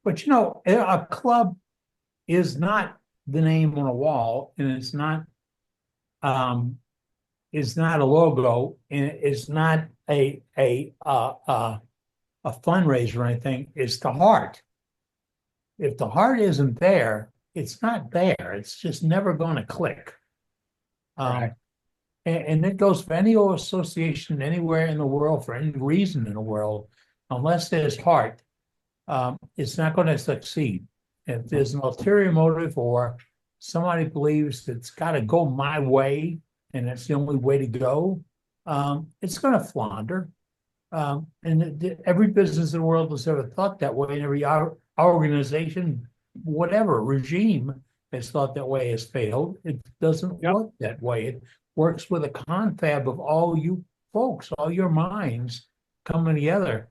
But a club is not the name on a wall, and um it's not a logo, and it's not a fundraiser or anything. It's the heart. If the heart isn't there, it's not there. It's just never going to click. Right. Um, and it goes for any old association anywhere in the world for any reason in the world, unless there's heart, it's not going to succeed. If there's an ulterior motive or somebody believes it's got to go my way and that's the only way to go, it's going to flounder. And every business in the world has ever thought that way, and every organization, whatever regime has thought that way has failed. It doesn't Yep. work that way. It works with a confab of all you folks, all your minds coming together.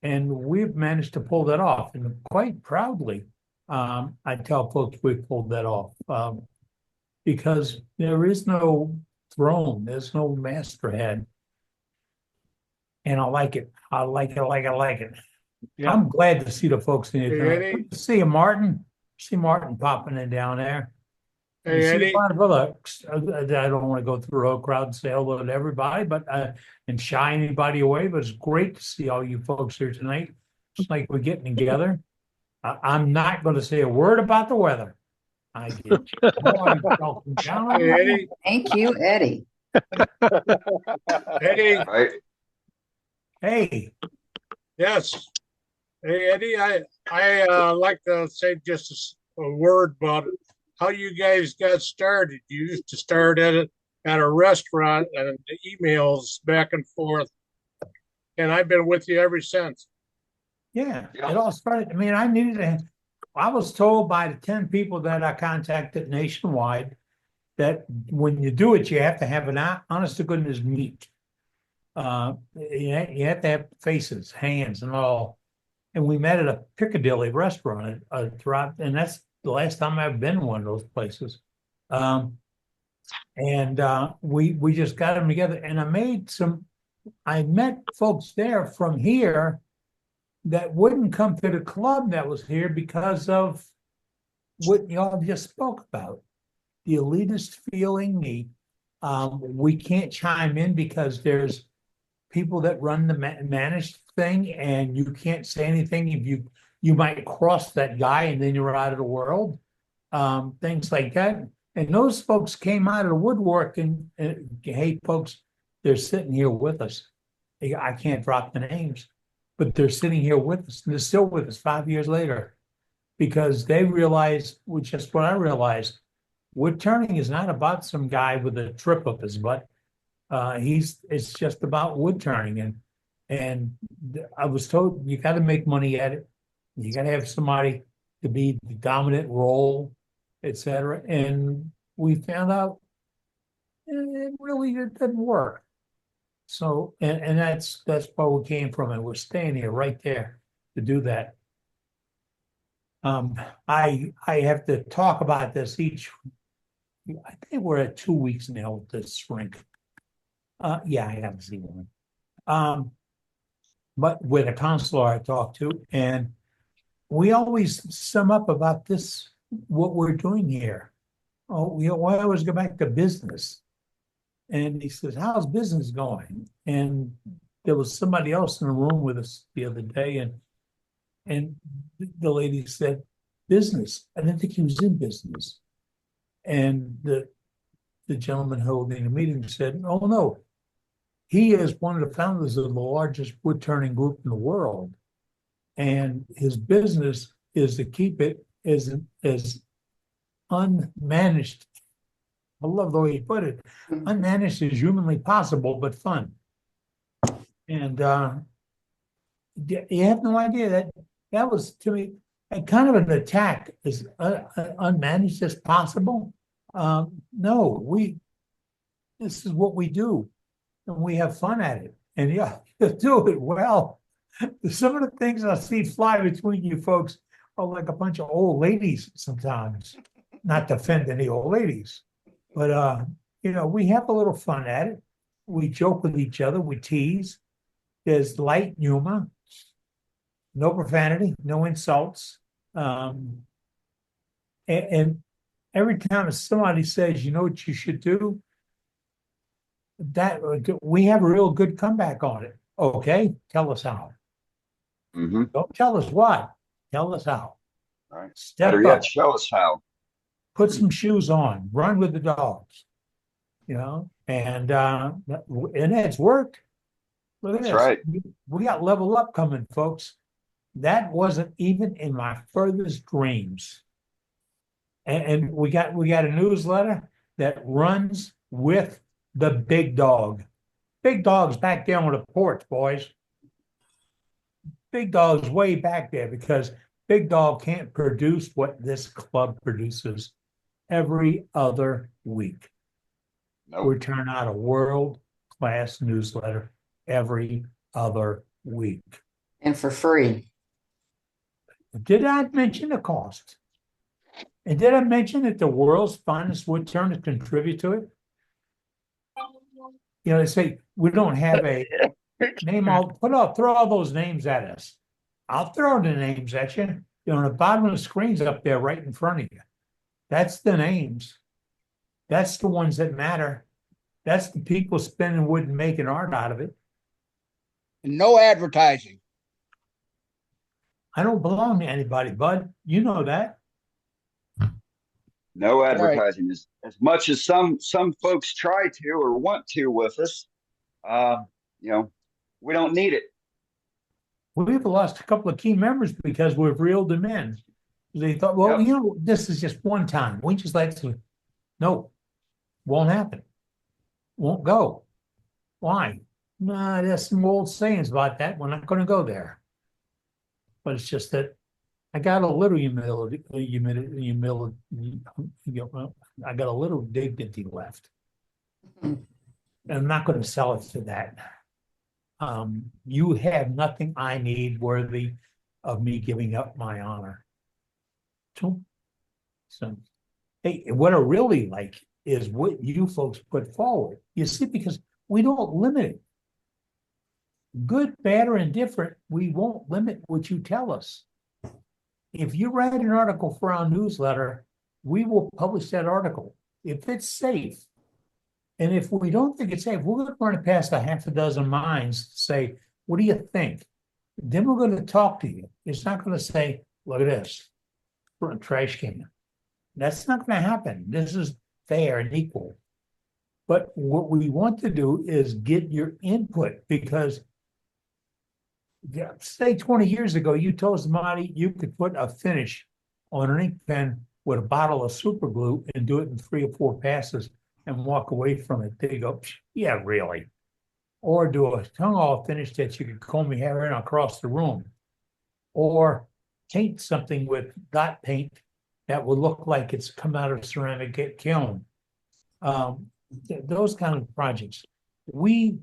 And we've managed to pull that off, and quite proudly, I tell folks we've pulled that off because there is no throne, there's no masterhead, and I like it. I like it. I like it. I like it. Yep. I'm glad to see the folks in here Hey, tonight. Eddie. Good to see you, Martin. See Martin popping in down there. And Hey, see a Eddie. lot of other, I don't want to go through a whole crowd and say hello to everybody, but and shy anybody away. But it's great to see all you folks here tonight. It's like we're getting together. I'm not going to say a word about the weather. I get you. Hey, Down. Eddie. Thank you, Eddie. Eddie. Right. Hey, Yes. Hey, Eddie. I like to say just a word about how you guys got started. You used to start at a restaurant and the emails back and forth, and I've been with you ever since. yeah, Yeah. it all started. I mean, I was told by the 10 people that I contacted nationwide that when you do it, you have to have an honest to goodness meet. You have to have faces, hands, and all. And we met at a Piccadilly restaurant throughout, and that's the last time I've been in one of those places. Um, and we just got them together, and I met folks there from here that wouldn't come to the club that was here because of what y'all just spoke about. The elitist feeling, we can't chime in because there's people that run the managed thing, and you can't say anything if you might cross that guy and then you're out of the world. Things like that. And those folks came out of the woodwork and hey, folks, they're sitting here with us. I can't drop the names, but they're sitting here with us, and they're still with us 5 years later because they realized, which is what I realized, wood turning is not about some guy with a trip up his butt. It's just about wood turning, and I was told you got to make money at it. You got to have somebody to be the dominant role, etc. And we found out it doesn't work. So, and that's where we came from, and we're staying here right there to do that. I have to talk about this each. I think we're at 2 weeks now with this shrink. Yeah, I haven't seen one. But with a counselor I talked to, and we always sum up about this, what we're doing here. Oh, we always go back to business. And he says, how's business going? And there was somebody else in the room with us the other day, and the lady said, business. I didn't think he was in business. And the gentleman holding the meeting said, oh no, he is one of the founders of the largest wood turning group in the world. And his business is to keep it as unmanaged. I love the way he put it. Unmanaged is humanly possible, but fun. And you have no idea that was to me a kind of an attack. Is unmanaged as possible? No, this is what we do, and we have fun at it. And yeah, you do it well. Some of the things I see fly between you folks are like a bunch of old ladies sometimes. Not to offend any old ladies, but we have a little fun at it. We joke with each other, we tease. There's light humor. no profanity, no insults. And every time somebody says, you know what you should do, that we have a real good comeback on it. Okay, tell us how. Mm-hmm. Don't tell us what. Tell us how. All right. Step Better up. yet, show us how. Put some shoes on. Run with the dogs. You know, and it's worked. Look at That's this. right. We got Level Up coming, folks. That wasn't even in my furthest dreams. And we got a newsletter that runs with the big dog. Big dog's back there on the porch, boys. Big dog's way back there because big dog can't produce what this club produces every other week. Nope. We turn out a world-class newsletter every other week. And for free. Did I mention the cost? And did I mention that the world's finest wood turners contribute to it? You know, they say we don't have a name. Throw all those names at us. I'll throw the names at you. You know, on the bottom of the screen's up there right in front of you. That's the names. That's the ones that matter. That's the people spinning wood and making art out of it. No advertising. I don't belong to anybody, bud. You know that. No advertising. As much as some folks try to or want to with us, we don't need it. We've lost a couple of key members because we've reeled them in. They thought, well, Yep. you know, this is just one time. We just like to. No, won't happen. Won't go. Why? Nah, there's some old sayings about that. We're not going to go there. But it's just that I got a little humility. I got a little dignity left. And I'm not going to sell it to that. You have nothing I need worthy of me giving up my honor. So, hey, what I really like is what you folks put forward. You see, because we don't limit it. Good, bad, or indifferent, we won't limit what you tell us. If you write an article for our newsletter, we will publish that article. If it's safe, and if we don't think it's safe, we're going to run it past a half a dozen minds to say, what do you think? Then we're going to talk to you. It's not going to say, look at this, for a trash can. That's not going to happen. This is fair and equal. But what we want to do is get your input because say 20 years ago, you told somebody you could put a finish on an ink pen with a bottle of super glue and do it in 3 or 4 passes and walk away from it. They go, yeah, really. Or do a tongue-all finish that you could comb your hair in across the room. Or paint something with dot paint that would look like it's come out of a ceramic kiln. Those kind of projects. We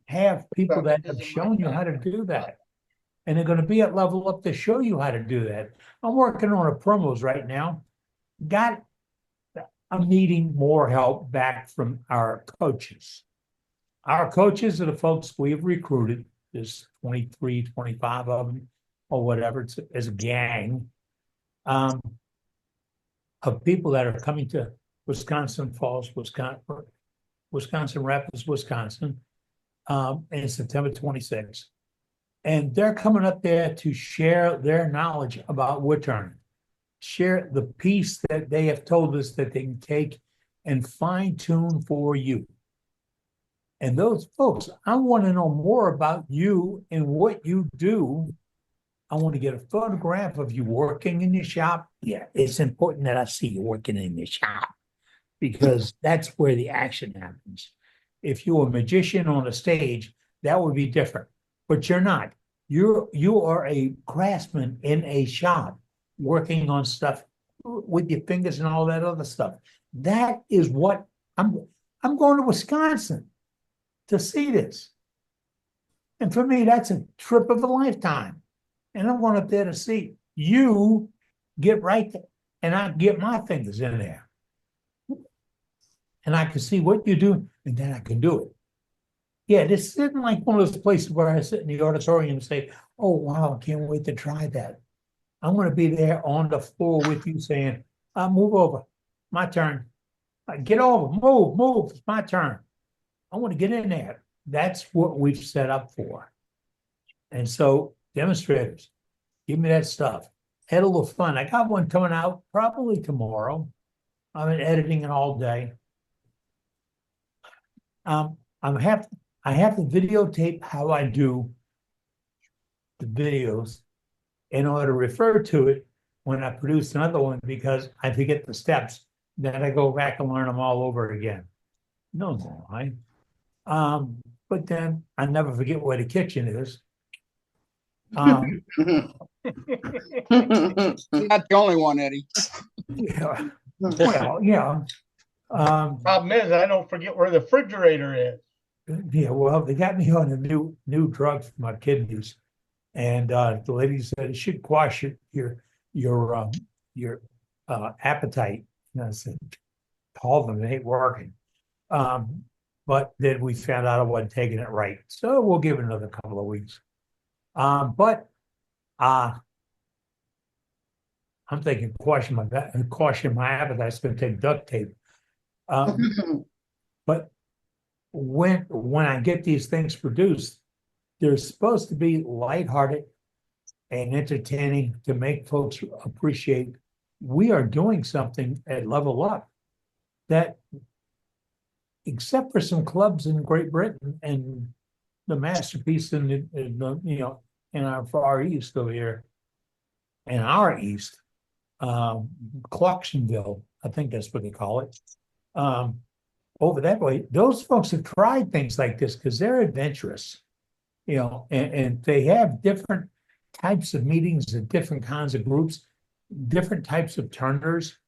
have people that have shown you how to do that. And they're going to be at Level Up to show you how to do that. I'm working on a promos right now. I'm needing more help back from our coaches. Our coaches are the folks we've recruited. There's 23, 25 of them or whatever. It's as a gang of people that are coming to Wisconsin Falls, Wisconsin Rapids, Wisconsin, in September 26th. And they're coming up there to share their knowledge about wood turning, share the piece that they have told us that they can take and fine tune for you. And those folks, I want to know more about you and what you do. I want to get a photograph of you working in your shop. Yeah, it's important that I see you working in your shop because that's where the action happens. If you're a magician on a stage, that would be different. But you're not. You are a craftsman in a shop working on stuff with your fingers and all that other stuff. That is what I'm going to Wisconsin to see this. And for me, that's a trip of a lifetime. And I'm going up there to see you get right there. And I get my fingers in there. And I can see what you do, and then I can do it. Yeah, this isn't like one of those places where I sit in the auditorium and say, oh, wow, I can't wait to try that. I'm gonna be there on the floor with you saying, move over, my turn. Get over, move, it's my turn. I want to get in there. That's what we've set up for. And so demonstrators, give me that stuff. Had a little fun. I got one coming out probably tomorrow. I've been editing it all day. I have to videotape how I do the videos in order to refer to it when I produce another one because I forget the steps. Then I go back and learn them all over again. No, I. But then I never forget where the kitchen is. You're not the only one, Eddie. Yeah, well, yeah. Problem is, I don't forget where the refrigerator is. Yeah, well, they got me on a new drug for my kidneys, and the lady said it should quash your appetite. And I said, call them, it ain't working. But then we found out I wasn't taking it right, so we'll give it another couple of weeks. But I'm thinking quashing my appetite. It's going to take duct tape. But when I get these things produced, they're supposed to be lighthearted and entertaining to make folks appreciate we are doing something at Level Up that, except for some clubs in Great Britain and the masterpiece in the in our far east over here, in our east, Clarksonville, I think that's what they call it. Over that way, those folks have tried things like this because they're adventurous, and they have different types of meetings and different kinds of groups, different types of turners.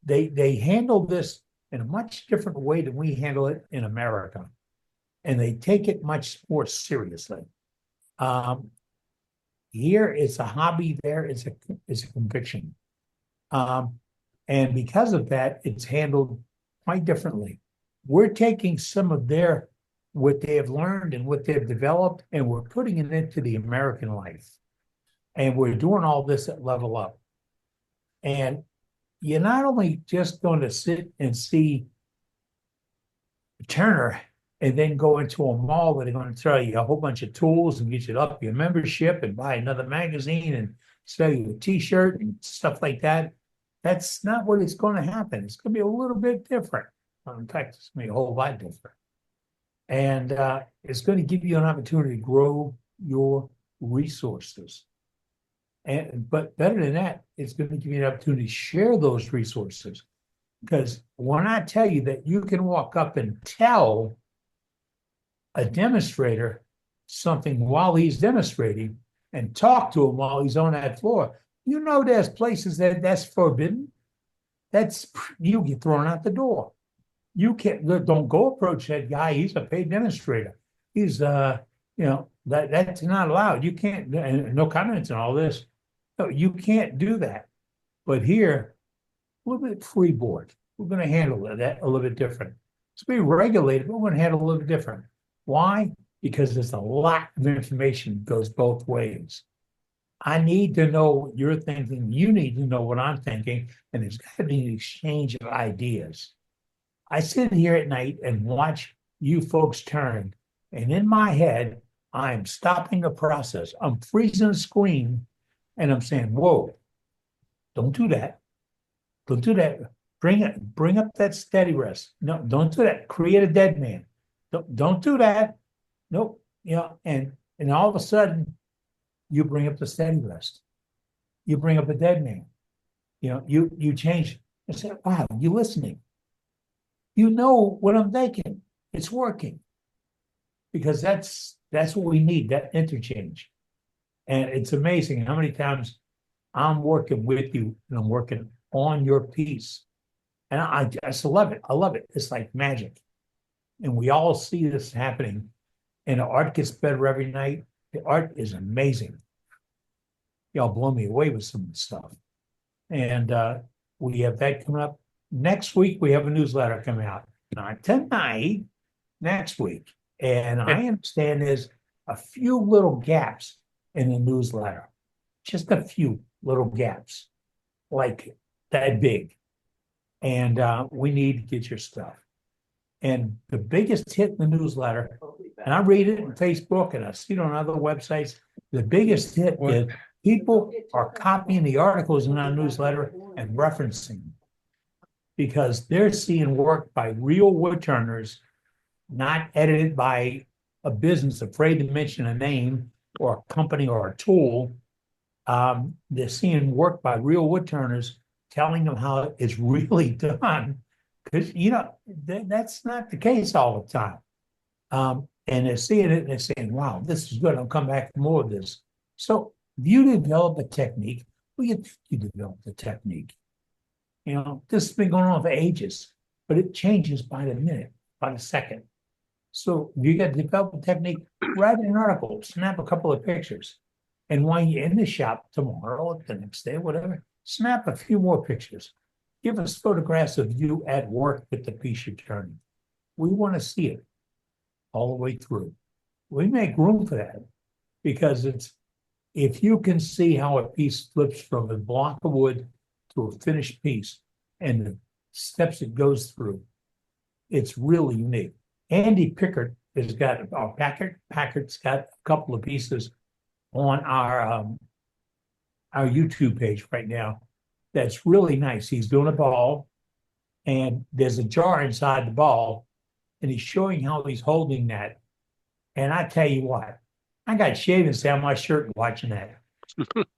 They handle this in a much different way than we handle it in America, and they take it much more seriously. Here it's a hobby, there it's a conviction, and because of that, it's handled quite differently. We're taking some of what they have learned and what they've developed, and we're putting it into the American life. And we're doing all this at Level Up. And you're not only just going to sit and see Turner and then go into a mall where they're going to tell you a whole bunch of tools and get you up your membership and buy another magazine and sell you a t-shirt and stuff like that. That's not what it's going to happen. It's going to be a little bit different. In fact, it's going to be a whole lot different. And it's going to give you an opportunity to grow your resources. But better than that, it's going to give you an opportunity to share those resources. Because when I tell you that you can walk up and tell a demonstrator something while he's demonstrating and talk to him while he's on that floor, there's places that's forbidden. You get thrown out the door. You don't go approach that guy. He's a paid demonstrator. He's that's not allowed. You can't, and no comments on all this. No, you can't do that. But here, a little bit freeboard. We're going to handle that a little bit different. It's going to be regulated, but we're going to handle it a little bit different. Why? Because there's a lot of information that goes both ways. I need to know what you're thinking. You need to know what I'm thinking. And there's got to be an exchange of ideas. I sit here at night and watch you folks turn. And in my head, I'm stopping the process. I'm freezing the screen and I'm saying, whoa, don't do that. Don't do that. Bring up that steady rest. No, don't do that. Create a dead man. Don't do that. Nope. And all of a sudden, you bring up the steady rest. You bring up a dead man. You change. I say, wow, you listening. You know what I'm thinking. It's working. Because that's what we need, that interchange. And it's amazing how many times I'm working with you and I'm working on your piece. And I just love it. I love it. It's like magic. And we all see this happening. And the art gets better every night. The art is amazing. Y'all blow me away with some of the stuff. And we have that coming up. Next week, we have a newsletter coming out. Not tonight, next week. And I understand there's a few little gaps in the newsletter, just a few little gaps, like that big. And we need to get your stuff. And the biggest hit in the newsletter, and I read it on Facebook and I see it on other websites, the biggest hit is people are copying the articles in our newsletter and referencing them because they're seeing work by real woodturners, not edited by a business afraid to mention a name or a company or a tool. They're seeing work by real woodturners telling them how it's really done. Because, that's not the case all the time. And they're seeing it and they're saying, wow, this is good. I'll come back for more of this. So if you develop a technique, well, you think you developed a technique. This has been going on for ages, but it changes by the minute, by the second. So if you got to develop a technique, write an article, snap a couple of pictures. And while you're in the shop tomorrow or the next day, whatever, snap a few more pictures. Give us photographs of you at work with the piece you're turning. We want to see it all the way through. We make room for that because if you can see how a piece flips from a block of wood to a finished piece and the steps it goes through, it's really unique. Andy Pickard has got, Packard's got a couple of pieces on our YouTube page right now. That's really nice. He's doing a ball and there's a jar inside the ball and he's showing how he's holding that. And I tell you what, I got shavings down my shirt watching that.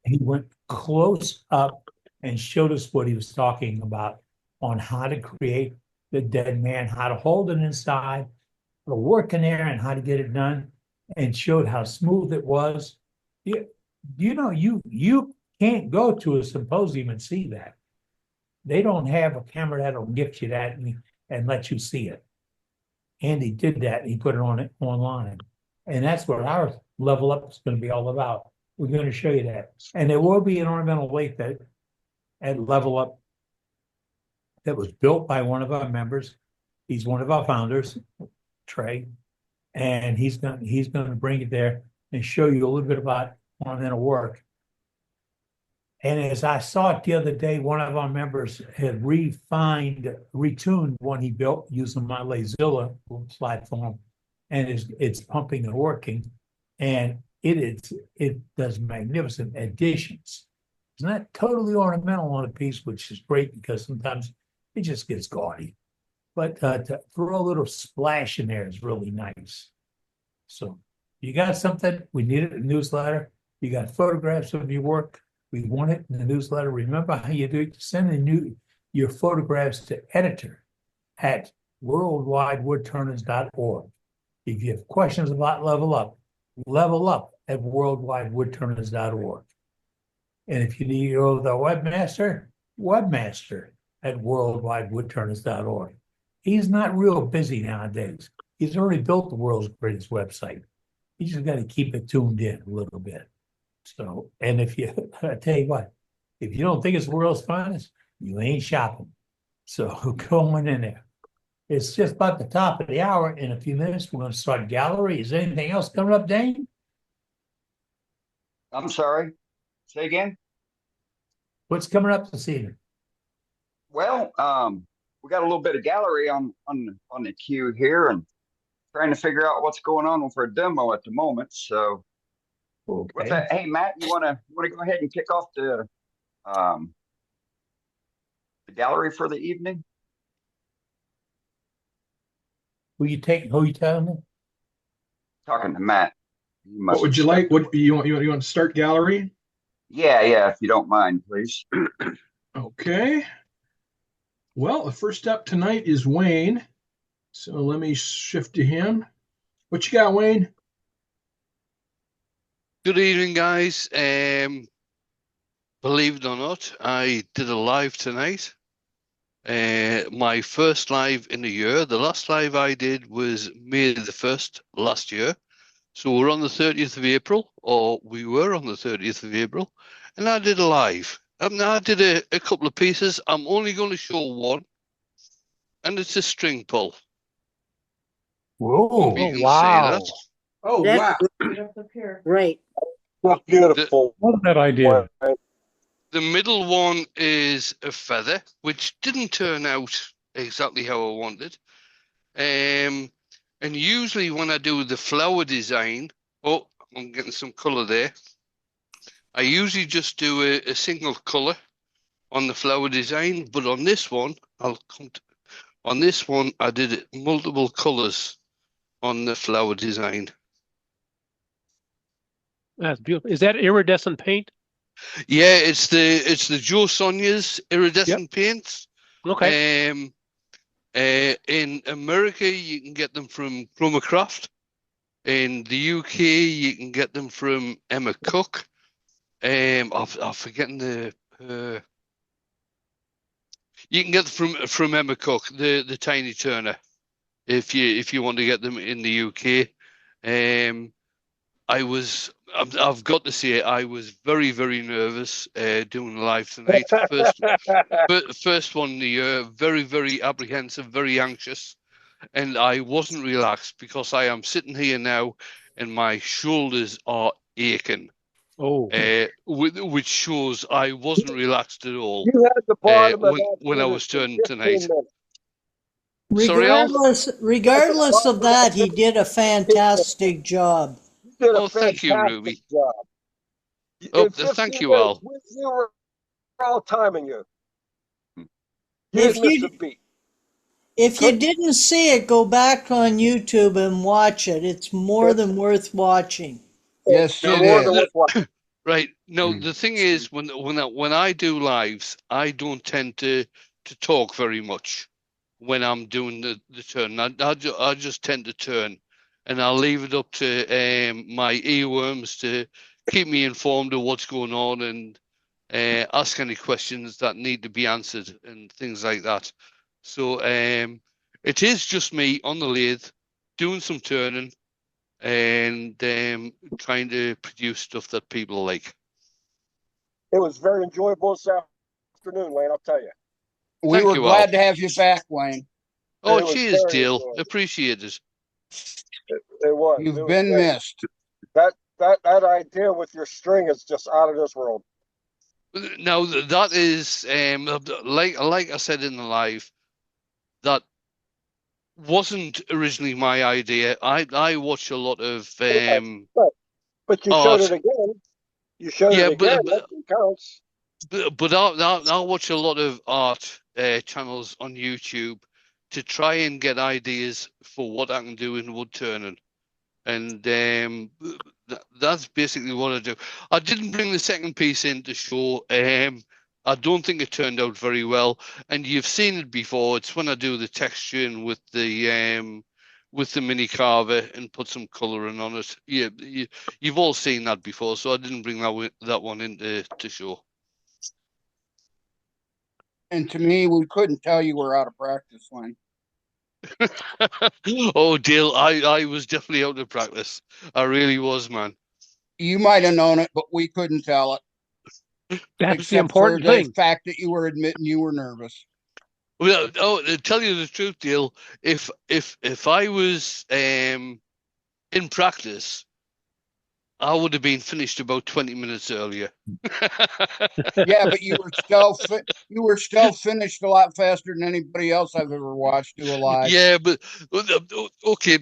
He went close up and showed us what he was talking about on how to create the dead man, how to hold it inside, how to work in there and how to get it done, and showed how smooth it was. You can't go to a symposium and see that. They don't have a camera that'll gift you that and let you see it. Andy did that. He put it online. And that's what our level up is going to be all about. We're going to show you that. And there will be an ornamental lake that at Level Up that was built by one of our members. He's one of our founders, Trey. And he's going to bring it there and show you a little bit about ornamental work. And as I saw it the other day, one of our members had retuned one he built using my Lazilla platform, and it's pumping and working, and it does magnificent additions. It's not totally ornamental on a piece, which is great because sometimes it just gets gaudy, but to throw a little splash in there is really nice. So you got something, we need it in the newsletter. You got photographs of your work. We want it in the newsletter. Remember how you do it. Send your photographs to editor@worldwidewoodturners.org. If you have questions about Level Up at worldwidewoodturners.org. And if you need to go to the webmaster@worldwidewoodturners.org. He's not real busy nowadays. He's already built the world's greatest website. You just got to keep it tuned in a little bit. So, and I tell you what, if you don't think it's the world's finest, you ain't shopping. So go on in there. It's just about the top of the hour. In a few minutes, we're going to start gallery. Is there anything else coming up, Dane? I'm sorry. Say again. What's coming up this evening? Well, we got a little bit of gallery on the queue here, and trying to figure out what's going on for a demo at the moment. So, Okay. with that, hey Matt, you want to go ahead and kick off the gallery for the evening? Who you telling me? Talking to Matt. What would you like? What you want to start gallery? Yeah, if you don't mind, please. Okay. Well, the first up tonight is Wayne. So let me shift to him. What you got, Wayne? Good evening, guys. Believe it or not, I did a live tonight. My first live in a year. The last live I did was May the 1st last year. So we're on the 30th of April, or we were on the 30th of April, and I did a live. I did a couple of pieces. I'm only going to show one, and it's a string pull. Whoa. You can see wow. that. Oh, That's wow. great. That's beautiful. Love that idea. The middle one is a feather, which didn't turn out exactly how I wanted. And usually when I do the flower design, oh, I'm getting some color there. I usually just do a single color on the flower design, but on this one, on this one, I did multiple colors on the flower design. That's beautiful. Is that iridescent paint? Yeah, it's the Joe Sonia's iridescent paints. Okay. In America, you can get them from Chromacraft. In the UK, you can get them from Emma Cook. I'm forgetting the. You can get them from Emma Cook, the Tiny Turner, if you want to get them in the UK. I've got to say, I was very, very nervous doing live tonight. First one in the year, very, very apprehensive, very anxious, and I wasn't relaxed because I am sitting here now, and my shoulders are aching. Oh, which shows I wasn't relaxed at all. You had the bottom of that when I was turning tonight. minutes. Regardless of that, he did a fantastic job. You did a Oh, thank you, fantastic Ruby. job. Oh, In 15 thank you, minutes, Al. We were all timing you. You If didn't miss you a beat. if you didn't see it, go back on YouTube and watch it. It's more than worth watching. Yes, You're it more is. than worth watching. Right. No, the thing is, when I do lives, I don't tend to talk very much when I'm doing the turn. I just tend to turn, and I'll leave it up to my earworms to keep me informed of what's going on and ask any questions that need to be answered and things like that. So it is just me on the lathe doing some turning and trying to produce stuff that people like. It was very enjoyable this afternoon, Wayne, I'll tell you. We Thank were you, glad Al. to have you back, Wayne. Oh, It was cheers, very Dale. enjoyable. Appreciate it. It was. You've It was been great. missed. That idea with your string is just out of this world. Now that is like I said in the live, that wasn't originally my idea. I watch a lot of But you showed it again. You showed yeah, it again. but That counts. I'll watch a lot of art channels on YouTube to try and get ideas for what I can do in wood turning, and that's basically what I do. I didn't bring the second piece in to show. I don't think it turned out very well, and you've seen it before. It's when I do the texturing with the mini carver and put some colouring on it. Yeah, you've all seen that before, so I didn't bring that one in to show. And to me, we couldn't tell you were out of practice, Wayne. Oh, Dale, I was definitely out of practice. I really was, man. You might have known it, but we couldn't tell it. that's the Except important for the thing. fact that you were admitting you were nervous. Well, to tell you the truth, Dale, if I was in practice, I would have been finished about 20 minutes earlier. Yeah, but you were still finished a lot faster than anybody else I've ever watched do a live. Yeah, but okay,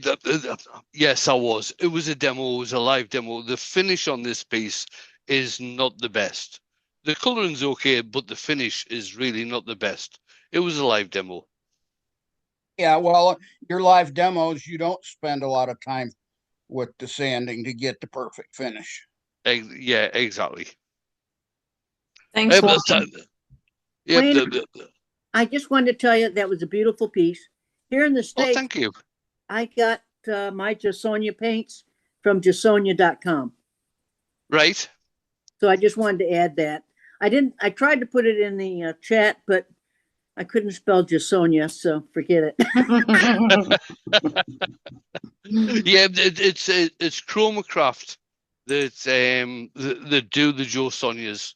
yes, I was. It was a demo. It was a live demo. The finish on this piece is not the best. The coloring's okay, but the finish is really not the best. It was a live demo. Yeah, well, your live demos, you don't spend a lot of time with the sanding to get the perfect finish. Yeah, exactly. Thanks, but Wayne. yeah, Wayne, I just wanted to tell you that was a beautiful piece. Here in the oh, States, thank you. I got my Jasonia paints from Jasonia.com. Right. So I just wanted to add that. I tried to put it in the chat, but I couldn't spell Jasonia, so forget it. Yeah, it's Chromacraft that do the Joe Sonias.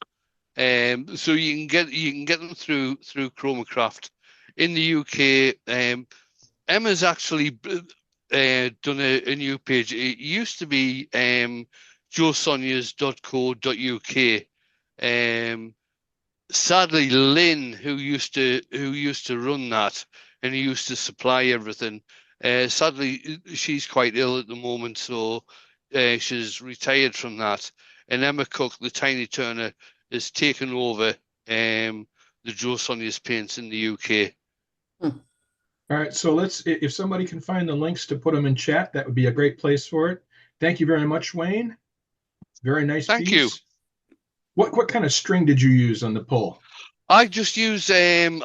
So you can get them through Chromacraft. In the UK, Emma's actually done a new page. It used to be joesonias.co.uk. Sadly, Lynn, who used to run that, and he used to supply everything. Sadly, she's quite ill at the moment, so she's retired from that. And Emma Cook, the Tiny Turner, has taken over the Joe Sonia's paints in the UK. All right, so if somebody can find the links to put them in chat, that would be a great place for it. Thank you very much, Wayne. Very nice Thank piece. you. What kind of string did you use on the pull? I just use it's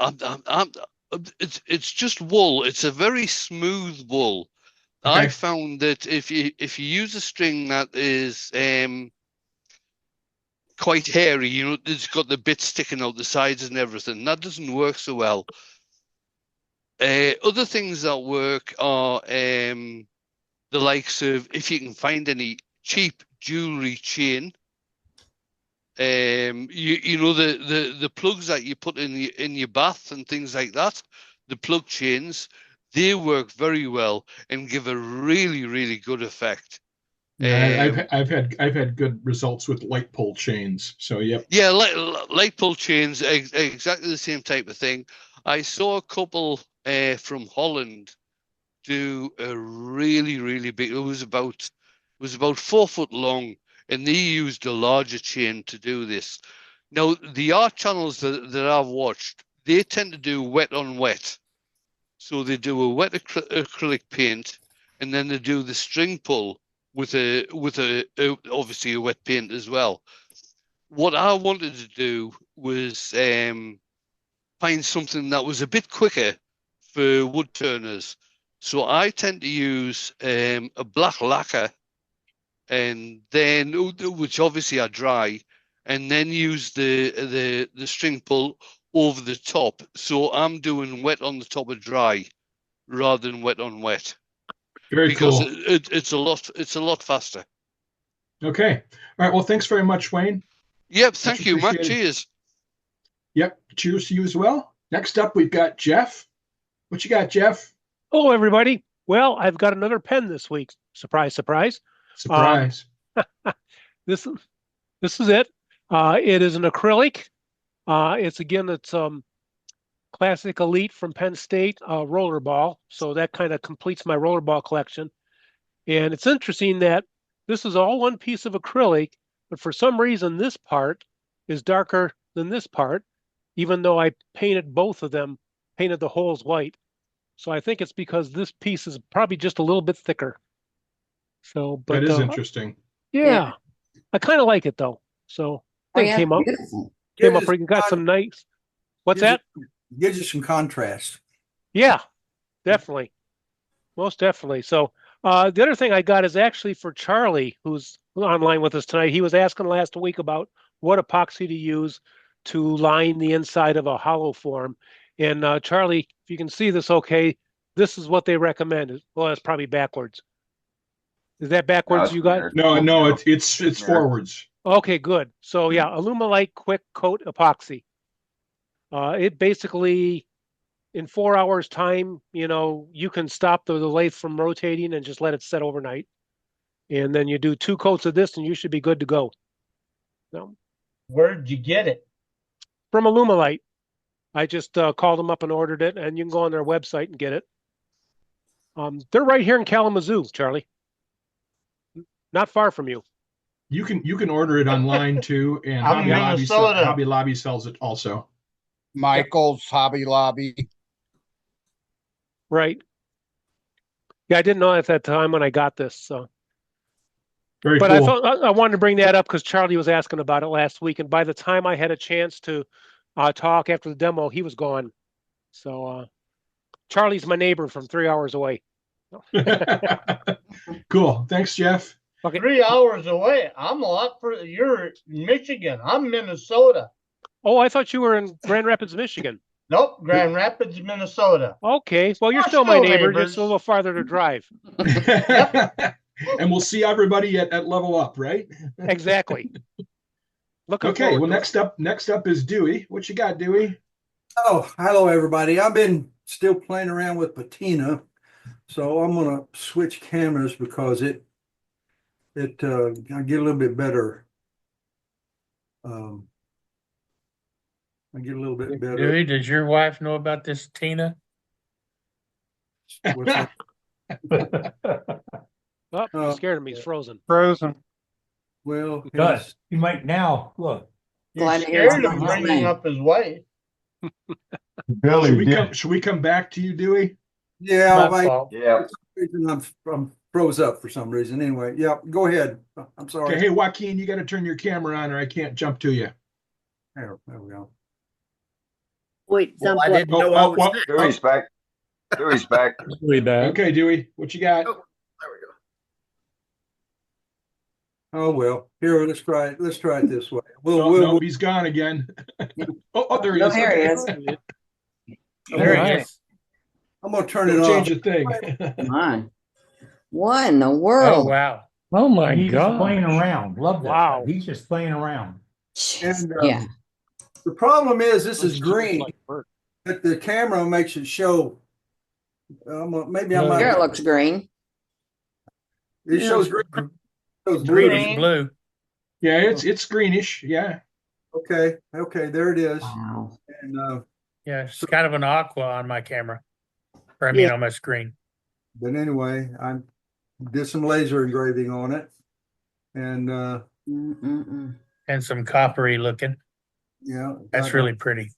just wool. It's a very smooth wool. Okay. I found that if you use a string that is quite hairy, it's got the bits sticking out the sides and everything, that doesn't work so well. Other things that work are the likes of, if you can find any cheap jewelry chain. The plugs that you put in your bath and things like that, the plug chains, they work very well and give a really, really good effect. Yeah, I've had good results with light pull chains. So yep. Yeah, light pull chains, exactly the same type of thing. I saw a couple from Holland do a really, really big. It was about 4 foot long. And they used a larger chain to do this. Now, the art channels that I've watched, they tend to do wet on wet. So they do a wet acrylic paint, and then they do the string pull with obviously a wet paint as well. What I wanted to do was find something that was a bit quicker for wood turners. So I tend to use a black lacquer, and then which obviously are dry, and then use the string pull over the top. So I'm doing wet on the top of dry rather than wet on wet. Very because cool. It's a lot faster. Okay. All right. Well, thanks very much, Wayne. Yep. Thank Much you, Matt. appreciated. Cheers. Yep. Cheers to you as well. Next up, we've got Jeff. What you got, Jeff? Hello, everybody. Well, I've got another pen this week. Surprise, surprise. Surprise. This is it. It is an acrylic. It's Classic Elite from Penn State rollerball. So that kind of completes my rollerball collection. And it's interesting that this is all one piece of acrylic, but for some reason this part is darker than this part, even though I painted both of them, painted the holes white. So I think it's because this piece is probably just a little bit thicker. So, but that is interesting. Yeah, I kind of like it though. So I think came up pretty. Got some nice. What's that? Gives you some contrast. Yeah, definitely, most definitely. So the other thing I got is actually for Charlie, who's online with us tonight. He was asking last week about what epoxy to use to line the inside of a hollow form. And Charlie, if you can see this, okay, this is what they recommend. Well, that's probably backwards. Is that backwards, you guys? No, it's forwards. Okay, good. So yeah, Alumilite Quick Coat Epoxy. It basically, in 4 hours time, you can stop the lathe from rotating and just let it set overnight. And then you do 2 coats of this and you should be good to go. So, where'd you get it? From Alumilite. I just called them up and ordered it, and you can go on their website and get it. They're right here in Kalamazoo, Charlie. Not far from you. You can order it online too, and Hobby Lobby sells it also. Michael's, Hobby Lobby. Right. Yeah, I didn't know at that time when I got this. So, very but cool. I thought I wanted to bring that up because Charlie was asking about it last week, and by the time I had a chance to talk after the demo, he was gone. So Charlie's my neighbor from 3 hours away. Cool. Thanks, Jeff. Okay. 3 hours away. I'm a lot further. You're in Michigan. I'm Minnesota. Oh, I thought you were in Grand Rapids, Michigan. Nope, Grand Rapids, Minnesota. Okay, well, you're still my neighbor, just a little farther to drive. And we'll see everybody at Level Up, right? Exactly. Okay, well, next up is Dewey. What you got, Dewey? Oh, hello, everybody. I've been still playing around with patina. So I'm gonna switch cameras because I get a little bit better. I get a little bit better. Dewey, does your wife know about this, Tina? What's that? Oh, you scared him. He's frozen. Frozen. Well, Does you might now look. You're Glad to hear scared it's of not bringing me. up his wife. Should we come back to you, Dewey? yeah, My fault. Yeah. I'm froze up for some reason. Anyway, yeah, go ahead. I'm sorry. Okay, hey Joaquin, you got to turn your camera on, or I can't jump to you. There we go. Wait, Well, I something. didn't know I was well, next. Dewey's back. Dewey's back. Way back. Okay, Dewey, what you got? Oh, there we go. Oh well, here let's try it. Let's try it this way. No, he's gone again. oh, there he No, is. there he Okay. is. There he Nice. is. I'm gonna turn it Don't off. change a thing. Mine. What in the Oh, world? wow. Oh my He's just God. playing around. Love that. Wow. He's just playing around. And Yeah. the problem is this is Looks green, like Bert. but the camera makes it show. Maybe I No. might. Here it looks green. It shows green. It shows Green blue. is blue. Yeah, it's greenish. Yeah. Okay, there it is. Wow. And Yeah, it's kind of an aqua on my camera. Or I mean, Yeah. on my screen. but anyway, I did some laser engraving on it, and Mm-mm-mm. And some coppery looking. yeah, That's really pretty.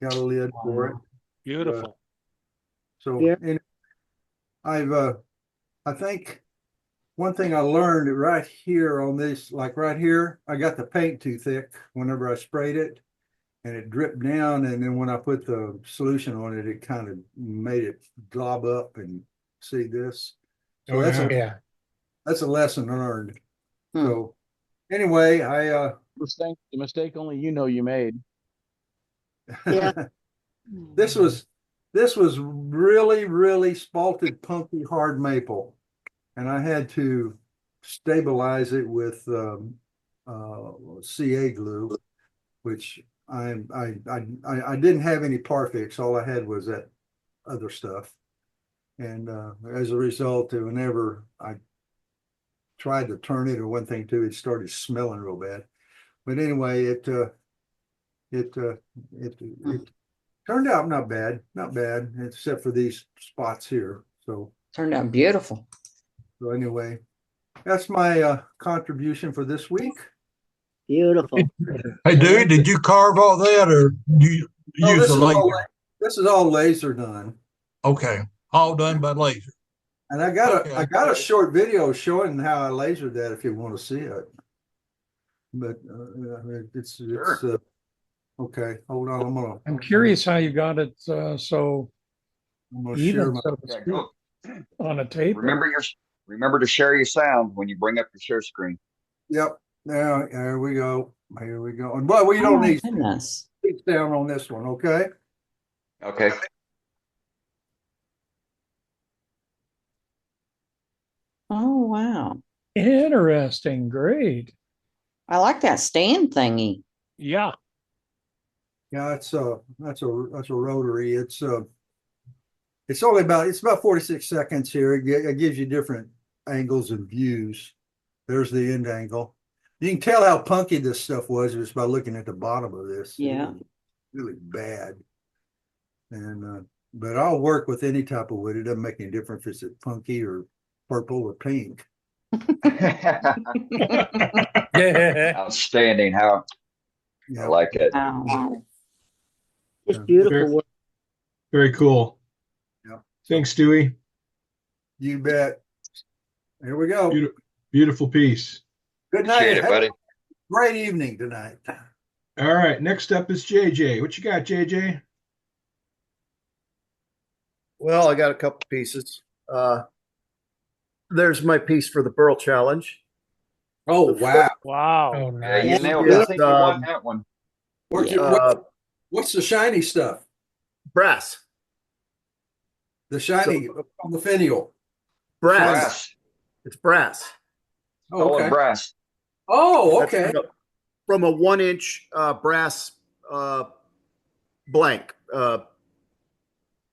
got a lid for it. Beautiful. So Yeah. anyway, I think one thing I learned right here on this, like right here, I got the paint too thick whenever I sprayed it, and it dripped down. And then when I put the solution on it, it kind of made it glob up. And see this? So Yeah. that's a lesson learned. Hmm. So anyway, I The mistake only you know you made. Yeah. this was really, really spalted, punky, hard maple, and I had to stabilize it with CA glue, which I didn't have any Parfix. All I had was that other stuff, and as a result, whenever I tried to turn it or one thing too, it started smelling real bad. But anyway, it turned out not bad, except for these spots here. So Turned out beautiful. anyway, that's my contribution for this week. Beautiful. Hey, dude, did you carve all that or you Oh, use a laser? This is all laser done. Okay, all done by laser. And I got Okay. a short video showing how I lasered that if you want to see it. But it's okay. Hold on, I'm curious how you got it so I'm gonna share even, my. so to Yeah, speak, go. on a tape. Remember to share your sound when you bring up your share screen. Yep. Now there we go. Here we go. And well, we Oh don't my need goodness. speech down on this one, okay? Okay. Oh wow. Interesting. Great. I like that stand thingy. Yeah. Yeah, that's a rotary. It's about 46 seconds here. It gives you different angles and views. There's the end angle. You can tell how punky this stuff was just by looking at the bottom of this. Yeah. Really bad. And but I'll work with any type of wood. It doesn't make any difference if it's punky or purple or pink. Outstanding. How I like it. Wow. It's beautiful Very, work. very cool. Yep. Thanks, Dewey. You bet. Here we go. Beautiful piece. Good night. Appreciate it, Have a buddy. great evening tonight. All right, next up is JJ. What you got, JJ? Well, I got a couple pieces. There's my piece for the Burl Challenge. Oh, wow. Wow. Oh, Yeah, nice. you nailed it. I think you won that one. What's the shiny stuff? Brass. The shiny on the finial. Brass. It's brass. Oh, okay. Brass. Oh, That's okay. from a 1-inch brass blank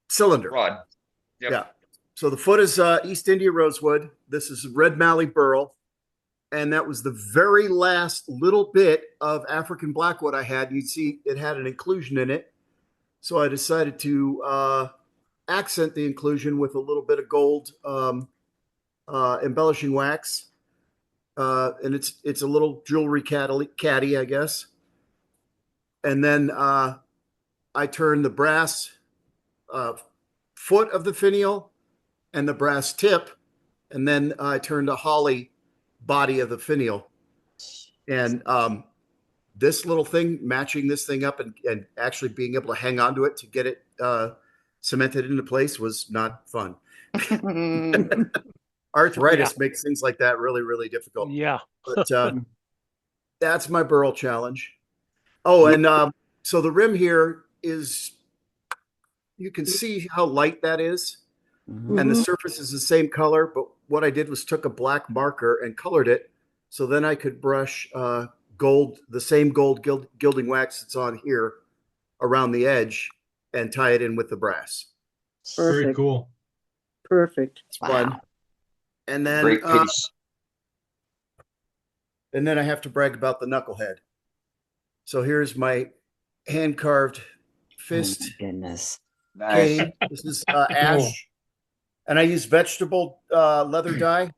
cylinder. Rod. Yep. Yeah. So the foot is East India rosewood. This is red mallee burl. And that was the very last little bit of African blackwood I had. You'd see it had an inclusion in it. So I decided to accent the inclusion with a little bit of gold embellishing wax. And it's a little jewelry caddy, I guess. And then I turned the brass foot of the finial and the brass tip, and then I turned the holly body of the finial. And this little thing, matching this thing up and actually being able to hang on to it to get it cemented into place was not fun. Arthritis makes things like that really, really difficult. Yeah. But that's my burl challenge. Oh, and so the rim here is, you can see how light that is. And the surface is the same color, but what I did was took a black marker and colored it. So then I could brush gold, the same gold gilding wax that's on here around the edge and tie it in with the brass. Very cool. Perfect. It's fun. And then, Great piece. and then I have to brag about the knucklehead. So here's my hand carved fist. Oh my goodness. Nice. Cane. This is ash. And I use vegetable leather dye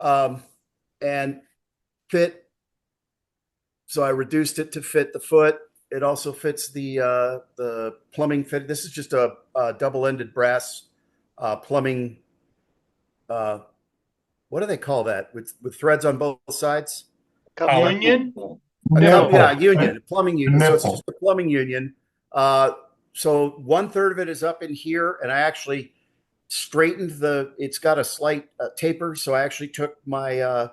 and fit. So I reduced it to fit the foot. It also fits the plumbing fit. This is just a double-ended brass plumbing. What do they call that? With threads on both sides? Union? Yeah, union, plumbing union. So it's just a plumbing union. So 1/3 of it is up in here, and I actually straightened it's got a slight taper. So I actually took my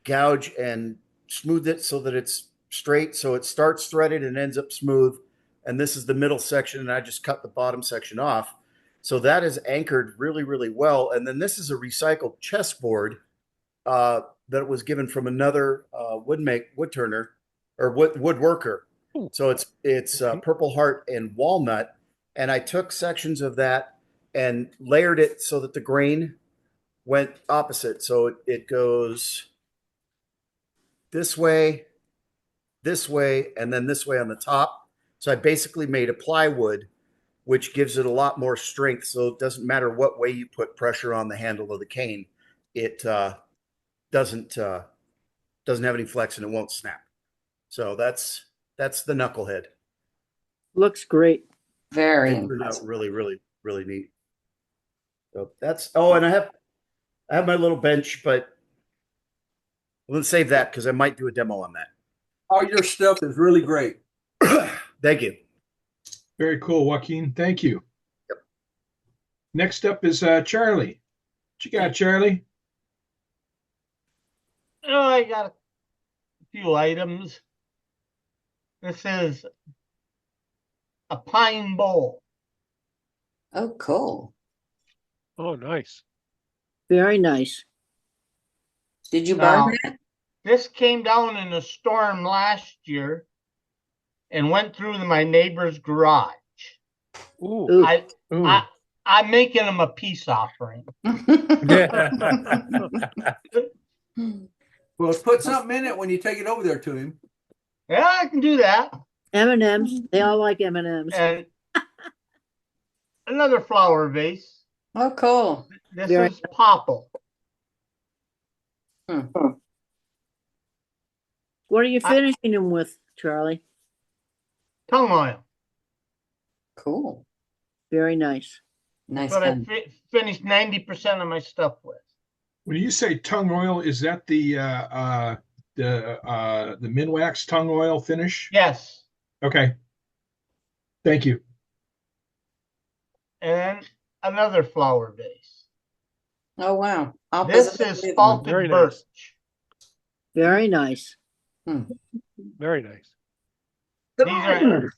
gouge and smoothed it so that it's straight. So it starts threaded and ends up smooth. And this is the middle section, and I just cut the bottom section off. So that is anchored really, really well. And then this is a recycled chessboard that was given from another woodworker. So it's Purple Heart and walnut. And I took sections of that and layered it so that the grain went opposite. So it goes this way, and then this way on the top. So I basically made a plywood, which gives it a lot more strength. So it doesn't matter what way you put pressure on the handle of the cane. It doesn't have any flex and it won't snap. So that's the knucklehead. Looks great. Very It turned out really, really, really neat. So that's, and I have my little bench, but let's save that because I might do a demo on that. All your stuff is really great. Thank you. Very cool, Joaquin. Thank you. Yep. Next up is Charlie. What you got, Charlie? Oh, I got a few items. This is a pine bowl. Oh, cool. Oh, nice. Very nice. Did you Now, burn that? This came down in a storm last year and went through my neighbor's garage. Ooh. I'm making him a peace offering. Well, put something in it when you take it over there to him. Yeah, I can do that. M&Ms. They all like M&Ms. And another flower vase. Oh, cool. This Very is popple. What are you finishing them with, Charlie? Tongue oil. Cool. Very nice. Nice. But I gun. finished 90% of my stuff with. When you say tongue oil, is that the Minwax tongue oil finish? Yes. Okay. Thank you. And another flower vase. Oh, wow. This is salted Very birch. nice. Very nice. Very nice. These are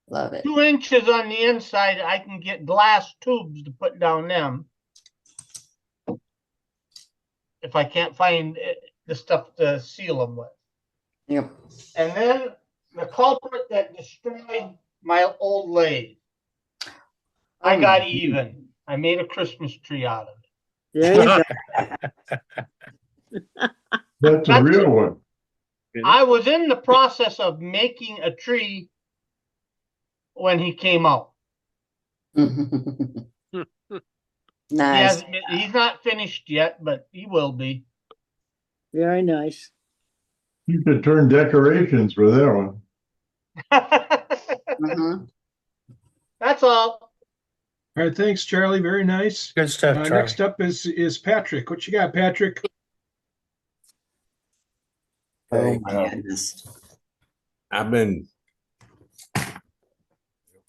Love it. 2 inches on the inside. I can get glass tubes to put down them. If I can't find the stuff to seal them with. Yep. And then the culprit that destroyed my old lathe. I got even. I made a Christmas tree out of it. There you go. That's a real one. I was in the process of making a tree when he came out. Nice. He's not finished yet, but he will be. Very nice. You could turn decorations for that one. That's all. All right, thanks, Charlie. Very nice. Good stuff, Charlie. Next up is Patrick. What you got, Patrick? Oh my goodness. I've been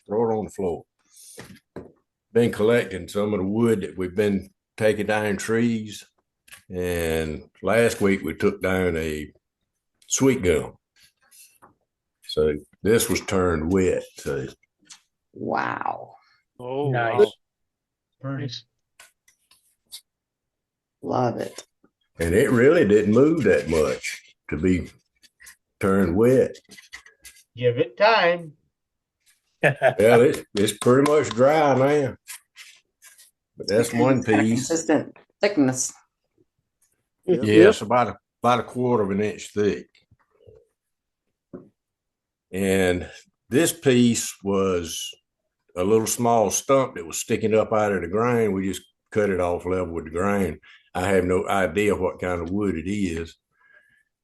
throw it on the floor. Been collecting some of the wood that we've been taking down trees, and last week we took down a sweet gum. So this was turned wet. So Wow. Oh, Nice. wow. Nice. Love it. and it really didn't move that much to be turned wet. Give it time. Well, it's pretty much dry now. But that's one piece. Consistent thickness. Yes, about a quarter of an inch thick. And this piece was a little small stump that was sticking up out of the ground. We just cut it off level with the ground. I have no idea what kind of wood it is.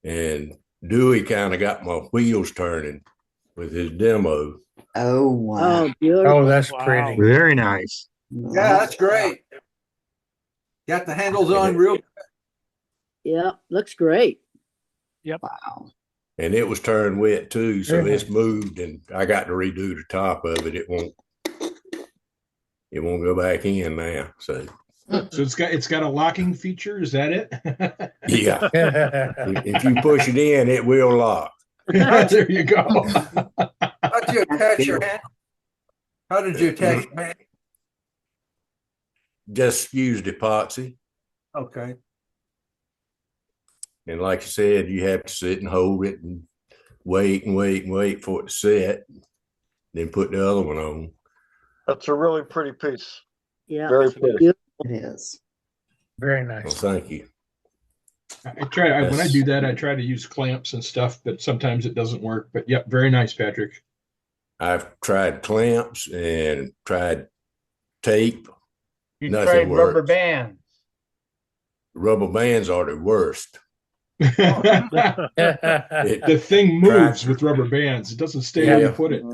And Dewey kind of got my wheels turning with his demo. Oh, wow. Oh, beautiful. Oh, that's pretty. Very nice. Yeah, that's great. Got the handles on real. Yeah, looks great. Yep. Wow. And it was turned wet too, so Very it's moved, and I got to redo the top of it. It won't go back in now. So So it's got a locking feature. Is that it? yeah, if you push it in, it will lock. There you go. How'd you attach your hand? How did you attach your hand? Just used epoxy, Okay. and like you said, you have to sit and hold it and wait for it to set, then put the other one on. That's a really pretty piece. Yeah. Very pretty. Beautiful. It is. Very Well, nice. thank you. When I do that, I try to use clamps and stuff, but sometimes it doesn't work. But yep, very nice, Patrick. I've tried clamps and tried tape. You Nothing tried rubber works. bands. Rubber bands are the worst. The thing moves with rubber bands. It doesn't stay where you put it.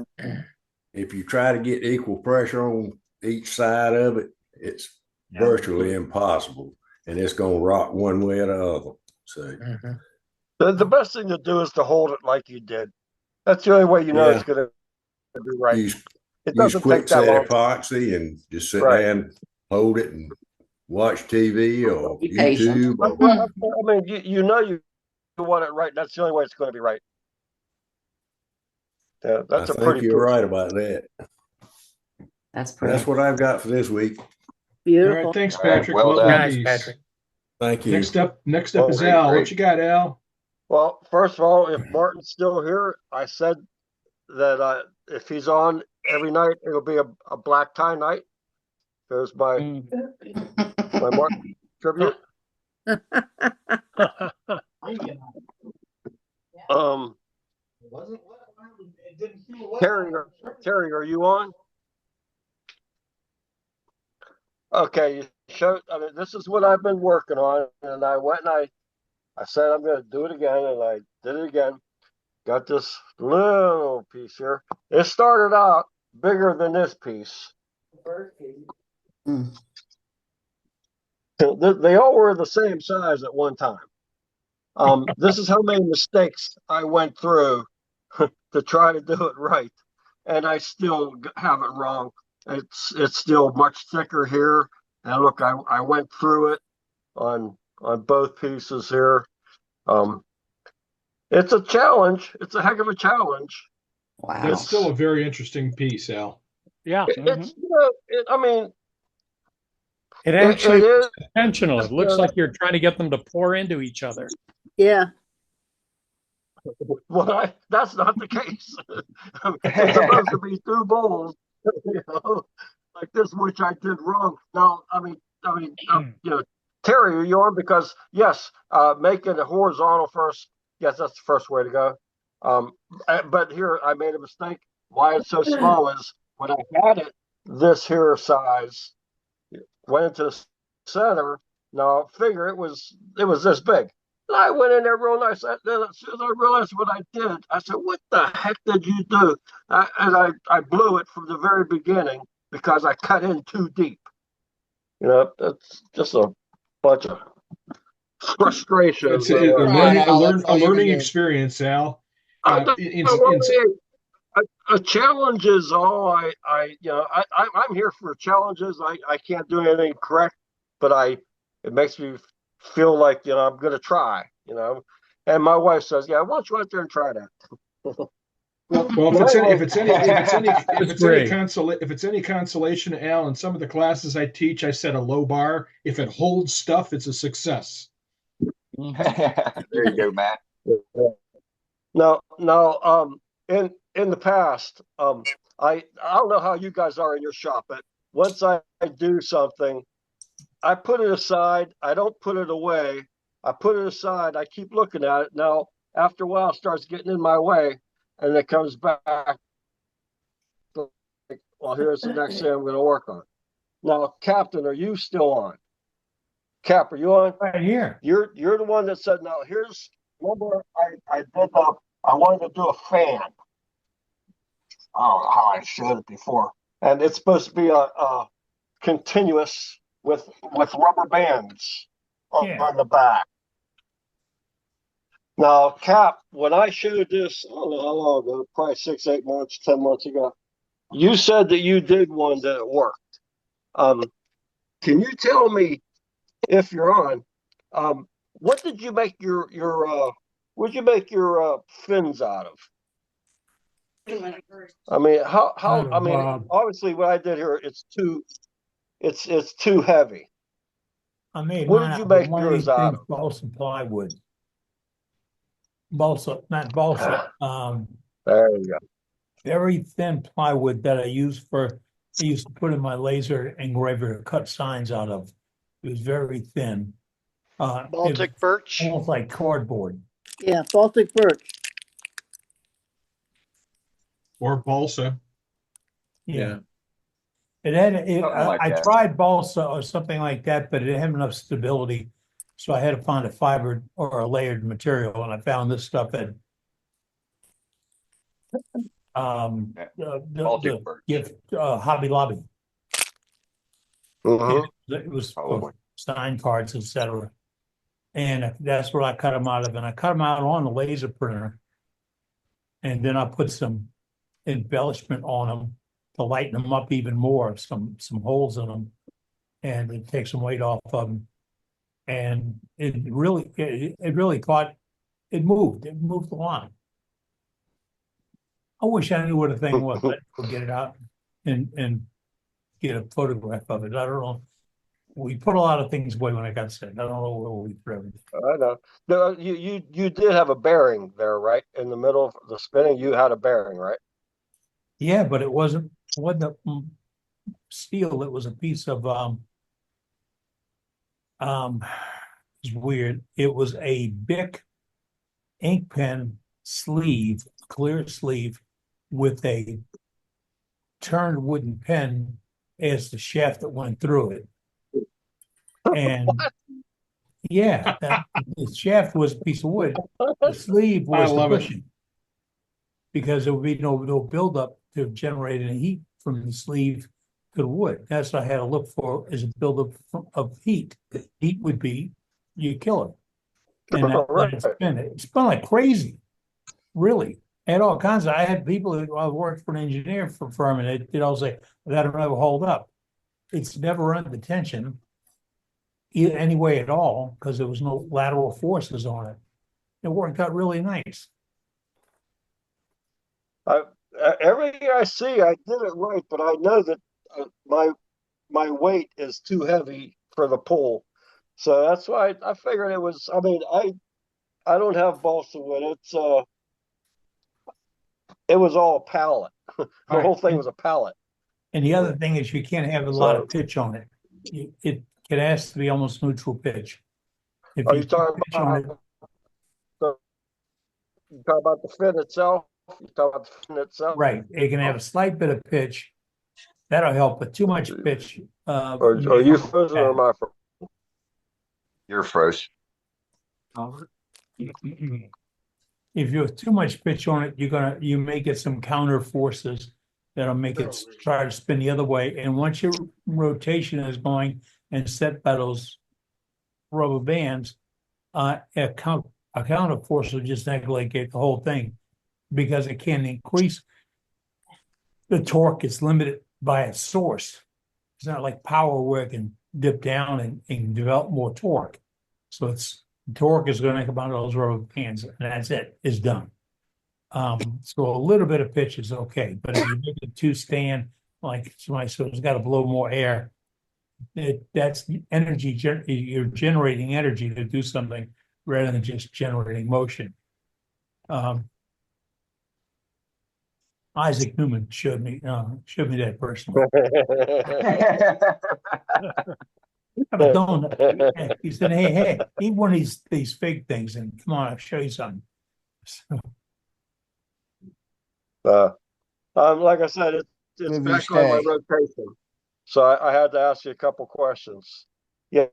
If you try to get equal pressure on each side of it, it's virtually impossible, and it's going to rock one way or the other. So The best thing to do is to hold it like you did. That's the only way you know Yeah. it's going to be right. use It doesn't take quick that set long. epoxy and just sit Right. down, hold it, and watch TV or Be patient. YouTube. Or, Well, I mean, you know you want it right. That's the only way it's going to be right. Yeah, that's I a think pretty. you're right about that. That's pretty. That's what I've got for this week. All Beautiful. right, thanks, All right, Patrick. well Lovely done. Nice, piece. Patrick. Thank you. Next up Oh, is great, Al. great. What you got, Al? Well, first of all, if Martin's still here, I said that if he's on every night, it'll be a black tie night. There's my Martin tribute. Terry, are you on? Okay, I mean, this is what I've been working on, and I went and I said I'm going to do it again, and I did it again. Got this little piece here. It started out bigger than this piece. They all were the same size at one time. This is how many mistakes I went through to try to do it right, and I still have it wrong. It's still much thicker here, and look, I went through it on both pieces here. It's a challenge. It's a heck of a challenge. Wow. That's still a very interesting piece, Al. Yeah. It's I mean, It actually it is is intentional. It looks like you're trying to get them to pour into each other. Yeah. well, that's not the case. It's supposed to be two bowls, you know, like this, which I did wrong. Now, Terry, are you on? Because yes, making it horizontal first. Yes, that's the first way to go. But here I made a mistake. Why it's so small is when I had it this here size, went into the center. Now figure it was this big. And I went in there real nice. Then as soon as I realized what I did, I said, "What the heck did you do?" And I blew it from the very beginning because I cut in too deep. You know, that's just a bunch of frustration. It's a learning experience, Al. A challenge is all I'm here for challenges. I can't do anything correct, but it makes me feel like, I'm going to try, and my wife says, yeah, why don't you go out there and try that? Well, if it's any consolation, Al, in some of the classes I teach, I set a low bar. If it holds stuff, it's a success. There you go, Matt. No, in the past, I don't know how you guys are in your shop, but once I do something, I put it aside. I don't put it away. I put it aside. I keep looking at it. Now, after a while, it starts getting in my way, and it comes back. Well, here's the next thing I'm going to work on. Now, Captain, are you still on? Cap, are you on? Right here. You're the one that said, now here's, remember I wanted to do a fan. I don't know how I showed it before. And it's supposed to be a continuous with rubber bands on the back. Now, Cap, when I showed this, I don't know how long ago, probably 6, 8 months, 10 months ago, you said that you did one that it worked. Can you tell me, if you're on, what did you make your fins out of? I mean, obviously what I did here, it's too heavy. I made What did you make yours out of? Balsa plywood. Not balsa. There you go. Very thin plywood that I used to put in my laser engraver to cut signs out of. It was very thin. Baltic birch? Almost like cardboard. Yeah, Baltic birch. Or balsa. Yeah. I tried balsa or something like that, but it didn't have enough stability. So I had to find a fiber or a layered material, and I found this stuff at Hobby Lobby. It was for sign cards, etc. And that's what I cut them out of. And I cut them out on the laser printer. And then I put some embellishment on them to lighten them up even more, some holes in them. And it takes some weight off of them. And it really caught, it moved a lot. I wish I knew what the thing was, but we'll get it out and get a photograph of it. I don't know. We put a lot of things away when I got sick. I don't know where we threw everything. I know. No, you did have a bearing there, right? In the middle of the spinning, you had a bearing, right? Yeah, but it wasn't a steel. It was a piece of it's weird. It was a Bic ink pen sleeve, clear sleeve, with a turned wooden pen as the shaft that went through it. And yeah, the shaft was a piece of wood. The sleeve was the cushion, because there would be no buildup to generate any heat from the sleeve to the wood. That's what I had to look for, is a buildup of heat. Heat would be, you kill it. And it spun like crazy, really. I had all kinds of, I had people who worked for an engineer firm, and they'd all say, that'll never hold up. It's never under tension any way at all, because there was no lateral forces on it. It worked out really nice. Everything I see, I did it right, but I know that my weight is too heavy for the pull, so that's why I figured it was. I mean, I don't have balsa wood. It was all pallet. The whole thing was a pallet, And the other thing is you can't have a lot of pitch on it. It has to be almost neutral pitch. If Are you you talking pitch on it, you talk about the fin itself? You talk about the fin itself? right, it can have a slight bit of pitch. That'll help, but too much pitch. Or are you frozen or am I frozen? You're froze. If you have too much pitch on it, you may get some counter forces that'll make it try to spin the other way. And once your rotation is going and set by those rubber bands, a counter force will just negate the whole thing because it can increase. The torque is limited by its source. It's not like power where it can dip down and develop more torque. So torque is going to come out of those rubber bands, and that's it. It's done. So a little bit of pitch is okay, but if you make it too stand, like somebody said, it's got to blow more air. That's energy. You're generating energy to do something rather than just generating motion. Isaac Newman showed me that personally. He said, "Hey, eat one of these fake things, and come on, I'll show you something." Like I said, it's back on my rotation, so I had to ask you a couple questions. Yeah,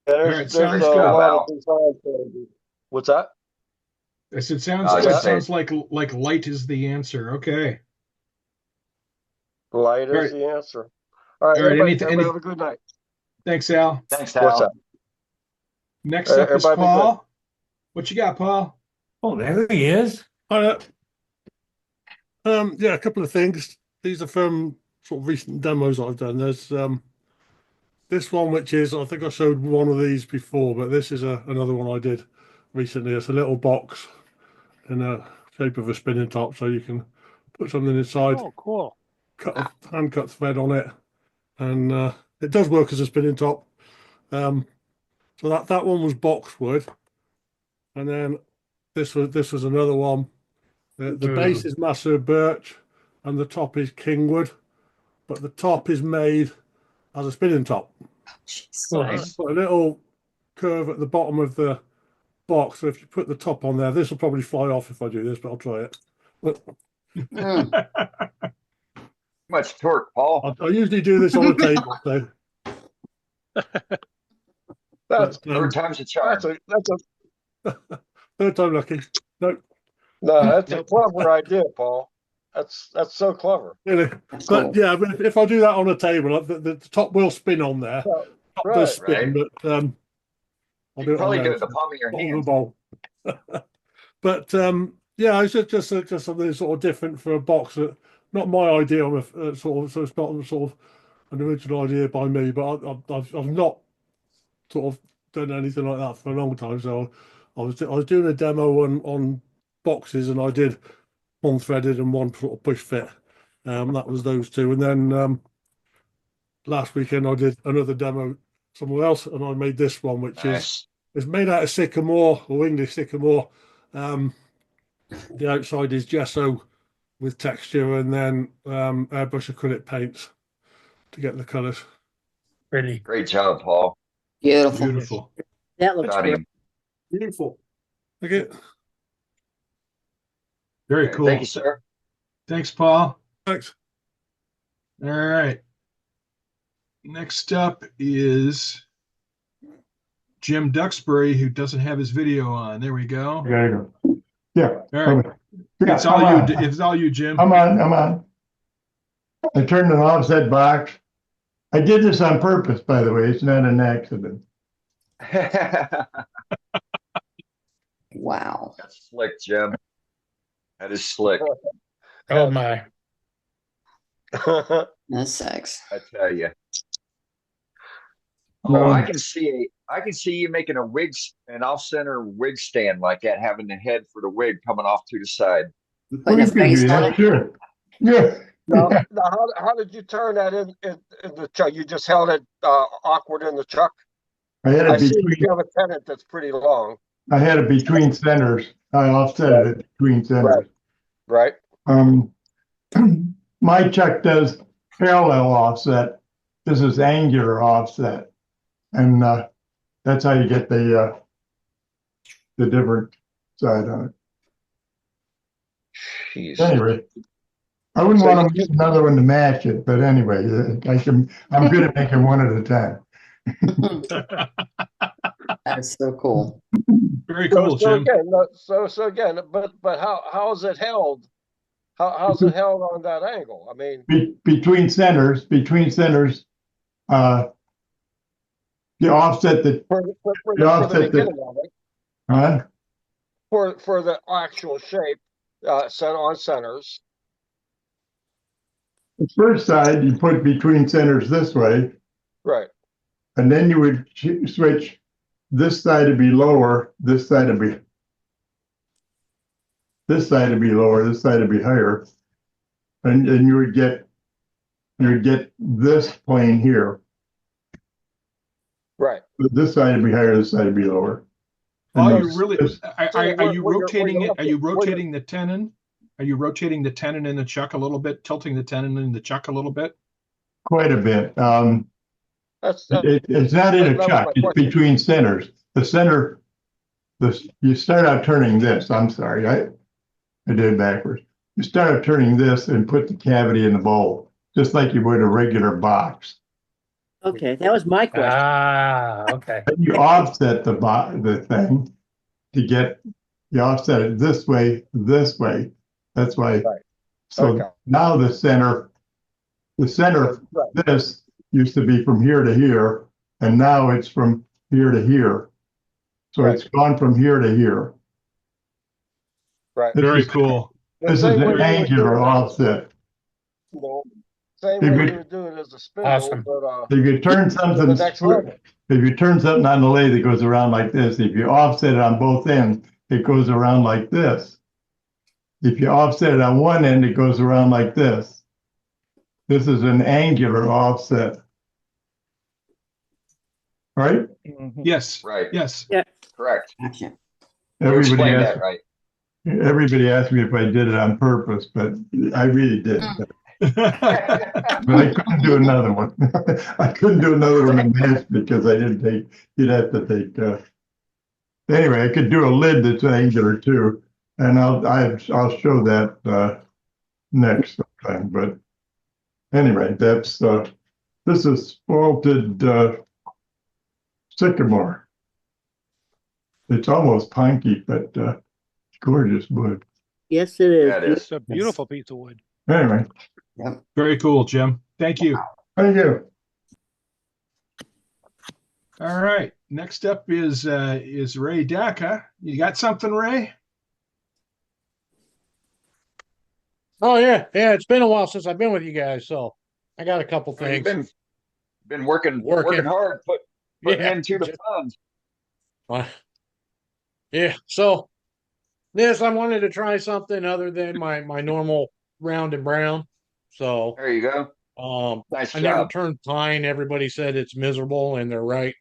there's a lot of design changes. What's that? It sounds like light is the answer. Okay. Light is the answer. All right, everybody have a good night. Thanks, Al. Thanks, Al. What's up? Next up is Paul. What you got, Paul? Oh, there he is. Yeah, a couple of things. These are from sort of recent demos I've done. There's this one, which is, I think I showed one of these before, but this is another one I did recently. It's a little box in the shape of a spinning top, so you can put something inside. Oh, cool. Hand cut thread on it, and it does work as a spinning top. So that one was boxwood, and then this was another one. The base is masseur birch, and the top is kingwood, but the top is made as a spinning top. So Nice. put a little curve at the bottom of the box. So if you put the top on there, this will probably fly off if I do this, but I'll try it. But Much torque, Paul. I usually do this on the table. So That's third time's a charm. third time lucky. No, that's a clever idea, Paul. That's so clever. Really. But yeah, if I do that on a table, the top will spin on there. Top does spin, but I'll do it probably on do it in the palm of your hand. bowl. But yeah, it's just something sort of different for a box. Not my idea of so it's not sort of an original idea by me, but I've not sort of done anything like that for a long time. So I was doing a demo on boxes, and I did one threaded and one sort of push fit. That was those two, and then last weekend I did another demo somewhere else, and I made this one, which is made out of sycamore or English sycamore. The outside is gesso with texture, and then airbrush acrylic paints to get the colours. Really great job, Paul. Beautiful. That looks Got great. him. Beautiful. Okay. Very cool. Thank you, sir. Thanks, Paul. Thanks. All right. Next up is Jim Duxbury, who doesn't have his video on. There we go. There you go. Yeah. All right. Yeah, It's all you. It's all you, Jim. I'm on. I turned it off, said box. I did this on purpose, by the way. It's not an accident. Wow. That's slick, Jim. That is slick. Oh my. That's sex. I tell you. Oh, I can see you making a wig, an off-center wig stand like that, having the head for the wig coming off to the side. Putting a face on it. Sure. Yeah. Now, how did you turn that in the chuck? You just held it awkward in the chuck? I see you have a tenon that's pretty long. I had it between centers. I offset it between centers. Right. My chuck does parallel offset. This is angular offset. And that's how you get the different side on it. Jeez. Anyway, I wouldn't want to get another one to match it, but anyway, I'm good at making one at a time. That's so cool. Very cool, Jim. So again, but how is it held? How's it held on that angle? I mean, Between centers, the offset that for the offset the beginning of it, huh? for the actual shape, set on centers. The first side you put between centers this way, Right. and then you would switch this side to be lower, this side to be lower, this side to be higher, and you would get this plane here. Right. This side would be higher, this side would be lower. Oh, And you really are you rotating it? Are you rotating the tenon? Are you rotating the tenon in the chuck a little bit, tilting the tenon in the chuck a little bit? quite a bit. That's It's not in a that was chuck, my it's question. between centers. The center, you start out turning this, I'm sorry, I did it backwards. You start out turning this and put the cavity in the bowl, just like you would a regular box. Okay, that was my question. Okay. Then you offset the thing to get, you offset it this way. That's why. Right. So Okay. now the center, Right. this used to be from here to here, and now it's from here to here. So Right. it's gone from here to here. Right. This Very is- cool. This is Same way an you were angular doing- offset. You know, same If way you- you were doing it as a spindle, Awesome. but If you turn to something, the next level. if you turn something on the lathe, it goes around like this. If you offset it on both ends, it goes around like this. If you offset it on one end, it goes around like this. This is an angular offset. Right? Yes. Right. Yes. Correct. Gotcha. You Everybody explained asked, that right. everybody asked me if I did it on purpose, but I really did. But I couldn't do another one. I couldn't do another one in this because I didn't take, you'd have to take, anyway, I could do a lid that's angular too. And I'll show that, next time, but anyway, that's, this is vaulted, sycamore. It's almost punky, but, gorgeous wood. Yes, it is. Yeah, it is. It's a beautiful piece of wood. Anyway, Very cool, Jim. Thank you. thank you. All right. Next up is Ray Daka. You got something, Ray? Oh yeah, it's been a while since I've been with you guys, so I got a couple Well, you've things. been working Working. hard, putting Yeah. into the funds. Yeah, so this I wanted to try something other than my normal round and brown. So There you go. Nice I never job. turned pine. Everybody said it's miserable, and they're right.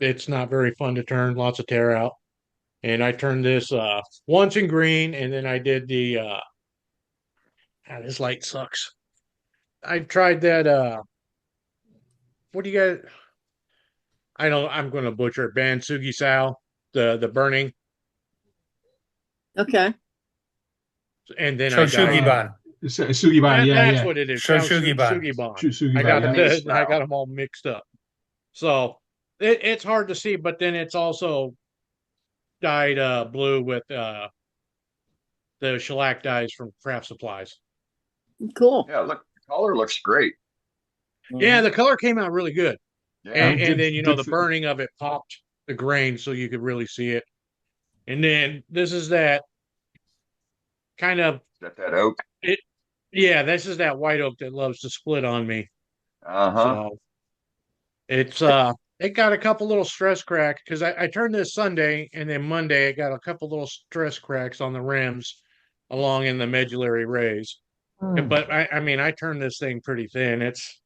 It's not very fun to turn, lots of tear out. And I turned this once in green, and then I did the this light sucks. I tried that what do you guys I'm gonna butcher it, Bansugi Sao, the burning. Okay. And then I Shoshugi got Ban. Sugiban, yeah, that's yeah. what it is. Shoshugibon. Shoshugiban. Sugiban, I got yeah. I got them all mixed up. So it's hard to see, but then it's also dyed blue with the shellac dyes from Craft Supplies. Cool. Yeah, look, the color looks great. Yeah, the color came out really good. Yeah. And Good- then good the for- burning of it popped the grain so you could really see it. And then this is that kind of Got that oak. yeah, this is that white oak that loves to split on me. Uh-huh. So it's it got a couple little stress cracks because I turned this Sunday and then Monday it got a couple little stress cracks on the rims along in the medullary rays. But I mean I turned this thing pretty thin. It's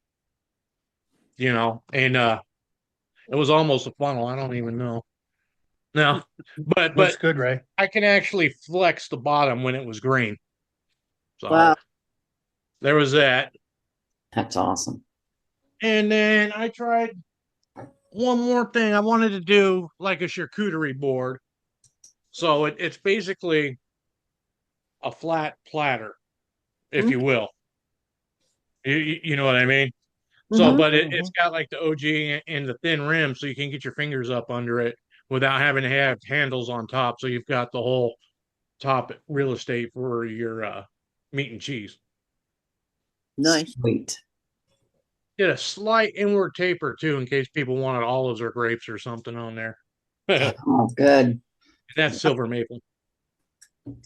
and it was almost a funnel. I don't even know. No. Looks But good, Ray. I can actually flex the bottom when it was green. So Wow. there was that. That's awesome. And then I tried one more thing. I wanted to do like a charcuterie board. So it's basically a flat platter, if you will. You know what I mean? So, but it's got like the OG and the thin rim, so you can get your fingers up under it without having to have handles on top. So you've got the whole top real estate for your meat and cheese. Nice. Sweet. Get a slight inward taper too, in case people wanted olives or grapes or something on there. Oh, good. That's silver maple.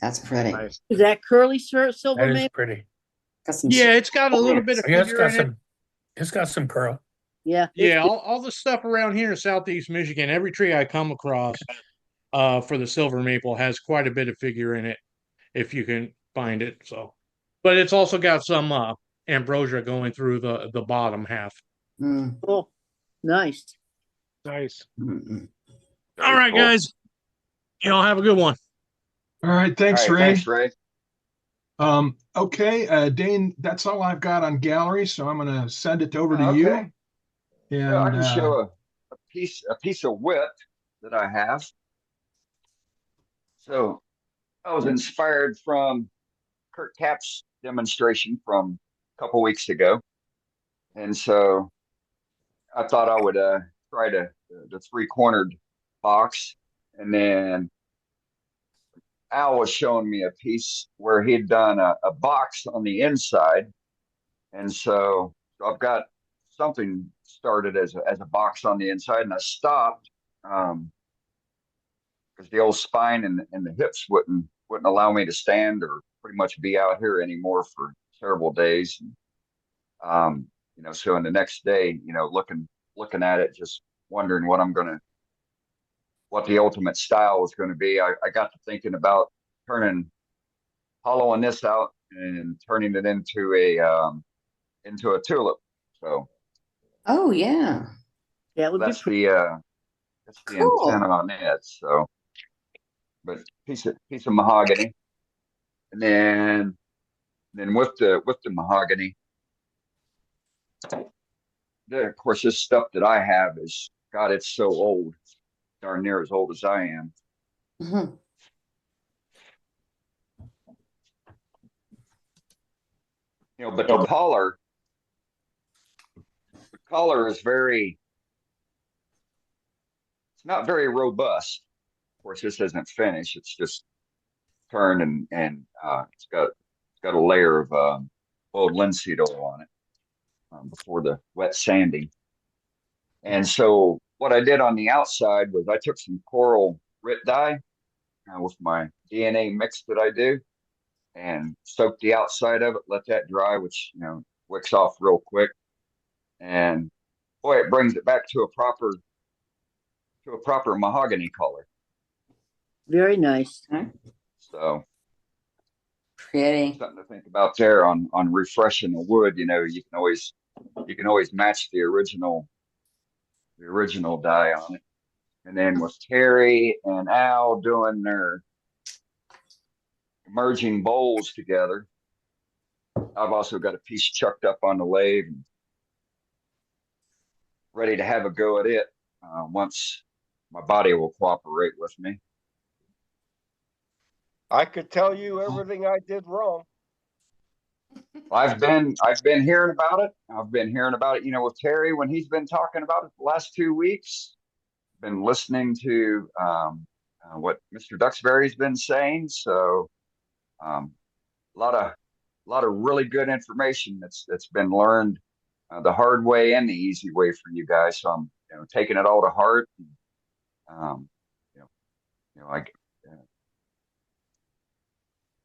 That's pretty. Nice. Is that curly silver That is maple? pretty. Got some Yeah, it's got a little bit of Yeah, it's figure got in it. some. It's got some curl. Yeah. Yeah, all the stuff around here in Southeast Michigan, every tree I come across for the silver maple has quite a bit of figure in it, if you can find it. So, but it's also got some ambrosia going through the bottom half. Oh, nice. Nice. All right, cool. guys. Y'all have a good one. All right, thanks, All right, Ray. thanks, Ray. Okay, Dane, that's all I've got on gallery, so I'm gonna send it over to Okay. you. And Yeah, I can show a piece of wit that I have. So I was inspired from Kurt Kapp's demonstration from a couple weeks ago, and so I thought I would try the three-cornered box, and then Al was showing me a piece where he'd done a box on the inside, and so I've got something started as a box on the inside, and I stopped because the old spine and the hips wouldn't allow me to stand or pretty much be out here anymore for several days. You know, so in the next day, you know, looking at it, just wondering what the ultimate style was going to be. I got to thinking about hollowing this out and turning it into a tulip. So Oh, yeah. That would that's be that's the Cool. intent on it. So, but piece of mahogany, and then with the mahogany, of course, this stuff that I have is, God, it's so old, darn near as old as I am. You know, but the collar is it's not very robust. Of course, this isn't finished. It's just turned and it's got a layer of old linseed oil on it before the wet sanding. And so what I did on the outside was I took some coral RIT dye with my DNA mix that I do, and soaked the outside of it, let that dry, which, you know, wicks off real quick. And boy, it brings it back to a proper mahogany color. very nice. So Pretty. something to think about there on refreshing the wood. You know, you can always match the original dye on it. And then with Terry and Al doing their merging bowls together, I've also got a piece chucked up on the lathe and ready to have a go at it once my body will cooperate with me. I could tell you everything I did wrong. I've been hearing about it. I've been hearing about it, you know, with Terry when he's been talking about it the last 2 weeks. Been listening to what Mr. Duxbury's been saying. So a lot of really good information that's been learned the hard way and the easy way for you guys. So I'm, you know, taking it all to heart. And, like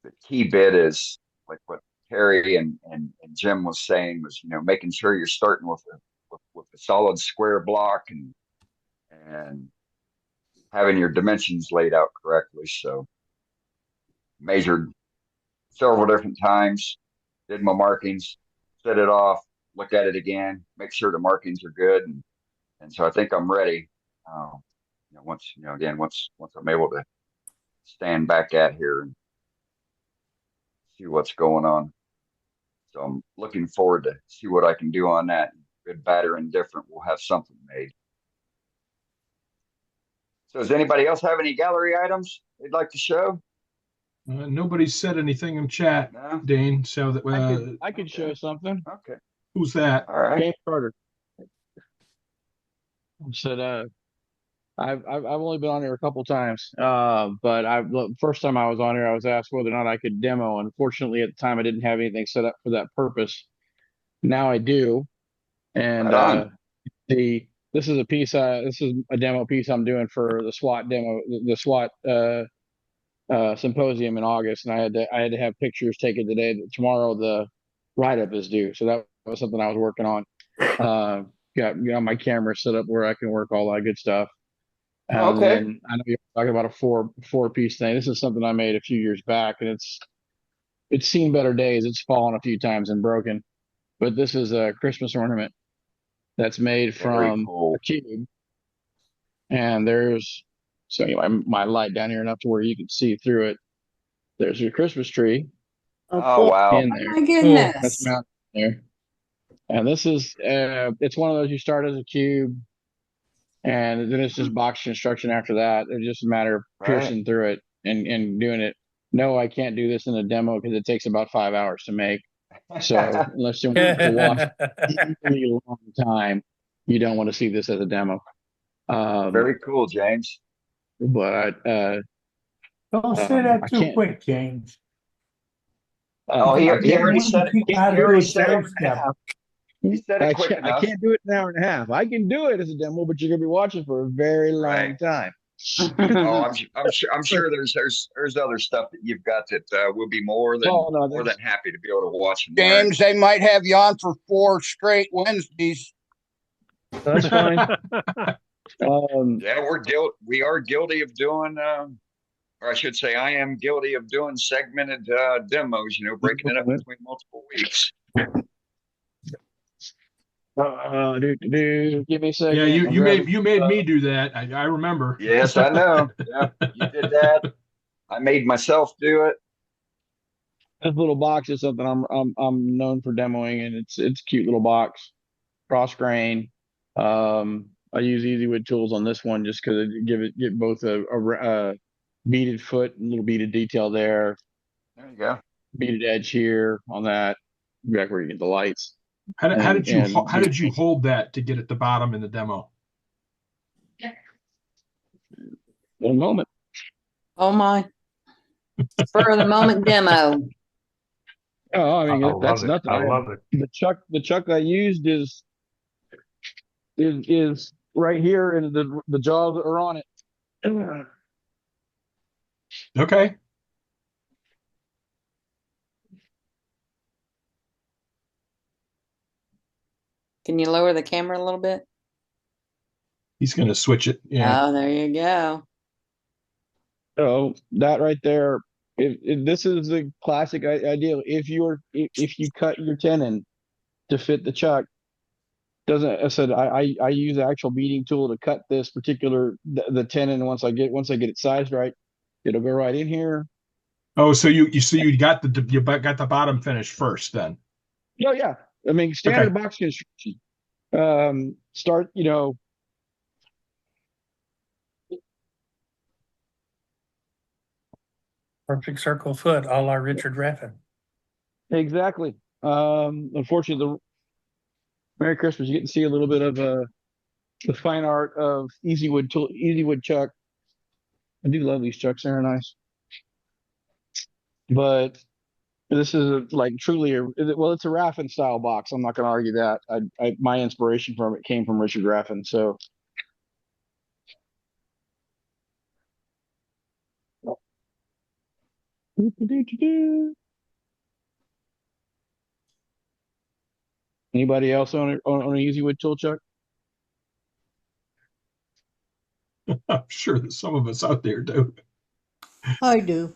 the key bit is like what Terry and Jim was saying was, you know, making sure you're starting with a solid square block and having your dimensions laid out correctly. So measured several different times, did my markings, set it off, look at it again, make sure the markings are good. And so I think I'm ready. You know, once I'm able to stand back at here and see what's going on. So I'm looking forward to see what I can do on that. Good, bad, or indifferent, we'll have something made. So does anybody else have any gallery items they'd like to show? Nobody said anything in chat, No? Dane. So that I could show something. Okay. who's that? All right. James Carter said, I've only been on here a couple times, but the first time I was on here, I was asked whether or not I could demo. Unfortunately, at the time, I didn't have anything set up for that purpose. Now I do, and Right on. this is a piece. This is a demo piece I'm doing for the SWAT demo, the SWAT symposium in August, and I had to have pictures taken today. Tomorrow the write up is due, so that was something I was working on. Got my camera set up where I can work all that good stuff. And Okay. then I know you're talking about a four piece thing. This is something I made a few years back, and it's seen better days. It's fallen a few times and broken, but this is a Christmas ornament that's made from a cube. And so anyway, my light down here enough to where you can see through it. There's your Christmas tree. Oh, wow. In there. Oh my goodness. That's mounted there. And this is it's one of those you start as a cube, and then it's just box construction after that. It's just a matter of piercing through it and doing it. No, I can't do this in a demo because it takes about 5 hours to make. So unless you want to watch a really long time, you don't want to see this as a demo. Very cool, James. But don't say that too quick, James. Oh, he already said it. He already said it. He said it quick enough. I can't do it in an hour and a half. I can do it as a demo, but you're gonna be watching for a very long time. Oh, I'm sure there's other stuff that you've got that will be more than happy to be able to watch. And James, learn. they might have you on for 4 straight Wednesdays. That's fine. Yeah, we are guilty of doing, or I should say, I am guilty of doing segmented demos. Breaking it up between multiple weeks. Give me a second. Yeah, you made me do that. I remember. Yes, I know. Yeah, you did that. I made myself do it. This little box is something I'm known for demoing, and it's a cute little box, cross grain. I use EasyWood tools on this one just because it get both a beaded foot and a little beaded detail there. There you go. Beaded edge here on that. Back where you get the lights. How did you hold that to get at the bottom in the demo? One moment. Oh my. For the moment demo. Oh, I mean, that's it. nothing. I love it. The chuck I used is right here, and the jaws are on it. Okay. Can you lower the camera a little bit? He's going to switch it. Yeah. Oh, there you go. So that right there, if this is the classic ideal. If you cut your tenon to fit the chuck, I use the actual beading tool to cut this particular the tenon. Once I get it sized right, it'll go right in here. Oh, so you got the bottom finish first then? Oh yeah, I mean standard box construction. Start Perfect circle foot, a la Richard Raffin. Exactly. Unfortunately, Merry Christmas. You get to see a little bit of the fine art of EasyWood chuck. I do love these chucks; they're nice. But this is truly it's a Raffin style box. I'm not going to argue that. My inspiration from it came from Richard Raffin. So. Anybody else on an EasyWood tool, Chuck? I'm sure that some of us out there do. I do.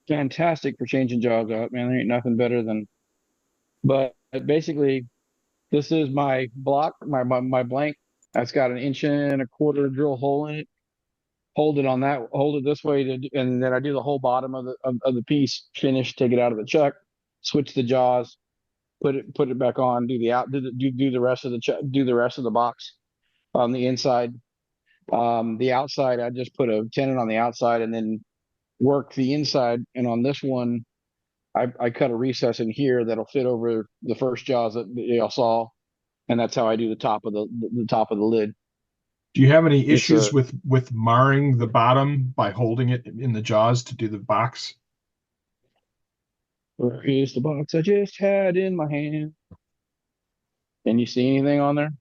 Fantastic for changing jobs out, man. There ain't nothing better than. But basically, this is my block, my blank. That's got 1.25 inch drill hole in it. Hold it this way, and then I do the whole bottom of the piece finish, take it out of the chuck, switch the jaws, put it back on, do the rest of the box on the inside. The outside, I just put a tenon on the outside and then work the inside. And on this one, I cut a recess in here that'll fit over the first jaws that y'all saw, and that's how I do the top of the lid. Do you have any issues with marring the bottom by holding it in the jaws to do the box? Where is the box I just had in my hand? Can you see anything on there?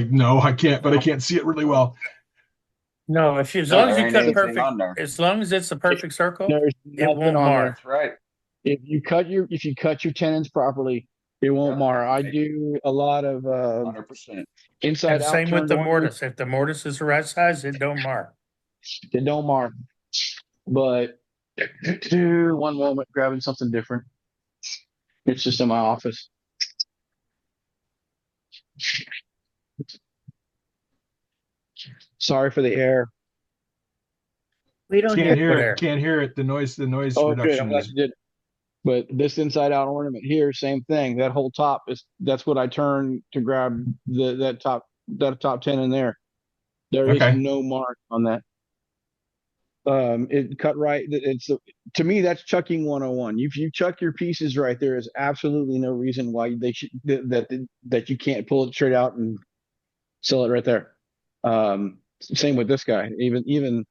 No, I can't, but I can't see it really well. No, as long as you cut perfect, as long as it's a perfect circle, it won't mar. That's right. If you cut your tenons properly, it won't mar. I do a lot of 100% inside And out. same with turn the on. mortise. If the mortise is the right size, it don't mar. It don't mar. But one moment, grabbing something different. It's just in my office. Sorry for the air. We don't Can't hear hear it. Can't hear it. The noise Oh, good. I'm reduction glad is. you did. But this inside out ornament here, same thing. That whole top that's what I turn to grab that top tenon there. There is no mark on that. It cut right. To me, that's chucking 101. If you chuck your pieces right, there is absolutely no reason why they should that you can't pull it straight out and sell it right there. Same with this guy. Even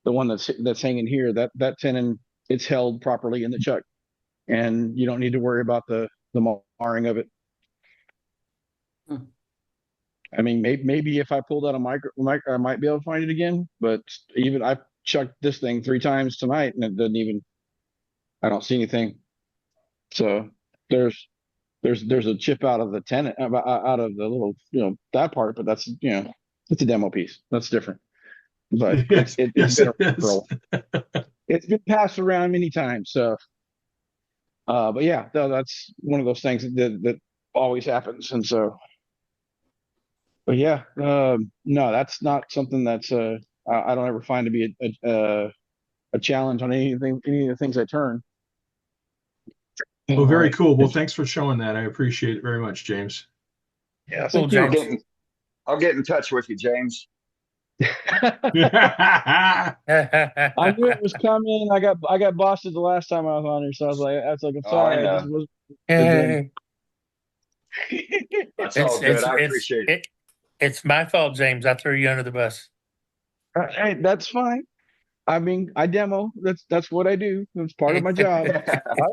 the one that's hanging here, that tenon, it's held properly in the chuck, and you don't need to worry about the marring of it. I mean, maybe if I pulled out a micro, I might be able to find it again. But even I've chucked this thing 3 times tonight, and it doesn't even. I don't see anything. So there's a chip out of the tenon, out of the little, that part. But that's it's a demo piece. That's different. But it's been around for a while. It's been passed around many times. So, but yeah, that's one of those things that always happens, and so. But yeah, no, that's not something that's I don't ever find to be a challenge on any of the things I turn. Well, very cool. Well, thanks for showing that. I appreciate it very much, James. Yeah, cool, James. I'll get in touch with you, James. I knew it was coming. I got busted the last time I was on here, so I was like, I'm sorry. I just was. That's all good. I appreciate it. It's my fault, James. I threw you under the bus. Hey, that's fine. I mean, I demo. That's what I do. It's part of my job.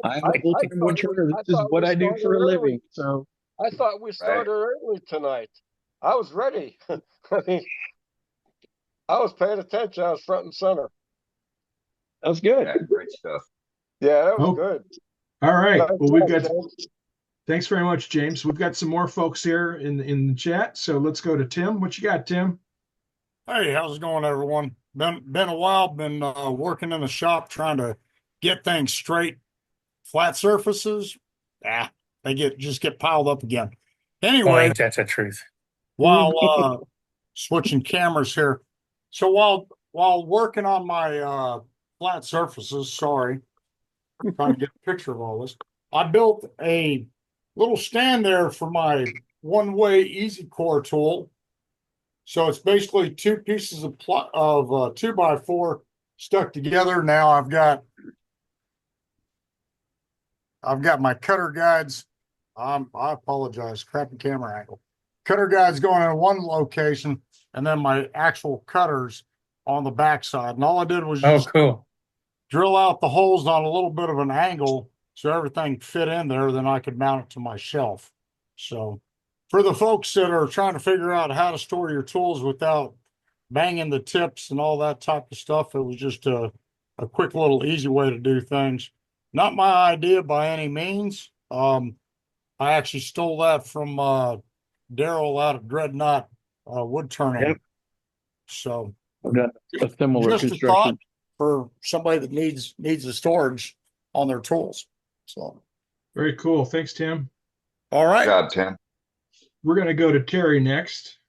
I'm a full-time woodchucker. This is what I do for a living. So I thought we started early tonight. I was ready. I mean, I was paying attention. I was front and center. That was good. Yeah, great stuff. Yeah, that was good. All right. Nice Well, we've job, got. James. Thanks very much, James. We've got some more folks here in the chat. So let's go to Tim. What you got, Tim? Hey, how's it going, everyone? Been a while. Been working in the shop trying to get things straight. Flat surfaces, they just get piled up again. Anyway, Boy, that's the truth. While switching cameras here, so while working on my flat surfaces, sorry, I'm trying to get a picture of all this. I built a little stand there for my one-way easy core tool. So it's basically 2 pieces of 2x4 stuck together. Now I've got my cutter guides. I apologize, crappy camera angle. Cutter guides going in one location, and then my actual cutters on the backside. And all I did was just drill out the holes on a little bit of an angle so everything fit in there. Then I could mount it to my shelf. So for the folks that are trying to figure out how to store your tools without banging the tips and all that type of stuff, it was just a quick little easy way to do things. Not my idea by any means. I actually stole that from Daryl out of Dreadnought Wood Turning. Yep. So I've got a similar just construction. a thought for somebody that needs the storage on their tools. So very cool. Thanks, Tim. All right. Good job, Tim. We're going to go to Terry next.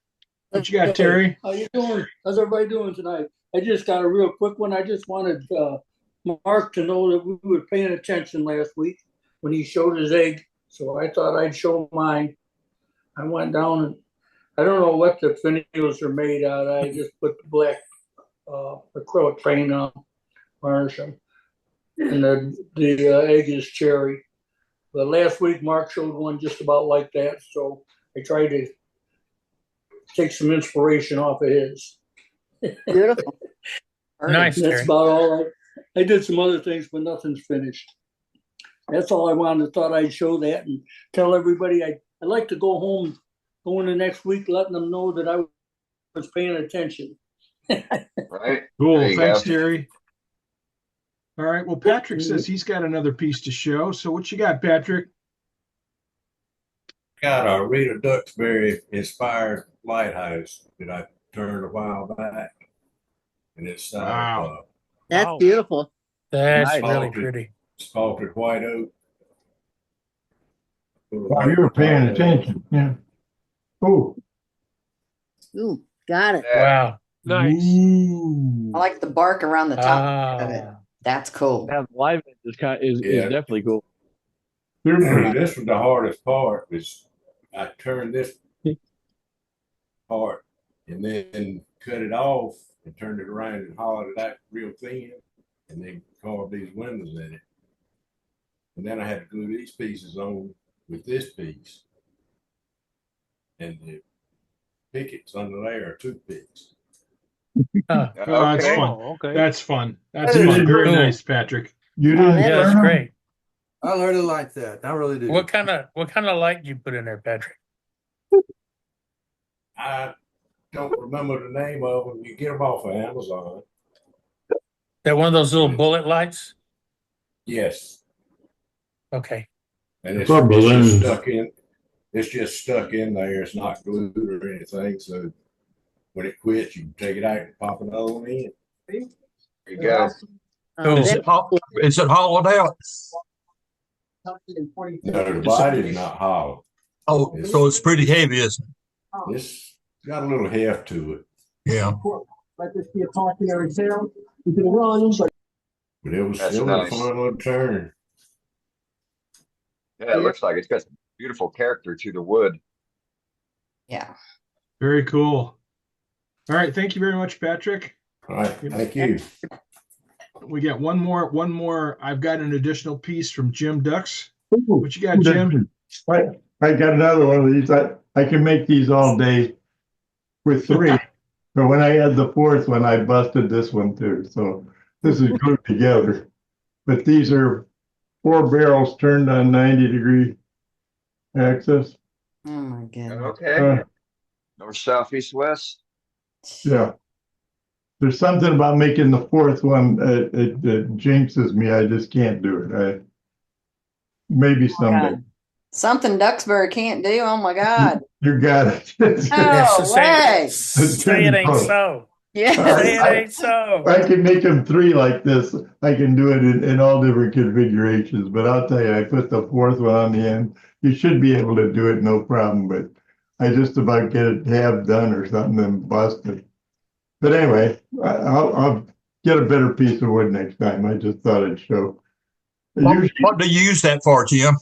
What you got, Terry? How you doing? How's everybody doing tonight? I just got a real quick one. I just wanted Mark to know that we were paying attention last week. when he showed his egg. So I thought I'd show mine. I went down and I don't know what the finials are made out of. I just put the black acrylic paint on, varnish them. And the egg is cherry. But last week, Mark showed one just about like that. So I tried to take some inspiration off of his. Beautiful. Nice, That's Terry. about all. I did some other things, but nothing's finished. That's all I wanted. Thought I'd show that and tell everybody I'd like to go home, go into next week, letting them know that I was paying attention. Right. Cool. There you Thanks, go. Terry. All right. Well, Patrick says he's got another piece to show. So what you got, Patrick? Got a Rita Duxbury inspired lighthouse that I turned a while back. And it's Wow. That's Wow. beautiful. That's Nice. really pretty. Sculpted white oak. Wow, you were paying attention. Yeah. Oh, Ooh, got it. Wow. Nice. I like the bark around the top of it. Ah. That's cool. Yeah, the live is Yeah. definitely cool. This was the hardest part. Is I turned this part and then cut it off and turned it around and hollowed it out real thin, and then carved these windows in it. And then I had to glue these pieces on with this piece, and the pickets under there are toothpicks. Oh, that's Okay. fun. Oh, okay. That's fun. That's That is fun. Very cool. nice, Patrick. you Oh, didn't. that Yeah, is that's great. I really like that. I really do. What kind of light you put in there, Patrick? I don't remember the name of them. You get them off of Amazon. That one of those little bullet lights? Yes, Okay. and it's For balloons. just stuck in. It's just stuck in there. It's not glued or anything. So when it quits, you can take it out and pop another one in. There you go. Cool. That's cool. Is it hollowed out? No, the body's not hollow. Oh, so it's pretty heavy, isn't It's got a little heft to it, it? Yeah. Let this be a cautionary tale. You can run, but but it was That's still nice. a fun little turn. Yeah, it looks like it's got some beautiful character to the wood. Yeah. Very cool. All right. Thank you very much, Patrick. All right, thank you. We got one more. I've got an additional piece from Jim Dux. What you got, Jim? I got another one of these. I can make these all day with three. But when I had the fourth one, I busted this one too. So this is glued together. But these are 4 barrels turned on 90-degree axis. Oh my goodness. Okay. North, south, east, west. Yeah. There's something about making the fourth one, it jinxes me. I just can't do it. Maybe someday. Something Duxbury can't do. Oh my God. You got it. No way. Say it ain't so. Yeah. Say it ain't so. I can make them 3 like this. I can do it in all different configurations, but I'll tell you, I put the fourth one on the end. You should be able to do it, no problem, but I just about get it half done or something and bust it. But anyway, I'll get a better piece of wood next time. I just thought I'd show. What do you use that for, Jim?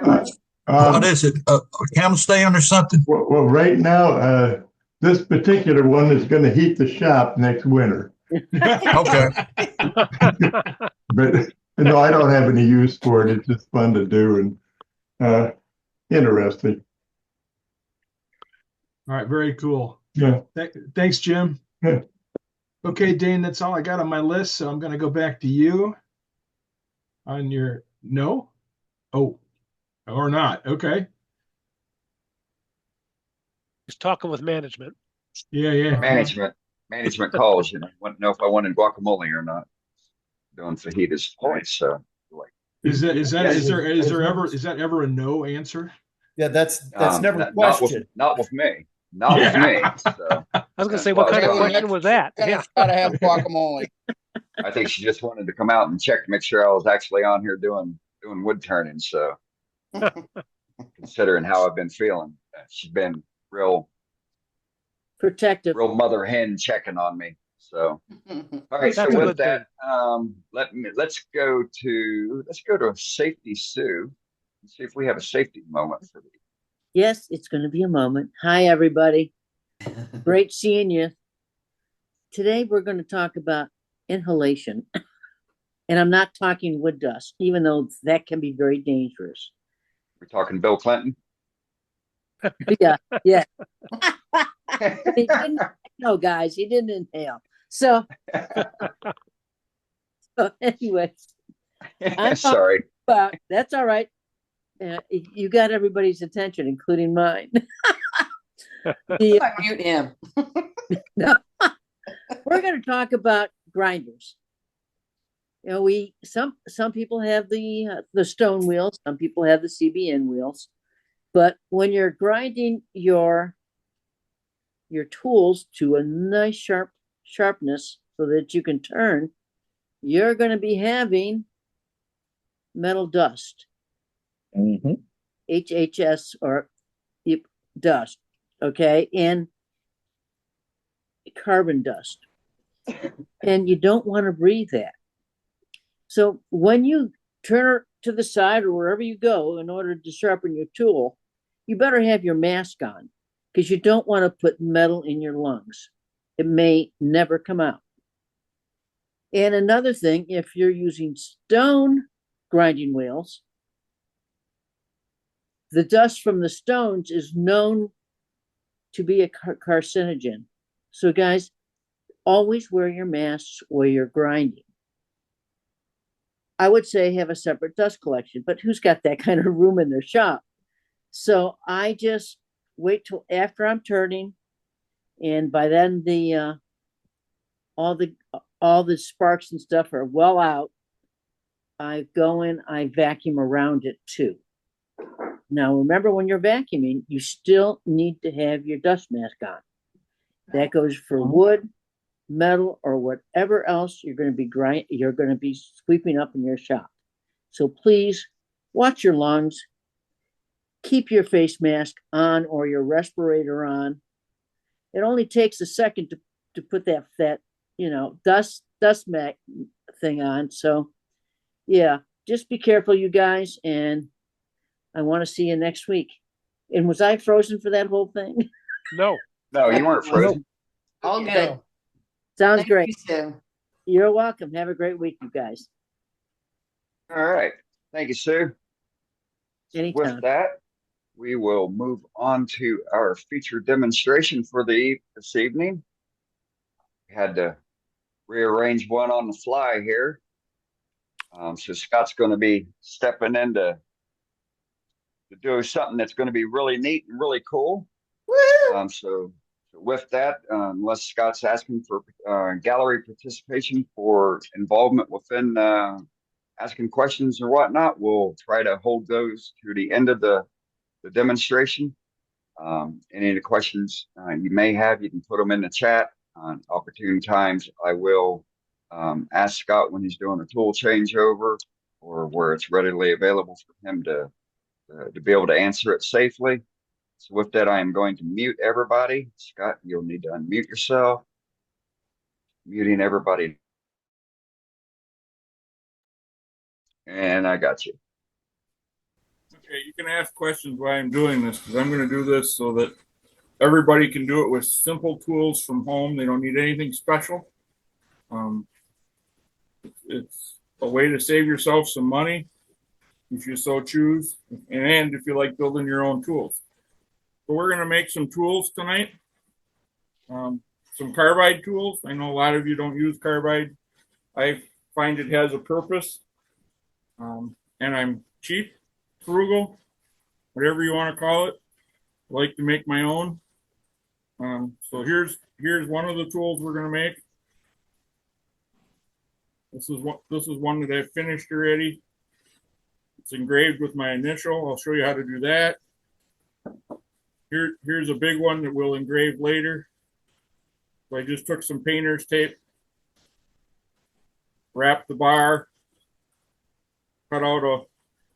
What is it? A camel stand or something? Well, right now, this particular one is going to heat the shop next winter. Okay. But no, I don't have any use for it. It's just fun to do and interesting. All right. Very cool. Yeah. Thanks, Jim. Yeah. Okay, Dane, that's all I got on my list. So I'm going to go back to you on your no. Oh, or not. Okay. He's talking with management. Yeah. Management calls, you know, want to know if I wanted guacamole or not. Doing fajitas points, so like. Is that ever a no answer? Yeah, that's never a not question. Not with me. Not with me. So I was going to say, what kind of question was that? Yeah. Gotta have guacamole. I think she just wanted to come out and check to make sure I was actually on here doing wood turning. So considering how I've been feeling, she's been real Protective. real mother hen checking on me. So, all right. So That's a with good thing. that, let's go to Safety Sue and see if we have a safety moment for the. Yes, it's going to be a moment. Hi, everybody. Great seeing you. Today, we're going to talk about inhalation. And I'm not talking wood dust, even though that can be very dangerous. We're talking Bill Clinton. Yeah, yeah. He didn't, no, guys, he didn't inhale. So anyways, I'm sorry. That's all right. You got everybody's attention, including mine. Mute him. No. We're going to talk about grinders. You know, some people have the stone wheels, some people have the CBN wheels, but when you're grinding your tools to a nice sharpness so that you can turn, you're going to be having metal dust, HHS or dust, okay, and carbon dust, and you don't want to breathe that. So when you turn to the side or wherever you go in order to sharpen your tool, you better have your mask on because you don't want to put metal in your lungs. It may never come out. And another thing, if you're using stone grinding wheels, the dust from the stones is known to be a carcinogen. So guys, always wear your masks while you're grinding. I would say have a separate dust collection, but who's got that kind of room in their shop? So I just wait till after I'm turning, and by then all the sparks and stuff are well out. I go in, I vacuum around it too. Now remember, when you're vacuuming, you still need to have your dust mask on. That goes for wood, metal, or whatever else you're going to be sweeping up in your shop. So please watch your lungs. Keep your face mask on or your respirator on. It only takes a second to put that dust mat thing on. So yeah, just be careful, you guys, and I want to see you next week. And was I frozen for that whole thing? No, you weren't frozen. All good. Sounds Thank great. you, Sue. You're welcome. Have a great week, you guys. All right. Thank you, Sue. Anytime. With that, we will move on to our feature demonstration for this evening. We had to rearrange one on the fly here. So Scott's going to be stepping in to do something that's going to be really neat and really cool. So with that, unless Scott's asking for gallery participation for involvement within asking questions or whatnot, we'll try to hold those to the end of the demonstration. Any of the questions you may have, you can put them in the chat. On opportune times, I will ask Scott when he's doing a tool changeover or where it's readily available for him to be able to answer it safely. So with that, I am going to mute everybody. Scott, you'll need to unmute yourself. Muting everybody. And I got you. Okay, you can ask questions while I'm doing this, because I'm going to do this so that everybody can do it with simple tools from home. They don't need anything special. It's a way to save yourself some money if you so choose, and if you like building your own tools. So we're going to make some tools tonight, some carbide tools. I know a lot of you don't use carbide. I find it has a purpose, and I'm cheap, frugal, whatever you want to call it. I like to make my own. So here's one of the tools we're going to make. This is one that I finished already. It's engraved with my initial. I'll show you how to do that. Here's a big one that we'll engrave later. So I just took some painter's tape, wrapped the bar, cut out a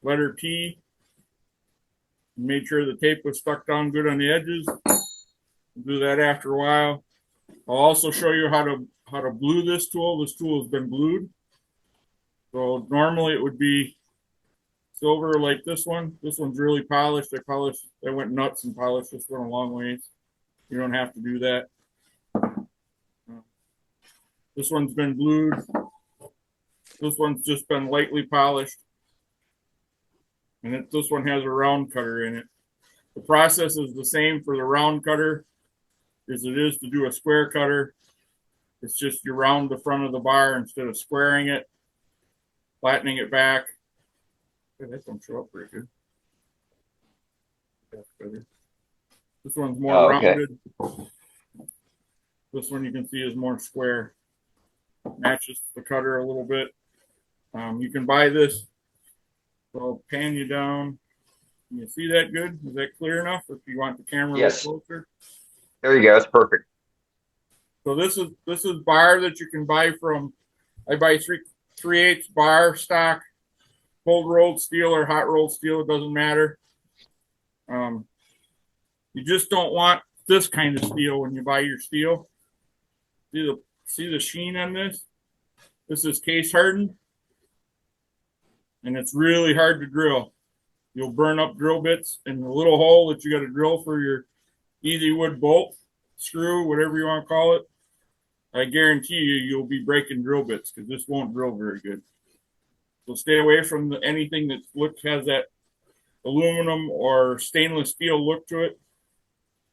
letter T, made sure the tape was stuck down good on the edges. We'll do that after a while. I'll also show you how how to blue this tool. This tool has been blued. So normally it would be silver like this one. This one's really polished. I went nuts and polished this one a long ways. You don't have to do that. This one's been blued. This one's just been lightly polished. And this one has a round cutter in it. The process is the same for the round cutter as it is to do a square cutter. It's just you round the front of the bar instead of squaring it, flattening it back. That don't show up very good. That's better. This one's more rounded. This one you can see is more square. Matches the cutter a little bit. You can buy this. So I'll pan you down. Can you see that good? Is that clear enough? If you want the camera a little closer. There you go. That's perfect. So this is bar that you can buy from. I buy 3/8 bar stock, cold rolled steel or hot rolled steel. It doesn't matter. You just don't want this kind of steel when you buy your steel. See the sheen on this? This is case hardened, and it's really hard to drill. You'll burn up drill bits, and the little hole that you got to drill for your easy wood bolt, screw, whatever you want to call it, I guarantee you'll be breaking drill bits because this won't drill very good. So stay away from anything that has that aluminum or stainless steel look to it.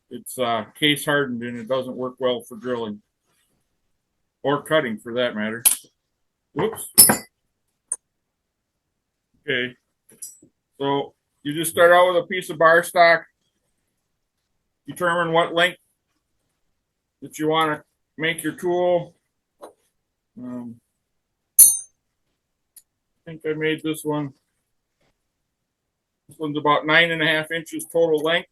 It's case hardened and it doesn't work well for drilling or cutting for that matter. Whoops. Okay. So you just start out with a piece of bar stock. Determine what length that you want to make your tool. I think I made this one. This one's about 9.5 inches total length,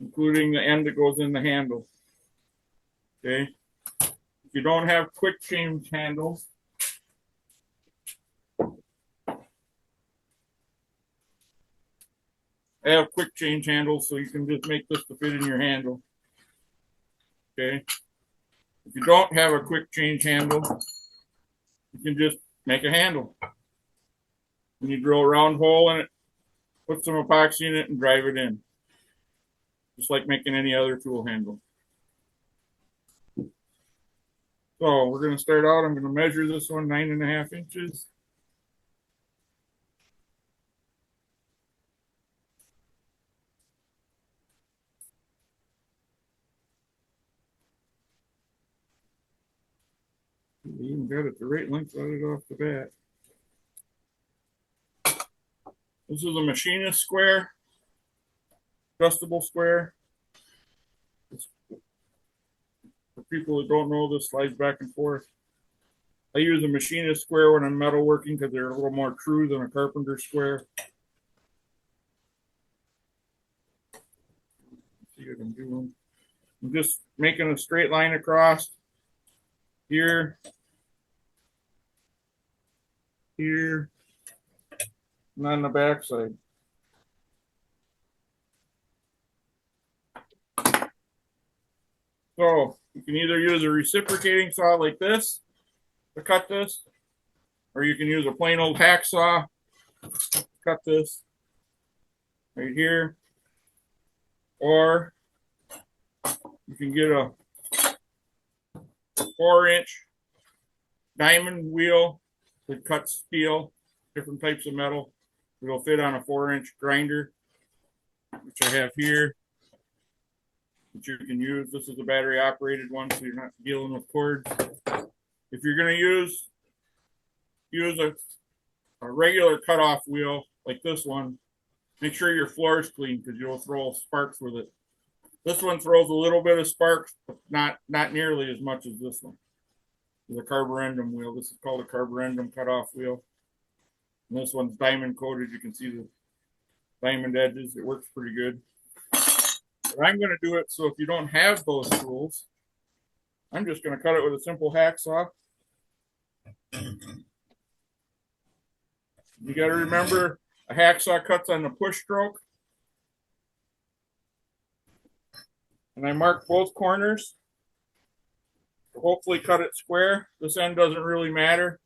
including the end that goes in the handle. Okay. If you don't have quick change handles, I have quick change handles, so you can just make this to fit in your handle. Okay. If you don't have a quick change handle, you can just make a handle. And you drill a round hole in it, put some epoxy in it, and drive it in. Just like making any other tool handle. So we're going to start out. I'm going to measure this one 9.5 inches. We even got it the right length right off the bat. This is a machinist square, adjustable square. For people that don't know, this slides back and forth. I use a machinist square when I'm metalworking because they're a little more true than a carpenter square. Let's see what I'm doing. I'm just making a straight line across here, here, and on the back side. So you can either use a reciprocating saw like this to cut this, or you can use a plain old hacksaw to cut this right here, or you can get a 4-inch diamond wheel that cuts steel, different types of metal. It'll fit on a 4-inch grinder, which I have here, which you can use. This is a battery operated one, so you're not dealing with cords. If you're going to use a regular cutoff wheel like this one, make sure your floor is clean because you'll throw sparks with it. This one throws a little bit of sparks, but not nearly as much as this one. The carborundum wheel. This is called a carborundum cutoff wheel. And this one's diamond coated. You can see the diamond edges. It works pretty good. But I'm going to do it so if you don't have those tools, I'm just going to cut it with a simple hacksaw. You got to remember, a hacksaw cuts on the push stroke. And I mark both corners. hopefully cut it square. This end doesn't really matter,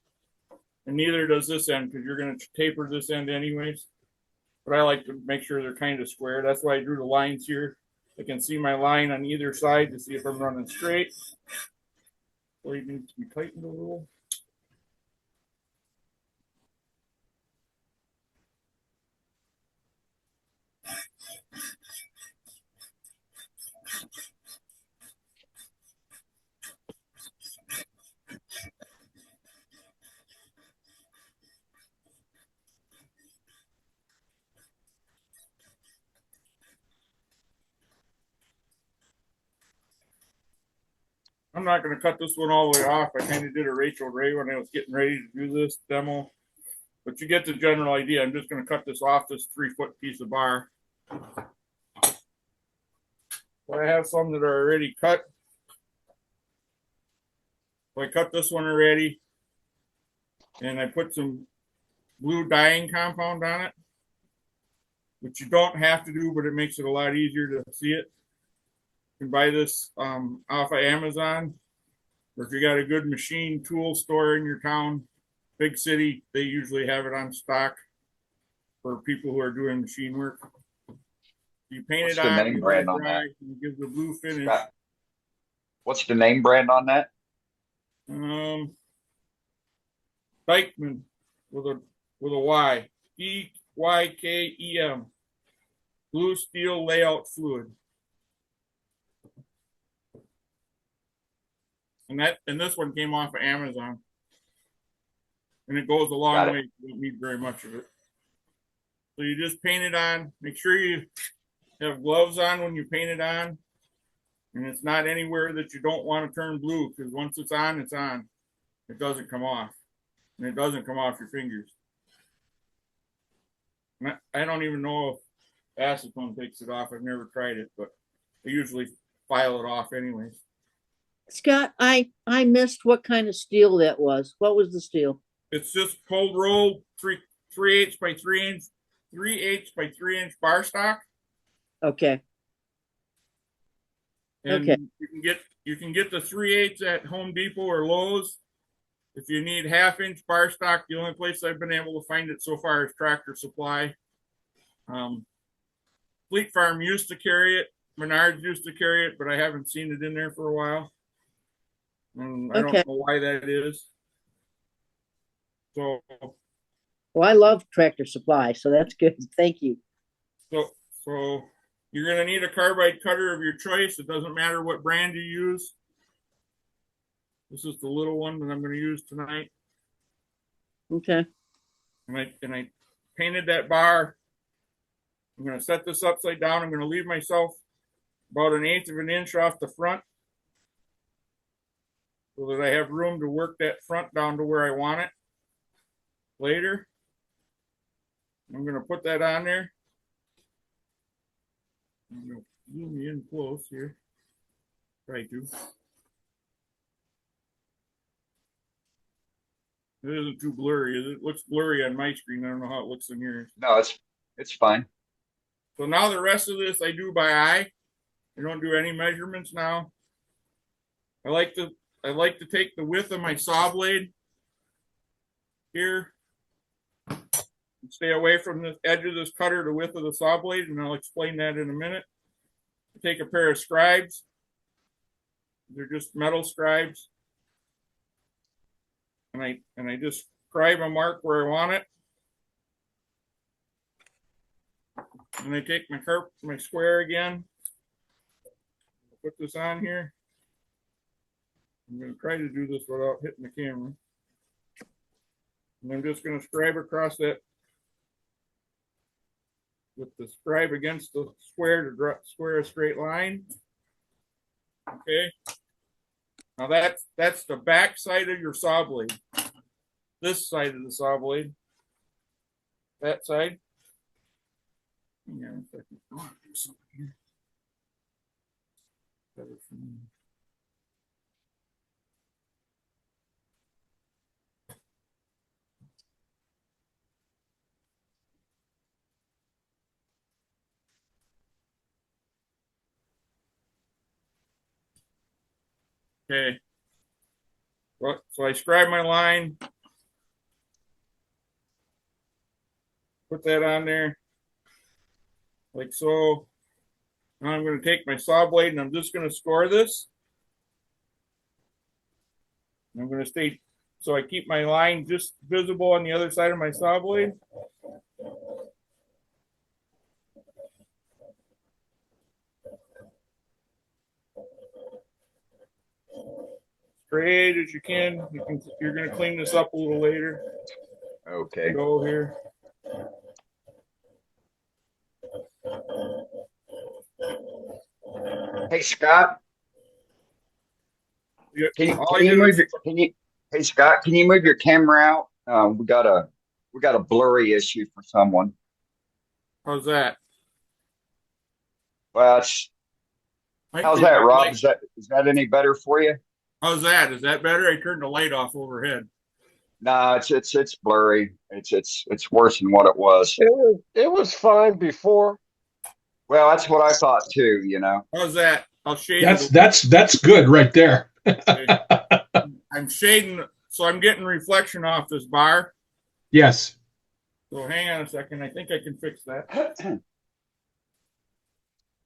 and neither does this end because you're going to taper this end anyways. But I like to make sure they're kind of square. That's why I drew the lines here. I can see my line on either side to see if I'm running straight. Blade needs to be tightened a little. I'm not going to cut this one all the way off. I kind of did a Rachel Ray when I was getting ready to do this demo. But you get the general idea. I'm just going to cut this off this 3-foot piece of bar. So I have some that are already cut. So I cut this one already. And I put some blue dyeing compound on it. Which you don't have to do, but it makes it a lot easier to see it. You can buy this off of Amazon, or if you got a good machine tool store in your town, big city, they usually have it on stock for people who are doing machine work. You paint it on, name brand on dry, that? and it gives the blue finish. Scott, what's the name brand on that? Dykem with a Y. DYKEM. Blue steel layout fluid. And this one came off of Amazon. And it goes a long way. You don't need very much of it. So you just paint it on. Make sure you have gloves on when you paint it on. And it's not anywhere that you don't want to turn blue, because once it's on, it's on. It doesn't come off. And it doesn't come off your fingers. And I don't even know if acetone takes it off. I've never tried it, but I usually file it off anyways. Scott, I missed what kind of steel that was. What was the steel? It's just cold roll 3/8 by 3/8 by 3 inch bar stock. Okay. And okay. you can get the 3/8 at Home Depot or Lowe's. If you need 1/2 inch bar stock, the only place I've been able to find it so far is Tractor Supply. Fleet Farm used to carry it. Menards used to carry it, but I haven't seen it in there for a while. And I don't know why that is. So, well, I love Tractor Supply, so that's good. Thank you. So you're going to need a carbide cutter of your choice. It doesn't matter what brand you use. This is the little one that I'm going to use tonight. Okay. And I painted that bar. I'm going to set this upside down. I'm going to leave myself about 1/8 of an inch off the front, so that I have room to work that front down to where I want it later. I'm going to put that on there. I'm going to zoom in close here. Try to. It isn't too blurry. It looks blurry on my screen. I don't know how it looks in yours. No, it's fine. So now the rest of this I do by eye. I don't do any measurements now. I like to take the width of my saw blade here and stay away from the edge of this cutter, the width of the saw blade, and I'll explain that in a minute. I take a pair of scribes. They're just metal scribes. And I just scribe a mark where I want it. And I take my square again. Put this on here. I'm going to try to do this without hitting the camera. And I'm just going to scribe across that with the scribe against the square to square a straight line. Okay. Now that's the back side of your saw blade. This side of the saw blade. That side. Yeah, if I can do something here. Better for me. Okay, So I scribe my line, put that on there, like so. Now I'm going to take my saw blade and I'm just going to score this. I'm going to stay, so I keep my line just visible on the other side of my saw blade. Straight as you can. You're going to clean this up a little later. Okay. Go here. Hey, Scott. Hey, Scott, can you move your camera out? We got a blurry issue for someone. How's that? Well, how's that, Rob? Is that any better for you? How's that? Is that better? I turned the light off overhead. No, it's blurry. It's worse than what it was. It was fine before. Well, that's what I thought too. You know. How's that? I'll shade. That's good right there. Okay. I'm shading, so I'm getting reflection off this bar. Yes. So hang on a second. I think I can fix that.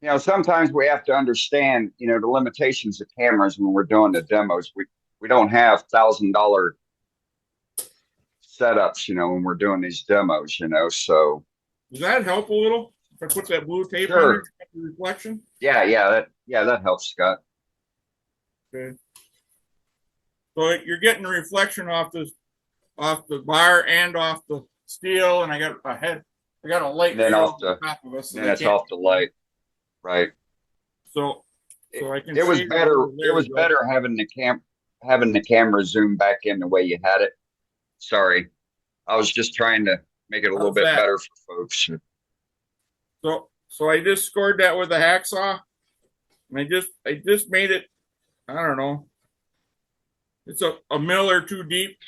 You know, sometimes we have to understand, you know, the limitations of cameras when we're doing the demos. We don't have $1,000 setups, you know, when we're doing these demos, you know. So does that help a little? If I put that blue tape Sure. on it, the reflection? Yeah, that helps, Scott. Okay. So you're getting the reflection off the bar and off the steel, and I got a light Then right off over the, top of us. then it's off the light, right? So I can. It was see better. there It was we go. better having the camera zoom back in the way you had it. Sorry, I was just trying to make it a little How's bit that? better for folks. So I just scored that with a hacksaw, and I just made it. I don't know. It's a mill or two deep,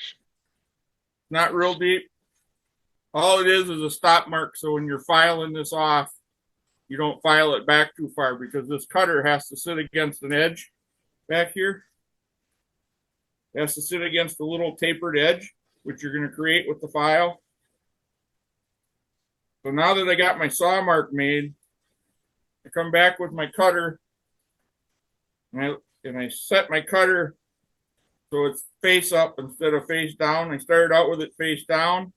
not real deep. All it is a stop mark. So when you're filing this off, you don't file it back too far because this cutter has to sit against an edge back here. It has to sit against the little tapered edge, which you're going to create with the file. So now that I got my saw mark made, I come back with my cutter and I set my cutter so it's face up instead of face down. I started out with it face down.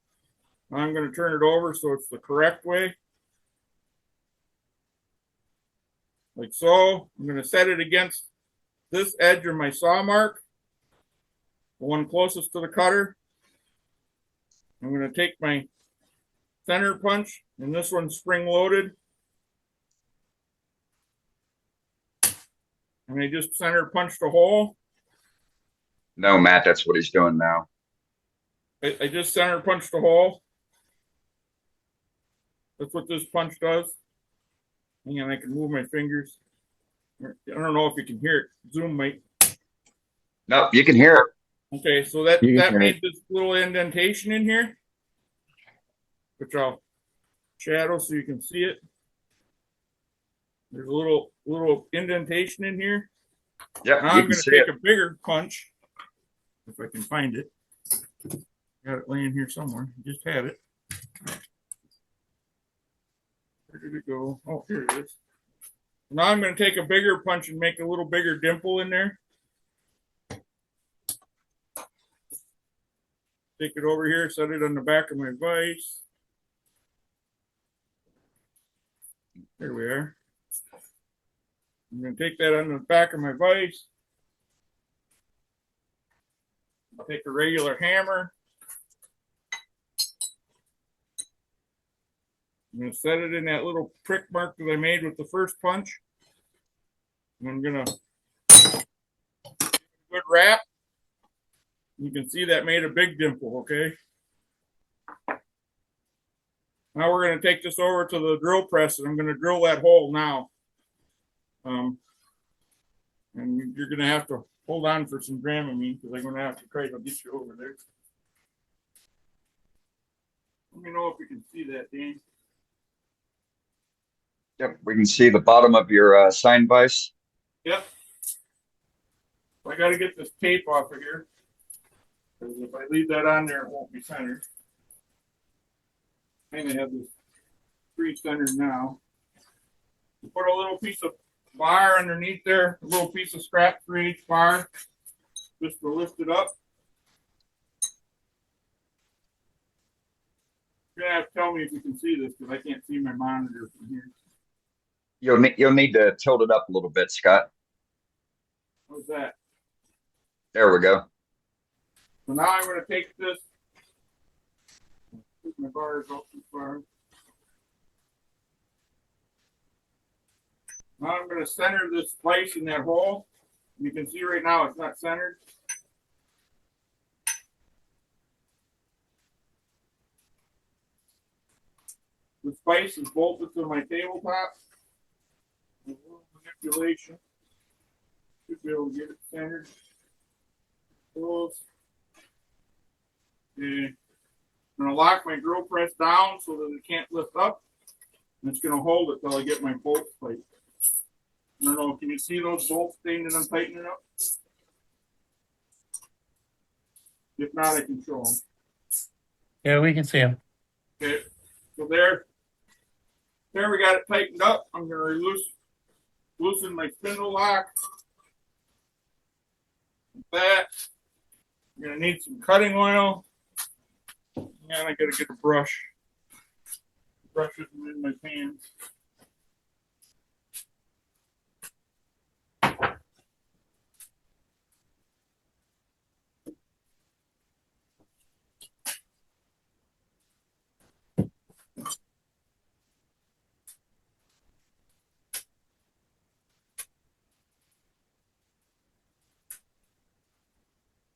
Now I'm going to turn it over so it's the correct way. Like so. I'm going to set it against this edge of my saw mark, the one closest to the cutter. I'm going to take my center punch, and this one's spring loaded. And I just center punched a hole. No, Matt, that's what he's doing now. I just center punched a hole. That's what this punch does. Hang on, I can move my fingers. I don't know if you can hear it. Zoom might. No, you can hear it. Okay, so that You can hear made it. this little indentation in here, which I'll shadow so you can see it. There's a little indentation in here. Yep, Now you I'm can going to see take it. a bigger punch, if I can find it. Got it laying here somewhere. Just had it. Where did it go? Oh, here it is. Now I'm going to take a bigger punch and make a little bigger dimple in there. Take it over here, set it on the back of my vise. There we are. I'm going to take that on the back of my vise. I'll take a regular hammer. I'm going to set it in that little prick mark that I made with the first punch. And I'm going to good wrap. You can see that made a big dimple, okay? Now we're going to take this over to the drill press, and I'm going to drill that hole now. And you're going to have to hold on for some Dramamine because I'm going to have to try to get you over there. Let me know if you can see that, Dan. Yep, we can see the bottom of your sign vise. Yep. I got to get this tape off of here. Because if I leave that on there, it won't be centered. And I have this pre-centered now. Put a little piece of bar underneath there, a little piece of scrap for each bar, just to lift it up. You're gonna have to tell me if you can see this because I can't see my monitor from here. You'll need to tilt it up a little bit, Scott. How's that? There we go. So now I'm going to take this. Put my bars up too far. Now I'm going to center this splice in that hole. You can see right now it's not centered. The splice is bolted to my tabletop. A little manipulation. Should be able to get it centered. Close. Okay. I'm going to lock my drill press down so that it can't lift up. And it's going to hold it till I get my bolts tight. I don't know, can you see those bolts staying and I'm tightening up? If not, I can show them. Yeah, we can see them. Okay, so there we got it tightened up. I'm going to loosen my spindle lock. Like that. I'm going to need some cutting oil. And I got to get a brush. Brush it in my pans.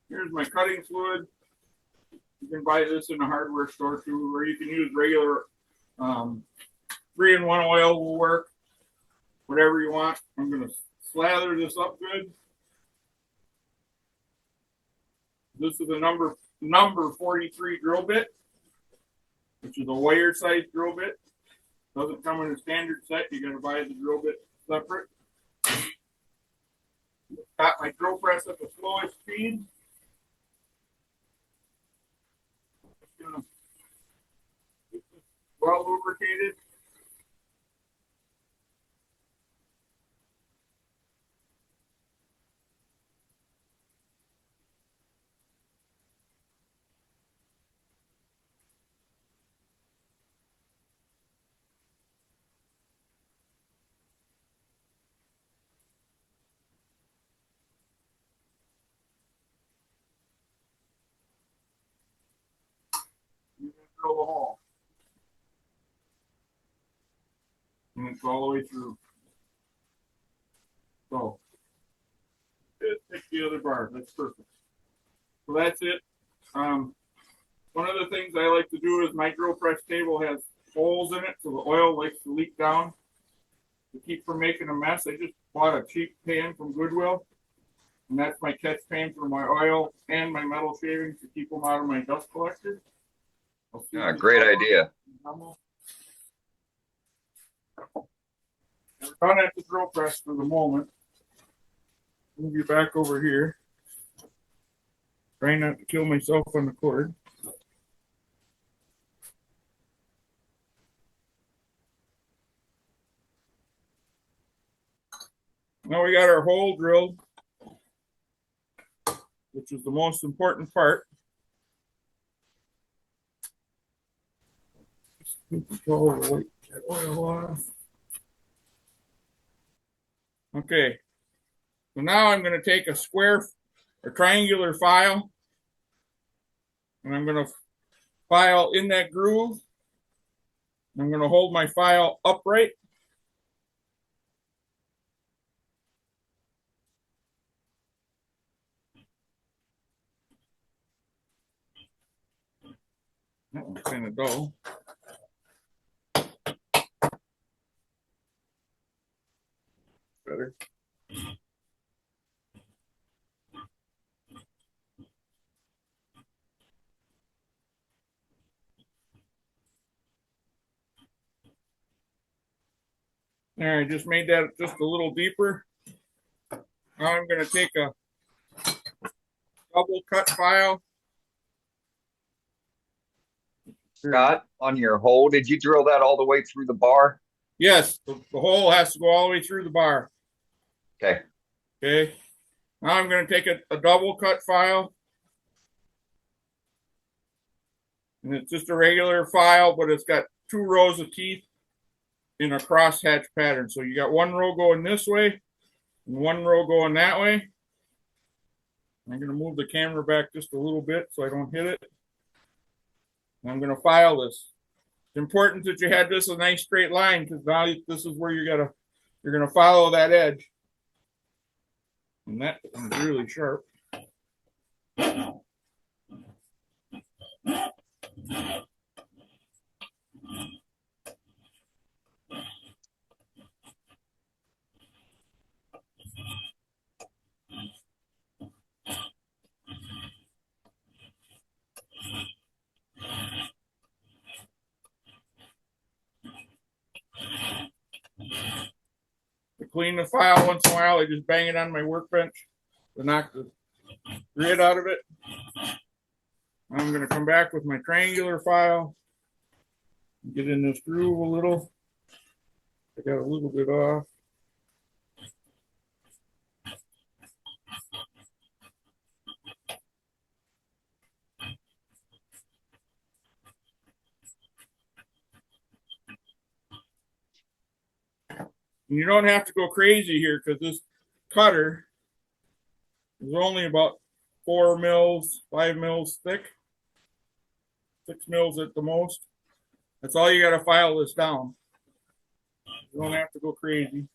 Here's my cutting fluid. You can buy this in a hardware store too, or you can use regular 3-in-1 oil will work. Whatever you want. I'm going to slather this up good. This is a number 43 drill bit, which is a wire size drill bit. Doesn't come in a standard set. You got to buy the drill bit separate. Got my drill press at the slowest speed. Well lubricated. Drill the hole. And it's all the way through. So, just take the other bar. That's perfect. So that's it. One of the things I like to do is my drill press table has holes in it, so the oil likes to leak down to keep from making a mess. I just bought a cheap pan from Goodwill, and that's my catch pan for my oil and my metal shavings to keep them out of my dust collector. Great idea. We're done at the drill press for the moment. Move you back over here. Try not to kill myself on the cord. Now we got our hole drilled, which is the most important part. Okay, so now I'm going to take a square or triangular file, and I'm going to file in that groove. I'm going to hold my file upright. That one's kind of dull. Better. There, I just made that just a little deeper. Now I'm going to take a double cut file Scott, on your hole, did you drill that all the way through the bar? Yes, the hole has to go all the way through the bar. Okay. Okay. Now I'm going to take a double cut file. And it's just a regular file, but it's got 2 rows of teeth in a crosshatch pattern. So you got 1 row going this way and 1 row going that way. I'm going to move the camera back just a little bit so I don't hit it. And I'm going to file this. It's important that you had this a nice straight line, because now this is where you're going to follow that edge. And that is really sharp. To clean the file once in a while, I just bang it on my workbench to knock the grit out of it. I'm going to come back with my triangular file, get in this groove a little. I got a little bit off. You don't have to go crazy here, because this cutter is only about 4 mils, 5 mils thick, 6 mils at the most. That's all you got to file this down. You don't have to go crazy.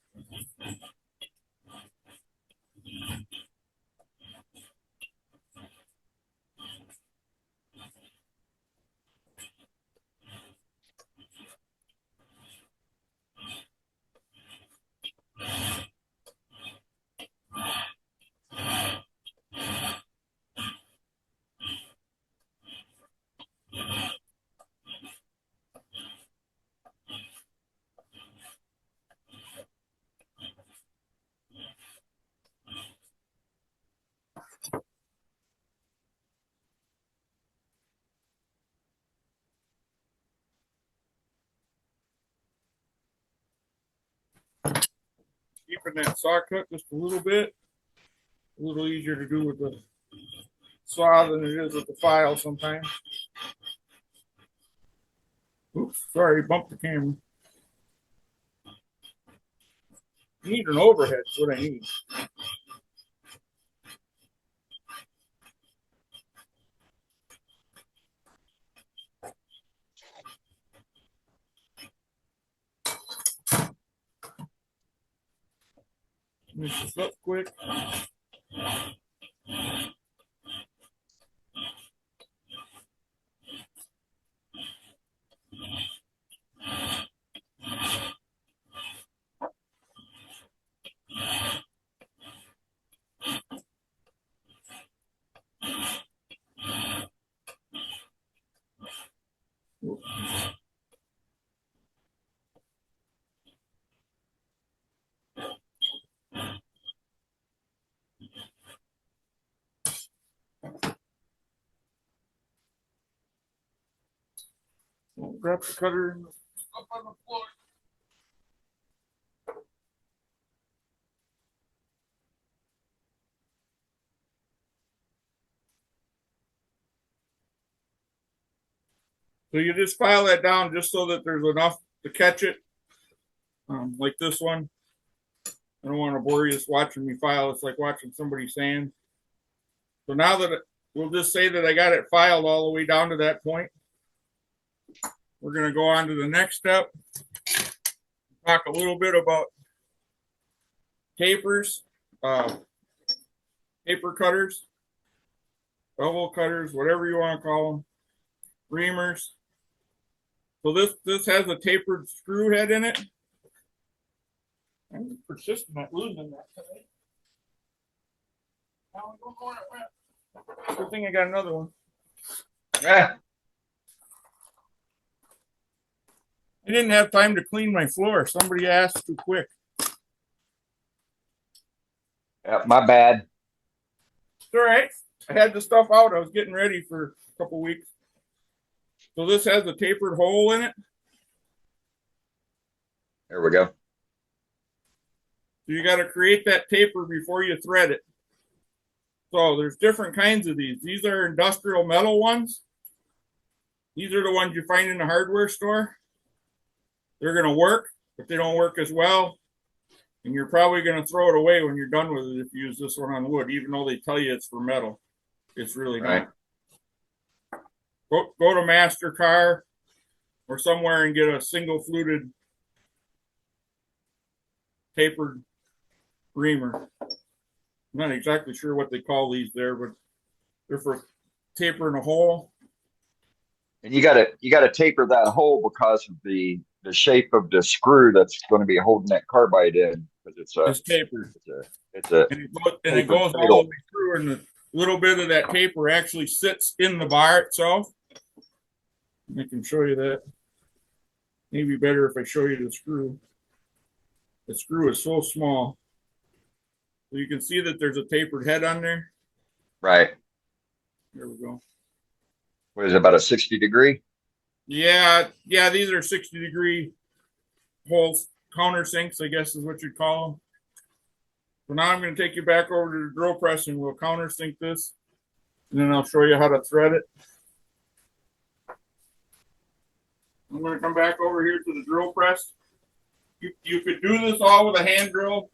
Keeping that saw cut just a little bit. A little easier to do with the saw than it is with the file sometimes. Oops, sorry, bumped the camera. I need an overhead, is what I need. Finish this up quick. Grab the cutter and up on the floor. So you just file that down just so that there's enough to catch it. Like this one. I don't want to bore you just watching me file. It's like watching somebody sand. So now that we'll just say that I got it filed all the way down to that point. We're going to go on to the next step. Talk a little bit about tapers, taper cutters, bevel cutters, whatever you want to call them, reamers. So this has a tapered screw head in it. I'm persistent at losing that today. Good thing I got another one. Yeah. I didn't have time to clean my floor. Somebody asked too quick. Yeah, my bad. It's all right. I had the stuff out. I was getting ready for a couple weeks. So this has a tapered hole in it. There we go. So you got to create that taper before you thread it. So there's different kinds of these. These are industrial metal ones. These are the ones you find in the hardware store. They're going to work, but they don't work as well. And you're probably going to throw it away when you're done with it if you use this one on wood, even though they tell you it's for metal. It's really not. Go to MasterCar or somewhere and get a single fluted tapered reamer. I'm not exactly sure what they call these there, but they're for tapering a hole. And you gotta taper that hole because of the shape of the screw that's going to be holding that carbide in, because it's tapered. It's a and it goes all the way through, and a little bit of that taper actually sits in the bar itself. I can show you that. Maybe better if I show you the screw. The screw is so small. So you can see that there's a tapered head on there. Right. There we go. What is it, about a 60 degree? Yeah, these are 60-degree hole countersinks, I guess is what you'd call them. So now I'm going to take you back over to the drill press and we'll countersink this. And then I'll show you how to thread it. I'm going to come back over here to the drill press. You could do this all with a hand drill,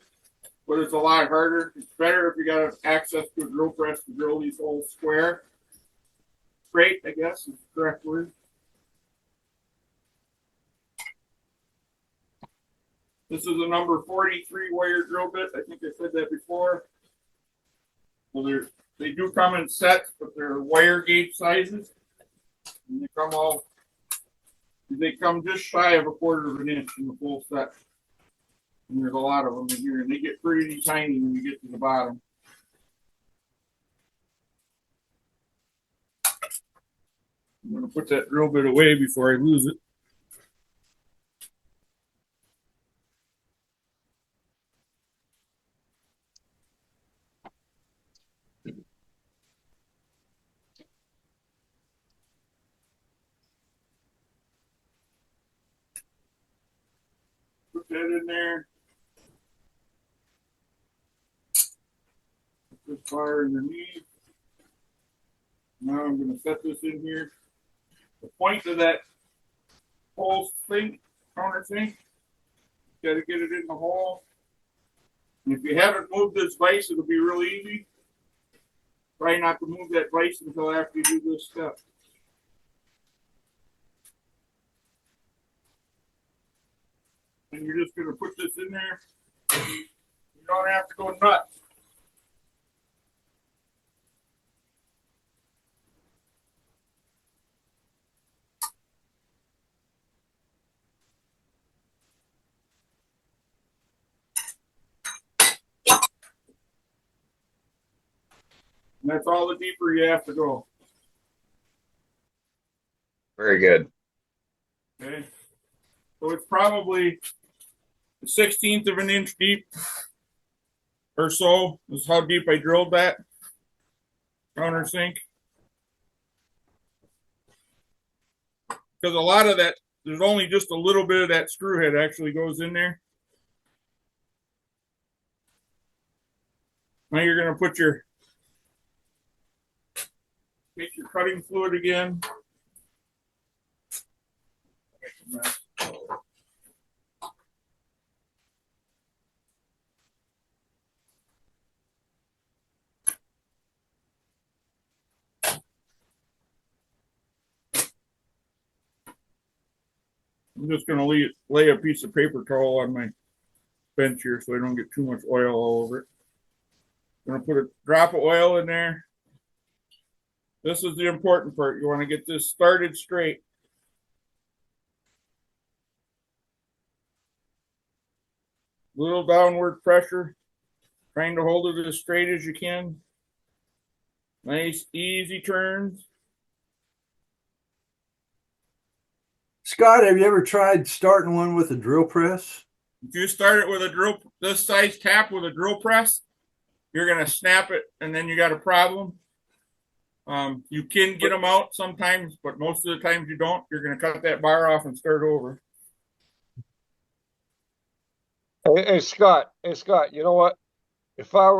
but it's a lot harder. It's better if you got access to a drill press to drill these holes straight, I guess is the correct word. This is a number 43 wire drill bit. I think I said that before. Well, they do come in sets, but they're wire gauge sizes. And they come just shy of 1/4 of an inch in the full set. And there's a lot of them in here, and they get pretty tiny when you get to the bottom. I'm going to put that drill bit away before I lose it. Put that in there. Put this bar underneath. Now I'm going to set this in here. The point of that hole sink, countersink, you got to get it in the hole. And if you haven't moved this vise, it'll be real easy. Try not to move that vise until after you do this step. And you're just going to put this in there. You don't have to go nuts. And that's all the deeper you have to go. Very good. Okay. So it's probably 1/16 of an inch deep or so. This is how deep I drilled that countersink. Because a lot of that, there's only just a little bit of that screw head actually goes in there. Now you're going to put take your cutting fluid again. I'm just going to lay a piece of paper towel on my bench here so I don't get too much oil all over it. I'm going to put a drop of oil in there. This is the important part. You want to get this started straight. Little downward pressure, trying to hold it as straight as you can. Nice, easy turns. Scott, have you ever tried starting one with a drill press? If you start it with a this size tap with a drill press, you're going to snap it, and then you got a problem. You can get them out sometimes, but most of the times you don't. You're going to cut that bar off and start over. Hey, Scott. Hey, Scott. You know what? If I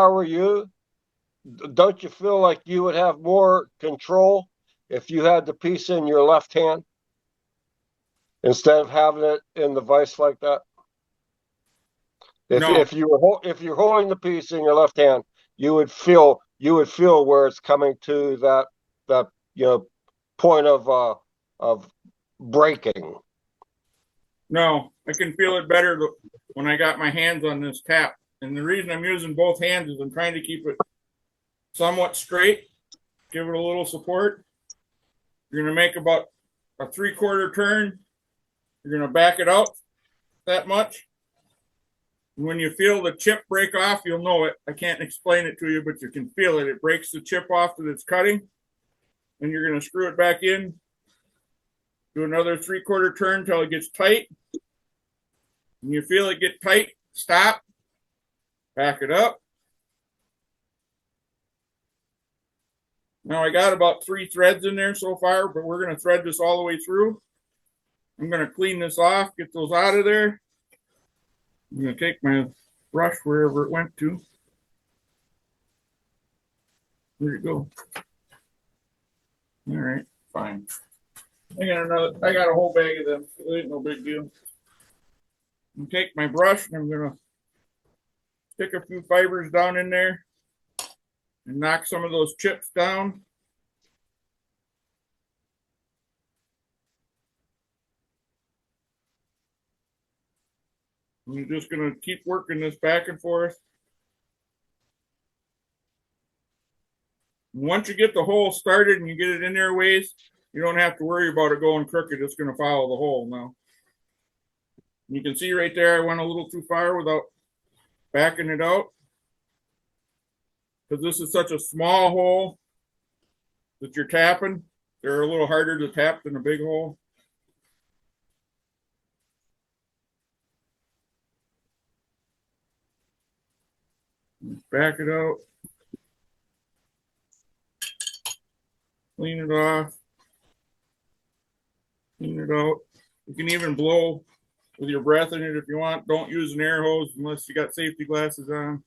were you, don't you feel like you would have more control if you had the piece in your left hand instead of having it in the vise like that? If you're holding the piece in your left hand, you would feel where it's coming to that point of breaking. No, I can feel it better when I got my hands on this tap. And the reason I'm using both hands is I'm trying to keep it somewhat straight, give it a little support. You're going to make about a 3/4 turn. You're going to back it out that much. And when you feel the chip break off, you'll know it. I can't explain it to you, but you can feel it. It breaks the chip off that it's cutting. And you're going to screw it back in. Do another 3/4 turn until it gets tight. When you feel it get tight, stop. Back it up. Now I got about 3 threads in there so far, but we're going to thread this all the way through. I'm going to clean this off, get those out of there. I'm going to take my brush wherever it went to. There you go. All right, fine. I got a whole bag of them, so it ain't no big deal. I'm take my brush and I'm going to stick a few fibers down in there and knock some of those chips down. I'm just going to keep working this back and forth. Once you get the hole started and you get it in there ways, you don't have to worry about it going crooked. It's going to follow the hole now. You can see right there, I went a little too far without backing it out. Because this is such a small hole that you're tapping. They're a little harder to tap than a big hole. Back it out. Clean it off. Clean it out. You can even blow with your breath in it if you want. Don't use an air hose unless you got safety glasses on.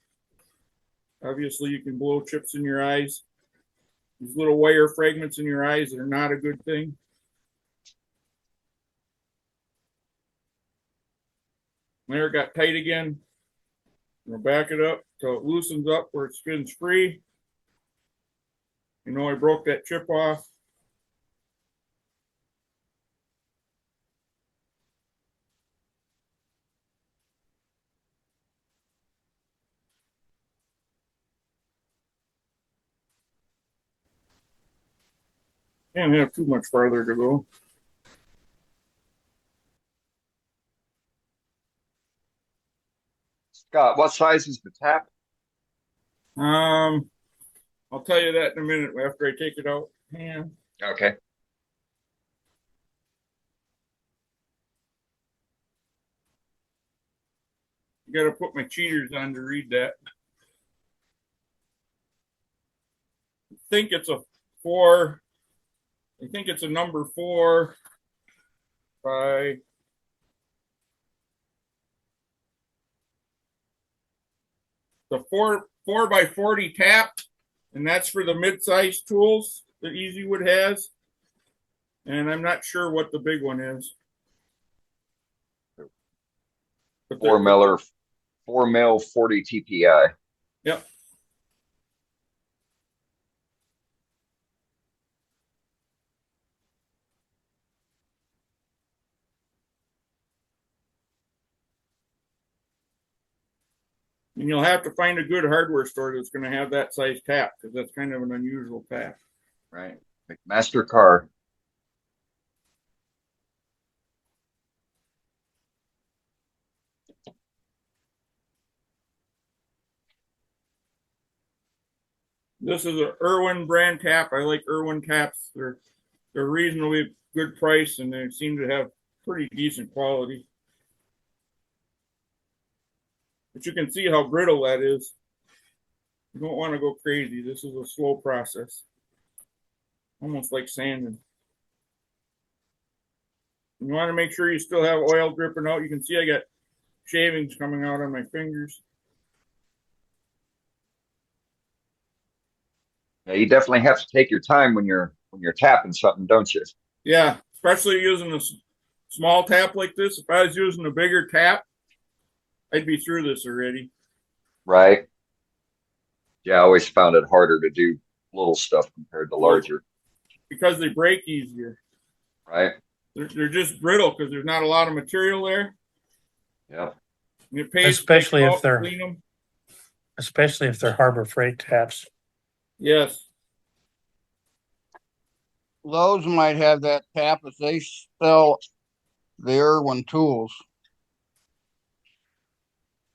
Obviously, you can blow chips in your eyes. These little wire fragments in your eyes are not a good thing. There it got tight again. We'll back it up till it loosens up where it spins free. You know I broke that chip off. Can't have too much farther to go. Scott, what size is the tap? I'll tell you that in a minute after I take it out. Yeah. Okay. You got to put my cheaters on to read that. I think it's a 4. I think it's a number 4 by the 4 by 40 tap, and that's for the mid-size tools that Easywood has. And I'm not sure what the big one is. But 4 mil 40 TPI. Yep. And you'll have to find a good hardware store that's going to have that size tap, because that's kind of an unusual tap. Right. MasterCard. This is a Irwin brand tap. I like Irwin taps. They're reasonably good price, and they seem to have pretty decent quality. But you can see how brittle that is. You don't want to go crazy. This is a slow process. almost like sanding. You want to make sure you still have oil dripping out. You can see I got shavings coming out on my fingers. Yeah, you definitely have to take your time when you're tapping something, don't you? Yeah, especially using a small tap like this. If I was using a bigger tap, I'd be through this already. Right. Yeah, I always found it harder to do little stuff compared to larger. Because they break easier. Right. They're just brittle because there's not a lot of material there. Yeah. And it pays Especially to if they're clean them. especially if they're Harbor Freight taps. Yes. Those might have that tap if they sell the Irwin tools.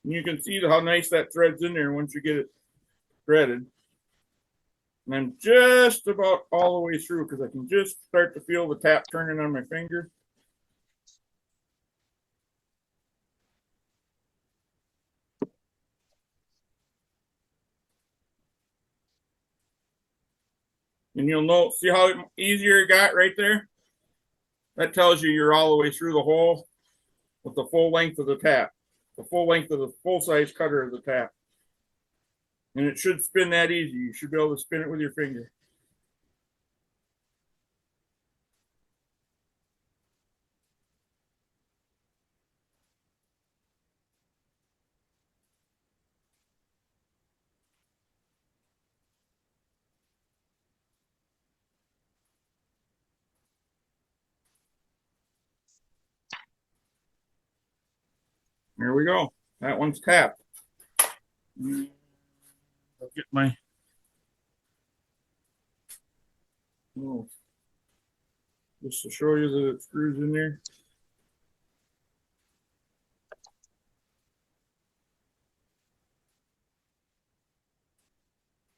And you can see how nice that thread's in there once you get it threaded. And I'm just about all the way through because I can just start to feel the tap turning on my finger. And you'll know, see how easier it got right there? That tells you you're all the way through the hole with the full length of the tap, the full length of the full size cutter of the tap. And it should spin that easy. You should be able to spin it with your finger. There we go. That one's tapped. I'll get my just to show you that it screws in there.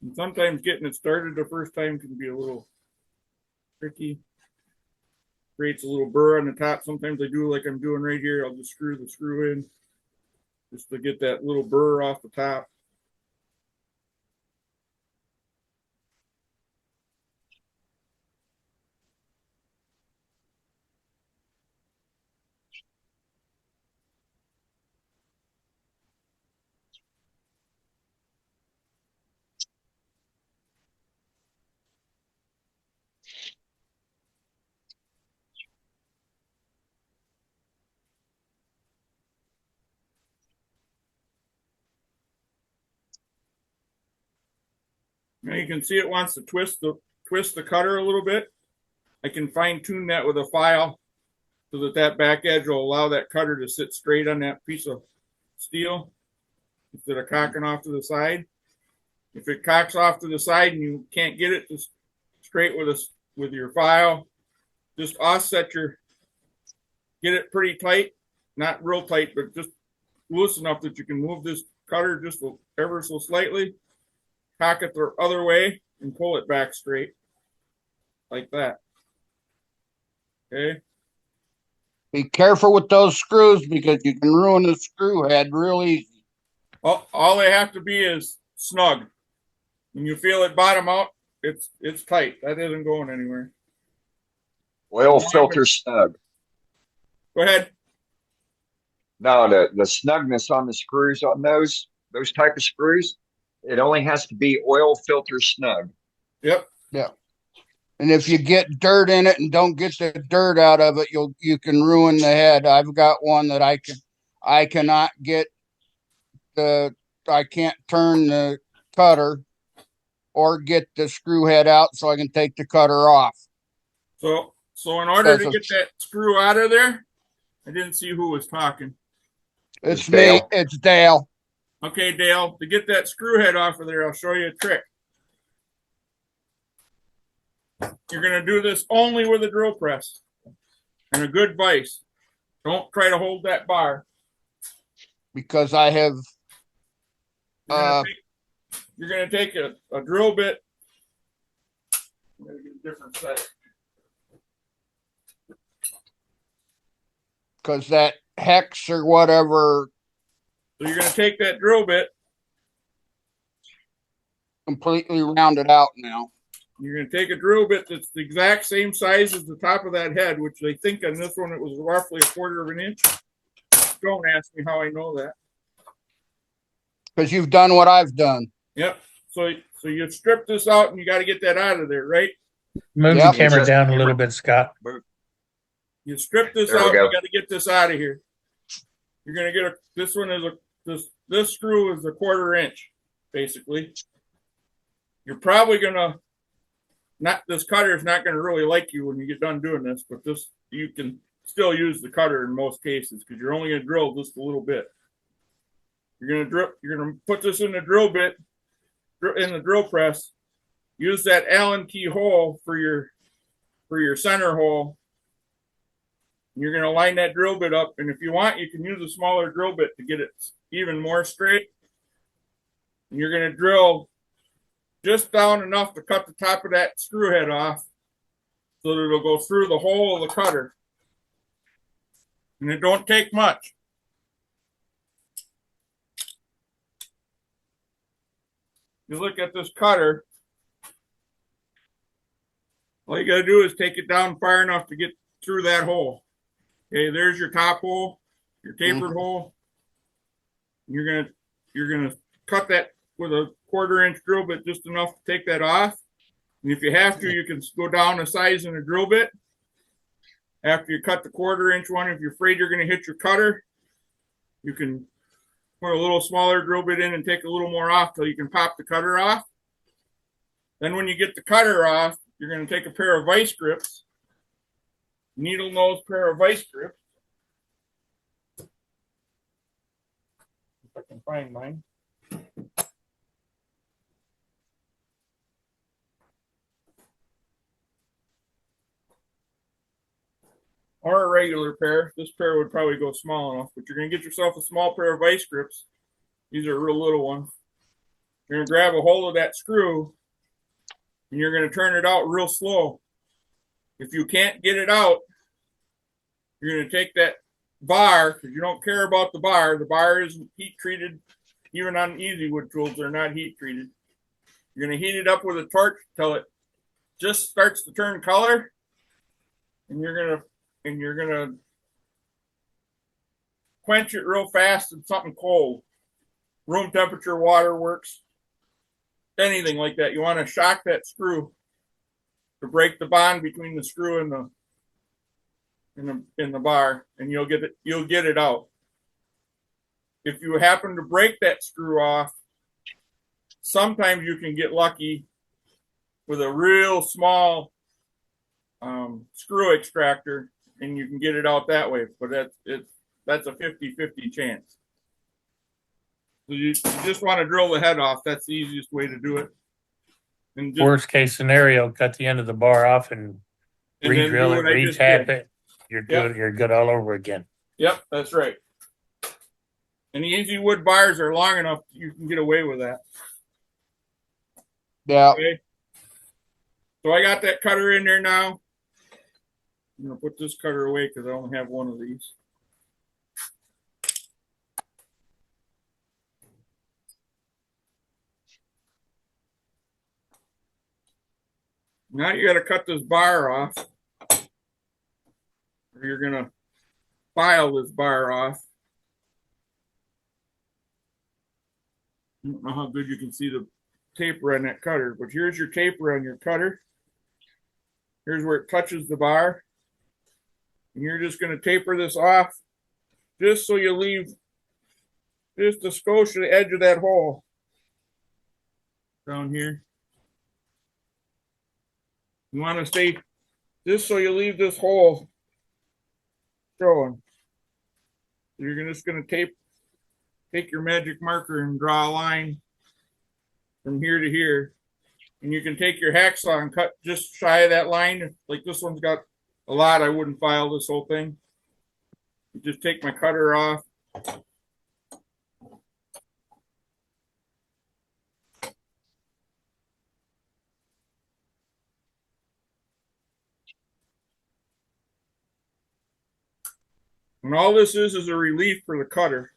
And sometimes getting it started the first time can be a little tricky. Creates a little burr on the top. Sometimes I do like I'm doing right here. I'll just screw the screw in just to get that little burr off the top. Now you can see it wants to twist the cutter a little bit. I can fine tune that with a file so that that back edge will allow that cutter to sit straight on that piece of steel instead of cocking off to the side. If it cocks off to the side and you can't get it just straight with your file, just offset get it pretty tight, not real tight, but just loose enough that you can move this cutter just ever so slightly. Cock it the other way and pull it back straight like that. Okay. Be careful with those screws because you can ruin the screw head real easy. All they have to be is snug. When you feel it bottom out, it's tight. That isn't going anywhere. Oil filter snug. Go ahead. No, the snugness on the screws on those type of screws, it only has to be oil filter snug. Yep. Yeah. And if you get dirt in it and don't get the dirt out of it, you can ruin the head. I've got one that I cannot get I can't turn the cutter or get the screw head out so I can take the cutter off. So in order to get that screw out of there, I didn't see who was talking. It's me. It's Dale. Okay, Dale, to get that screw head off of there, I'll show you a trick. You're going to do this only with a drill press and a good vise. Don't try to hold that bar. Because I have... You're going to take a drill bit. I'm going to get a different set. Because that hex or whatever... So you're going to take that drill bit. Completely rounded out now. You're going to take a drill bit that's the exact same size as the top of that head, which they think on this one it was roughly 1/4 of an inch. Don't ask me how I know that. Because you've done what I've done. Yep. So you strip this out and you got to get that out of there, right? Move the camera down a little bit, Scott. You strip this out, you got to get this out of here. You're going to get this one is this screw is 1/4 inch, basically. You're probably going to, this cutter is not going to really like you when you get done doing this, but you can still use the cutter in most cases because you're only going to drill just a little bit. You're going to put this in the drill bit, in the drill press. Use that Allen key hole for your center hole. You're going to line that drill bit up, and if you want, you can use a smaller drill bit to get it even more straight. And you're going to drill just down enough to cut the top of that screw head off so that it'll go through the hole of the cutter. And it don't take much. You look at this cutter, all you got to do is take it down far enough to get through that hole. Okay, there's your top hole, your tapered hole. You're gonna cut that with a 1/4 inch drill bit, just enough to take that off. And if you have to, you can go down a size in a drill bit. After you cut the 1/4 inch one, if you're afraid you're going to hit your cutter, you can put a little smaller drill bit in and take a little more off till you can pop the cutter off. Then when you get the cutter off, you're going to take a pair of vice grips, needle nose pair of vice grips. If I can find mine. Or a regular pair. This pair would probably go small enough, but you're going to get yourself a small pair of vice grips. These are real little ones. You're going to grab a hold of that screw and you're going to turn it out real slow. If you can't get it out, you're going to take that bar, because you don't care about the bar. The bar isn't heat treated. Even on easy wood tools, they're not heat treated. You're going to heat it up with a torch till it just starts to turn color, and you're going to quench it real fast in something cold. Room temperature water works. Anything like that. You want to shock that screw to break the bond between the screw and the bar, and you'll get it out. If you happen to break that screw off, sometimes you can get lucky with a real small screw extractor, and you can get it out that way. But that's a 50-50 chance. So you just want to drill the head off. That's the easiest way to do it. And just, worst case scenario, cut the end of the bar off and re-drill it, re-tap it. You're good. You're good all over again. Yep, that's right. And the easy wood bars are long enough you can get away with that. Yeah. Okay. So I got that cutter in there now. I'm going to put this cutter away because I only have one of these. Now you got to cut this bar off. Or you're going to file this bar off. I don't know how good you can see the taper on that cutter, but here's your taper on your cutter. Here's where it touches the bar. And you're just going to taper this off just so you leave just a skosh of the edge of that hole down here. You want to stay just so you leave this hole showing. You're just going to take your magic marker and draw a line from here to here. And you can take your hacksaw and cut just shy of that line. Like this one's got a lot, I wouldn't file this whole thing. You just take my cutter off. And all this is a relief for the cutter.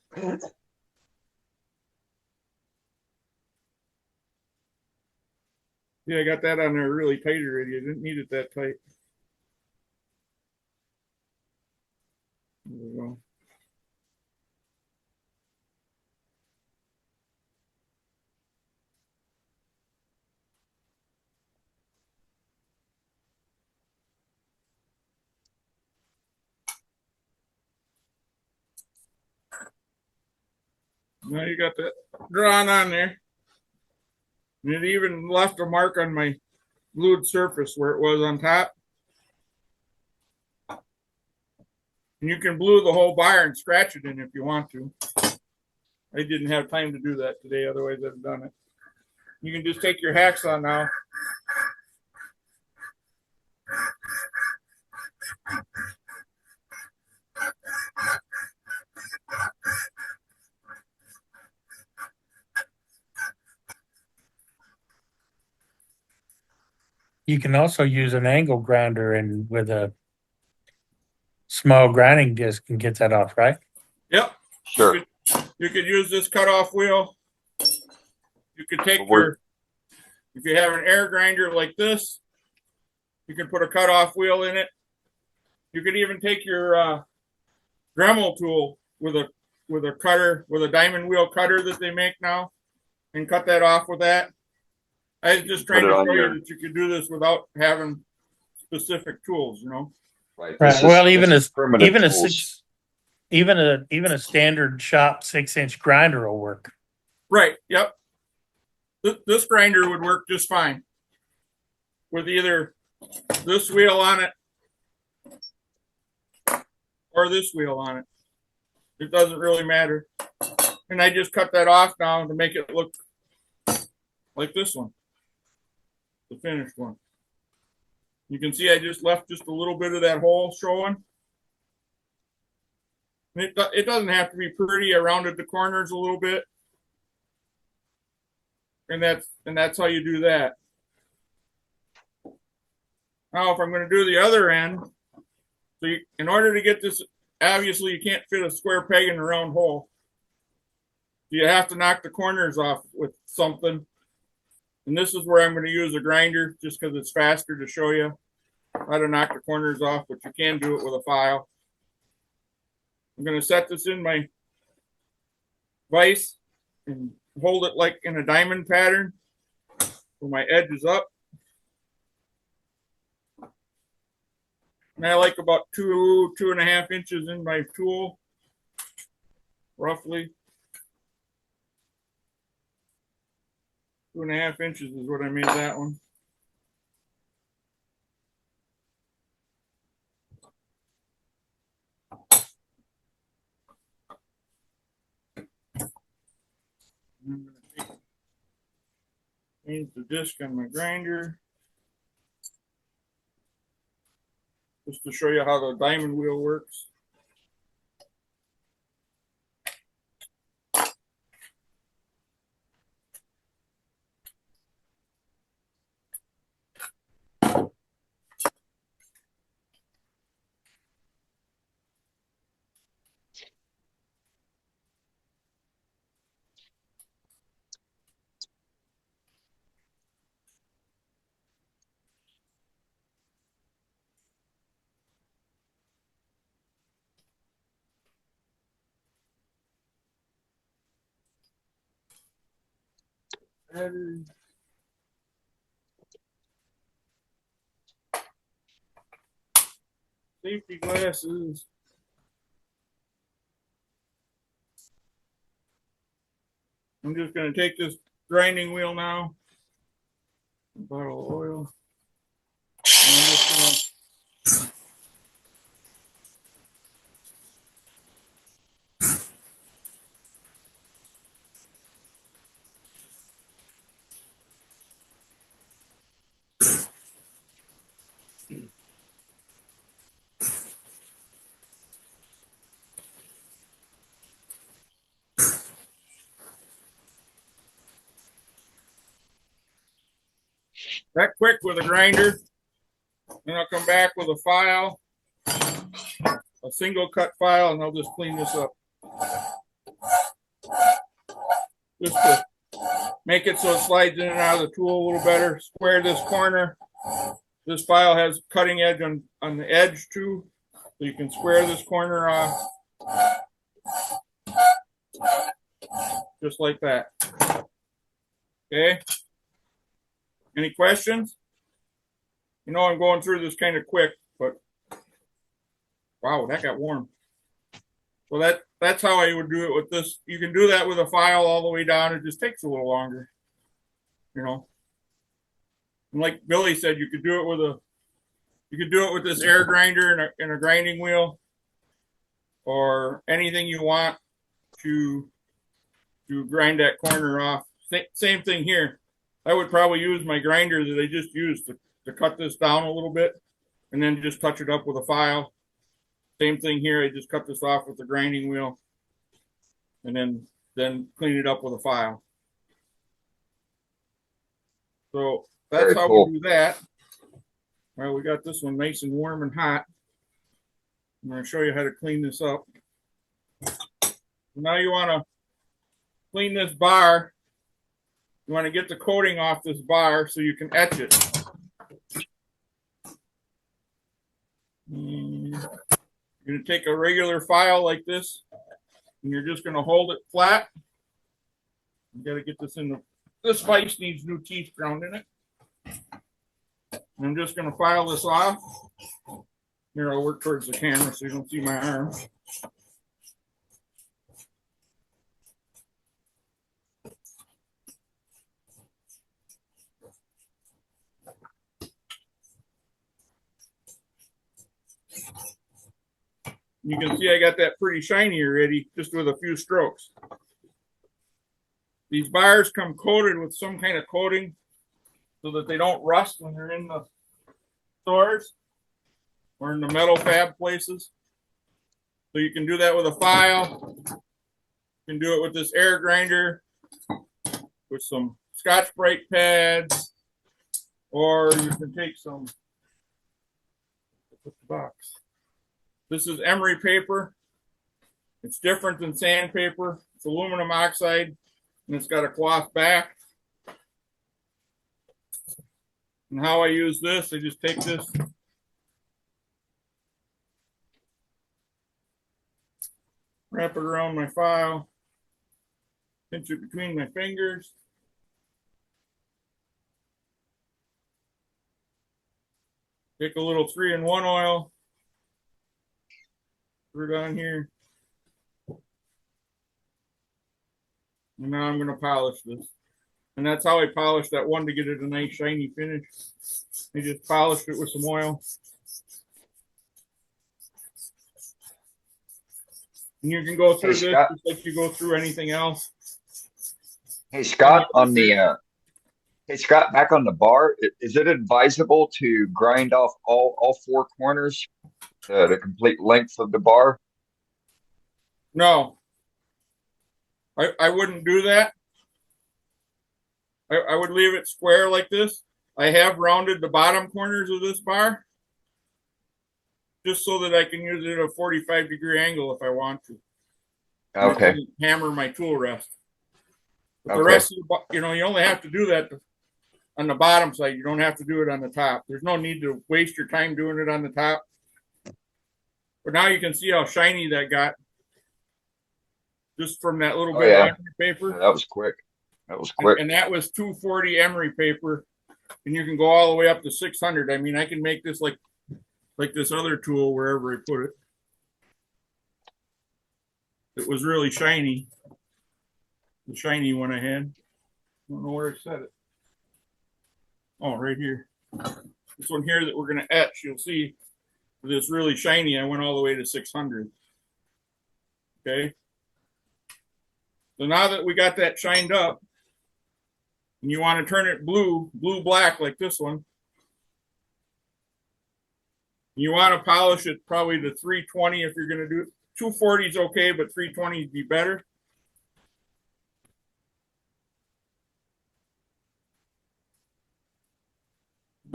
See, I got that on there really tight already. I didn't need it that tight. There we go. Now you got that drawn on there. And it even left a mark on my glued surface where it was on top. And you can glue the whole bar and scratch it in if you want to. I didn't have time to do that today, otherwise I'd have done it. You can just take your hacksaw now. You can also use an angle grinder and with a small grinding disc and get that off, right? Yep. Sure. You could use this cutoff wheel. You could take your, if you have an air grinder like this, you can put a cutoff wheel in it. You could even take your Dremel tool with a cutter, with a diamond wheel cutter that they make now, and cut that off with that. I was just trying to show you that you could do this without having specific tools, you know. Right. Right. Well, even a standard shop 6-inch grinder will work. Right. Yep. This grinder would work just fine with either this wheel on it or this wheel on it. It doesn't really matter. And I just cut that off now to make it look like this one, the finished one. You can see I just left just a little bit of that hole showing. It doesn't have to be pretty. I rounded the corners a little bit. And that's how you do that. Now, if I'm going to do the other end, so in order to get this, obviously you can't fit a square peg in a round hole. You have to knock the corners off with something. And this is where I'm going to use a grinder just because it's faster to show you how to knock the corners off, but you can do it with a file. I'm going to set this in my vise and hold it like in a diamond pattern so my edge is up. And I like about 2.5 inches in my tool, roughly. 2.5 inches is what I made that one. I'm going to change the disc on my grinder just to show you how the diamond wheel works. Safety glasses. I'm just going to take this grinding wheel now, a bottle of oil, and I'm just going to that quick with a grinder. Then I'll come back with a file, a single cut file, and I'll just clean this up. Just to make it so it slides in and out of the tool a little better. Square this corner. This file has cutting edge on the edge too, so you can square this corner off. Just like that. Okay. Any questions? You know I'm going through this kind of quick, but wow, that got warm. So that's how I would do it with this. You can do that with a file all the way down. It just takes a little longer, you know. And like Billy said, you could do it with this air grinder and a grinding wheel, or anything you want to grind that corner off. Same thing here. I would probably use my grinder that I just used to cut this down a little bit, and then just touch it up with a file. Same thing here. I just cut this off with the grinding wheel, and then clean it up with a file. So that's Very how cool. we do that. Well, we got this one nice and warm and hot. I'm going to show you how to clean this up. Now you want to clean this bar. You want to get the coating off this bar so you can etch it. You're going to take a regular file like this, and you're just going to hold it flat. You got to get this in the. This vise needs new teeth ground in it. And I'm just going to file this off. Here, I'll work towards the camera so you don't see my arm. You can see I got that pretty shiny already just with a few strokes. These bars come coated with some kind of coating so that they don't rust when they're in the stores or in the metal fab places. So you can do that with a file. You can do it with this air grinder with some Scotch-Brite pads, or you can take some. Put the box. This is emery paper. It's different than sandpaper. It's aluminum oxide, and it's got a cloth back. And how I use this, I just take this, wrap it around my file, pinch it between my fingers. Take a little 3-in-1 oil. Put it on here. And now I'm going to polish this. And that's how I polished that one to get it a nice shiny finish. I just polished it with some oil. And you can go through this just like you go through anything else. Hey Scott, hey Scott, back on the bar, is it advisable to grind off all four corners, the complete length of the bar? No, I wouldn't do that. I would leave it square like this. I have rounded the bottom corners of this bar just so that I can use it at a 45-degree angle if I want to. Okay. Hammer my tool rest. But the Okay. rest of the, you only have to do that on the bottom side. You don't have to do it on the top. There's no need to waste your time doing it on the top. But now you can see how shiny that got just from that little bit of emery paper. That was quick. That was quick. And that was 240 emery paper, and you can go all the way up to 600. I mean, I can make this like this other tool wherever I put it. It was really shiny. The shiny one I had. I don't know where I set it. Oh, right here. This one here that we're going to etch, you'll see this really shiny. I went all the way to 600. Okay. So now that we got that shined up, and you want to turn it blue-black like this one, you want to polish it probably to 320 if you're going to do it. 240 is okay, but 320 would be better.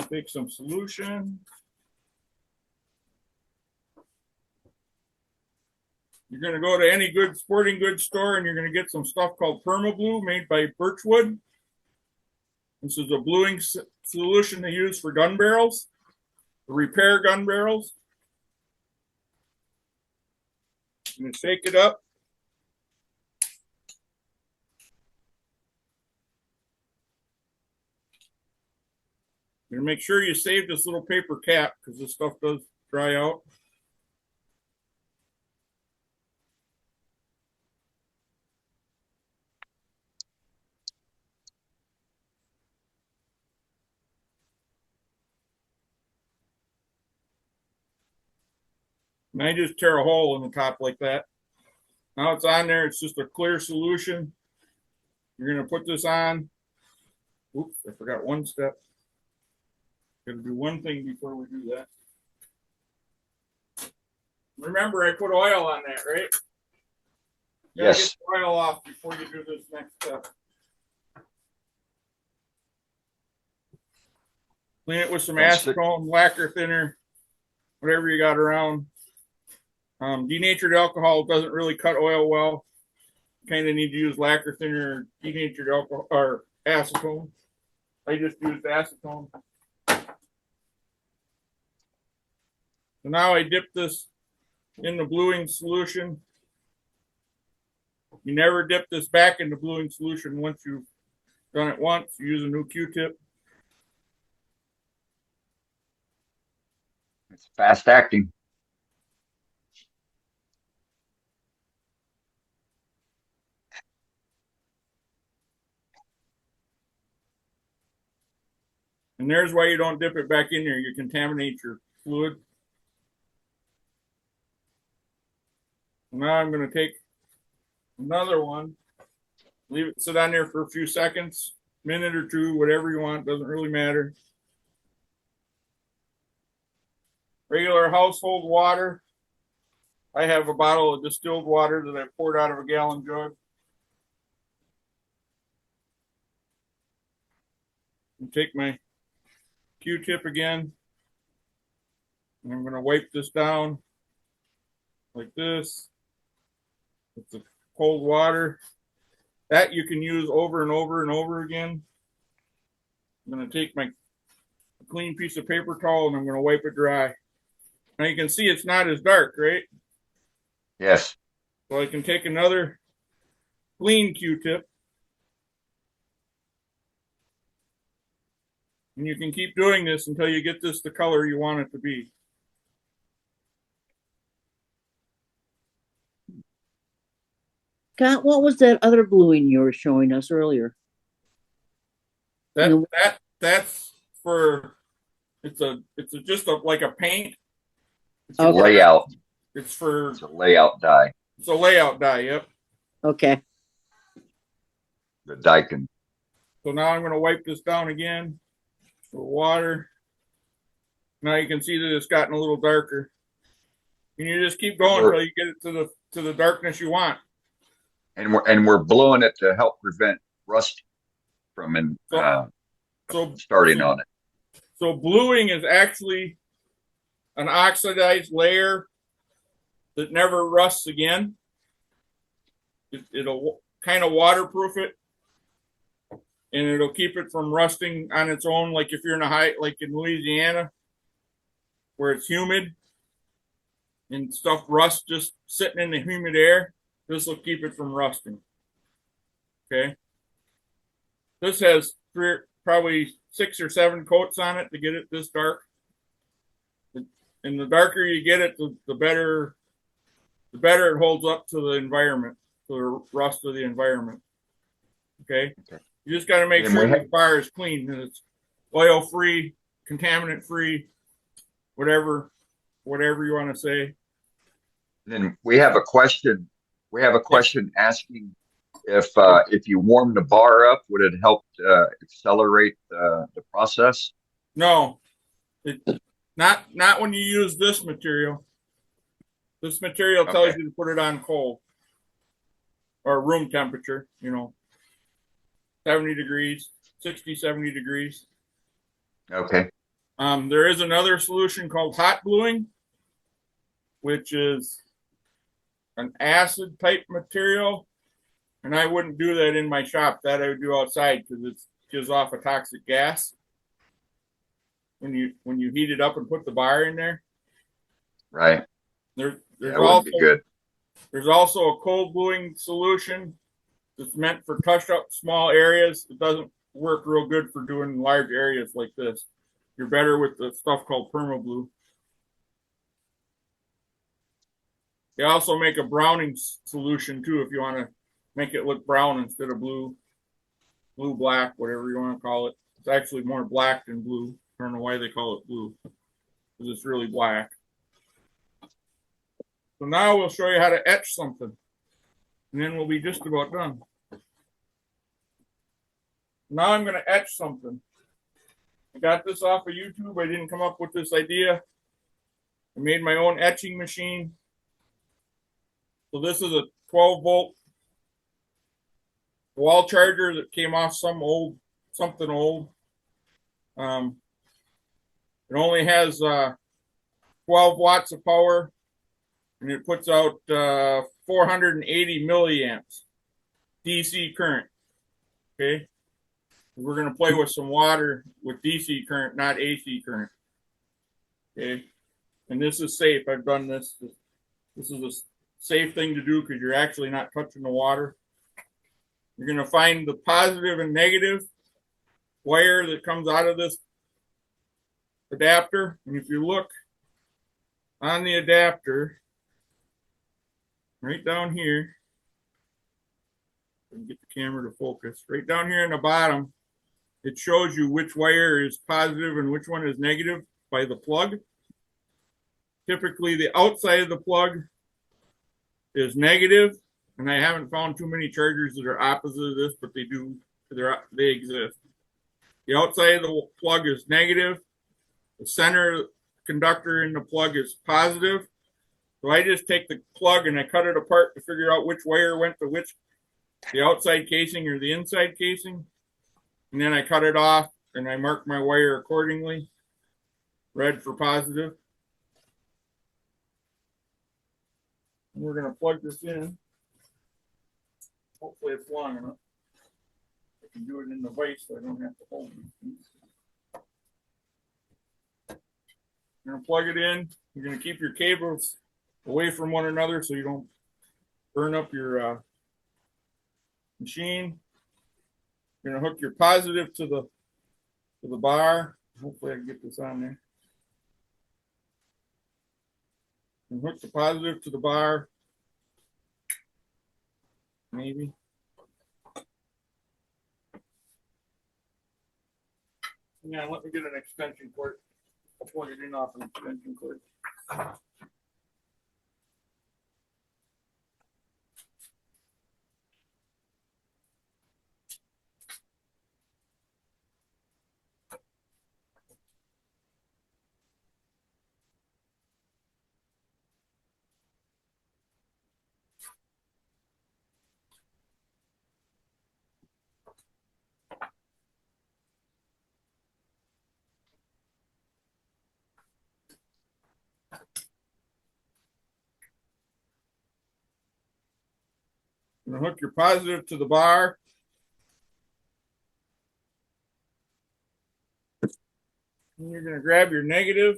Take some solution. You're going to go to any good sporting goods store and you're going to get some stuff called Permablue made by Birchwood. This is a bluing solution to use for gun barrels, to repair gun barrels. I'm going to shake it up. You're gonna make sure you save this little paper cap because this stuff does dry out. And I just tear a hole in the top like that. Now it's on there. It's just a clear solution. You're gonna put this on. Oops, I forgot one step. Gotta do one thing before we do that. Remember, I put oil on that, right? You gotta Yes. get the oil off before you do this next step. Clean it with some acetone, lacquer thinner, whatever you got around. Denatured alcohol doesn't really cut oil well. Kind of need to use lacquer thinner, or denatured alcohol, or acetone. I just used acetone. So now I dip this in the bluing solution. You never dip this back in the bluing solution once you've done it once. You use a new Q-tip. It's fast acting. And there's why you don't dip it back in there. You contaminate your fluid. Now I'm going to take another one, leave it sit on there for a few seconds, minute or two, whatever you want, doesn't really matter. Regular household water. I have a bottle of distilled water that I poured out of a gallon jug. And take my Q-tip again. And I'm going to wipe this down like this. With the cold water. That you can use over and over and over again. I'm going to take my clean piece of paper towel and I'm going to wipe it dry. Now you can see it's not as dark, right? Yes. So I can take another clean Q-tip. And you can keep doing this until you get this the color you want it to be. Scott, what was that other bluing you were showing us earlier? That's for it's just like a paint. It's a layout. It's a layout die. It's a layout die, yep. Okay. The Daikin. So now I'm going to wipe this down again with water. Now you can see that it's gotten a little darker. And you just keep going until you get it to the darkness you want. And we're blowing it to help prevent rust from starting on it. So bluing is actually an oxidized layer that never rusts again. It'll kind of waterproof it, and it'll keep it from rusting on its own. Like if you're like in Louisiana, where it's humid and stuff rusts just sitting in the humid air, this will keep it from rusting. Okay. This has probably 6 or 7 coats on it to get it this dark. And the darker you get it, the better it holds up to the environment, to the rust of the environment. Okay. You just got to make sure the bar is clean and it's oil free, contaminant free, whatever you want to say. Then we have a question. We have a question asking if you warm the bar up, would it help accelerate the process? No, not when you use this material. This material tells you to put it on cold or room temperature, 70 degrees, 60, 70 degrees. Okay. There is another solution called hot bluing, which is an acid type material. And I wouldn't do that in my shop. That I would do outside because gives off a toxic gas when you heat it up and put the bar in there. Right. There's That would be good. There's also a cold gluing solution that's meant for touch up small areas. It doesn't work real good for doing large areas like this. You're better with the stuff called PermaBlue. They also make a browning solution too if you want to make it look brown instead of blue, black, whatever you want to call it. It's actually more black than blue. I don't know why they call it blue, because it's really black. So now we'll show you how to etch something, and then we'll be just about done. Now I'm going to etch something. I got this off of YouTube. I didn't come up with this idea. I made my own etching machine. So this is a 12-volt wall charger that came off something old. It only has 12 watts of power, and it puts out 480 milliamps DC current. Okay, we're going to play with some water with DC current, not AC current. Okay, and this is safe. I've done this. This is a safe thing to do because you're actually not touching the water. You're going to find the positive and negative wire that comes out of this adapter. And if you look on the adapter, right down here, get the camera to focus, right down here in the bottom, it shows you which wire is positive and which one is negative by the plug. Typically, the outside of the plug is negative, and I haven't found too many chargers that are opposite of this, but they do. They exist. The outside of the plug is negative. The center conductor in the plug is positive. So I just take the plug and I cut it apart to figure out which wire went to which, the outside casing or the inside casing. And then I cut it off and I mark my wire accordingly. Red for positive. And we're going to plug this in. Hopefully it's long enough. I can do it in the vise so I don't have to hold it. You're going to plug it in. You're going to keep your cables away from one another so you don't burn up your machine. You're going to hook your positive to the bar. Hopefully I can get this on there. And hook the positive to the bar. Maybe. Yeah, let me get an extension cord. I'll plug it in off an extension cord. You're gonna hook your positive to the bar. And you're gonna grab your negative.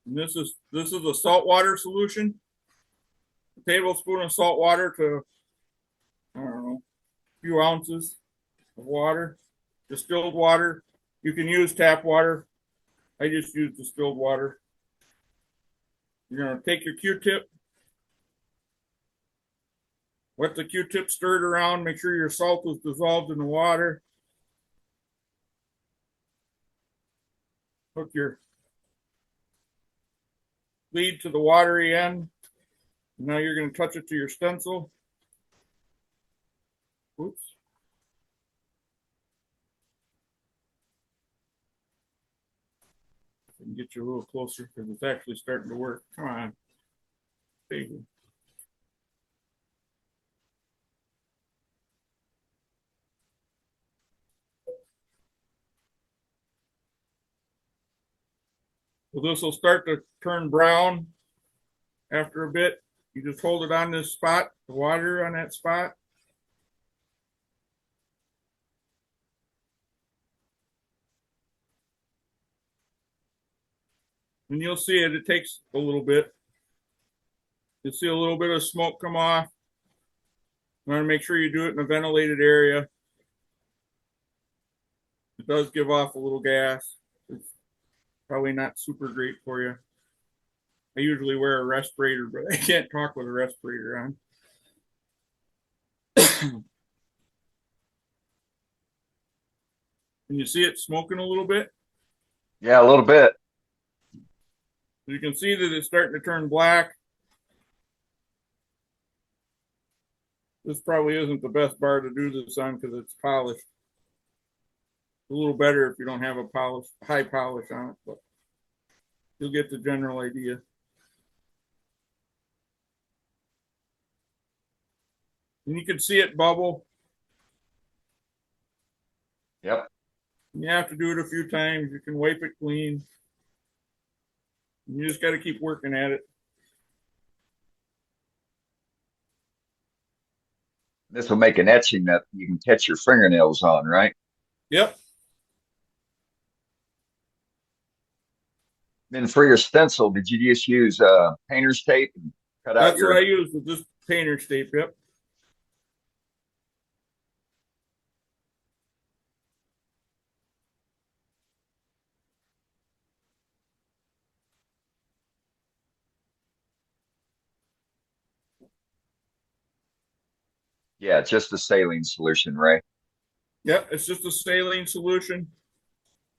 And this is a salt water solution. A tablespoon of salt water to, I don't know, a few ounces of water. Distilled water. You can use tap water. I just use distilled water. You're gonna take your Q-tip. Wet the Q-tip, stir it around, make sure your salt is dissolved in the water. Hook your lead to the watery end. Now you're going to touch it to your stencil. Oops. I can get you a little closer because it's actually starting to work. Come on. Baby. So this will start to turn brown after a bit. You just hold it on this spot, the water on that spot. And you'll see it. It takes a little bit. You'll see a little bit of smoke come off. You want to make sure you do it in a ventilated area. It does give off a little gas. It's probably not super great for you. I usually wear a respirator, but I can't talk with a respirator on. Can you see it smoking a little bit? Yeah, a little bit. You can see that it's starting to turn black. This probably isn't the best bar to do this on because it's polished. It's a little better if you don't have a high polish on it, but you'll get the general idea. And you can see it bubble. Yep. You have to do it a few times. You can wipe it clean. You just got to keep working at it. This will make an etching that you can catch your fingernails on, right? Yep. Then for your stencil, did you just use painter's tape and cut out That's your? what I use with this painter's tape. Yep. Yeah, just a saline solution, right? Yep, it's just a saline solution.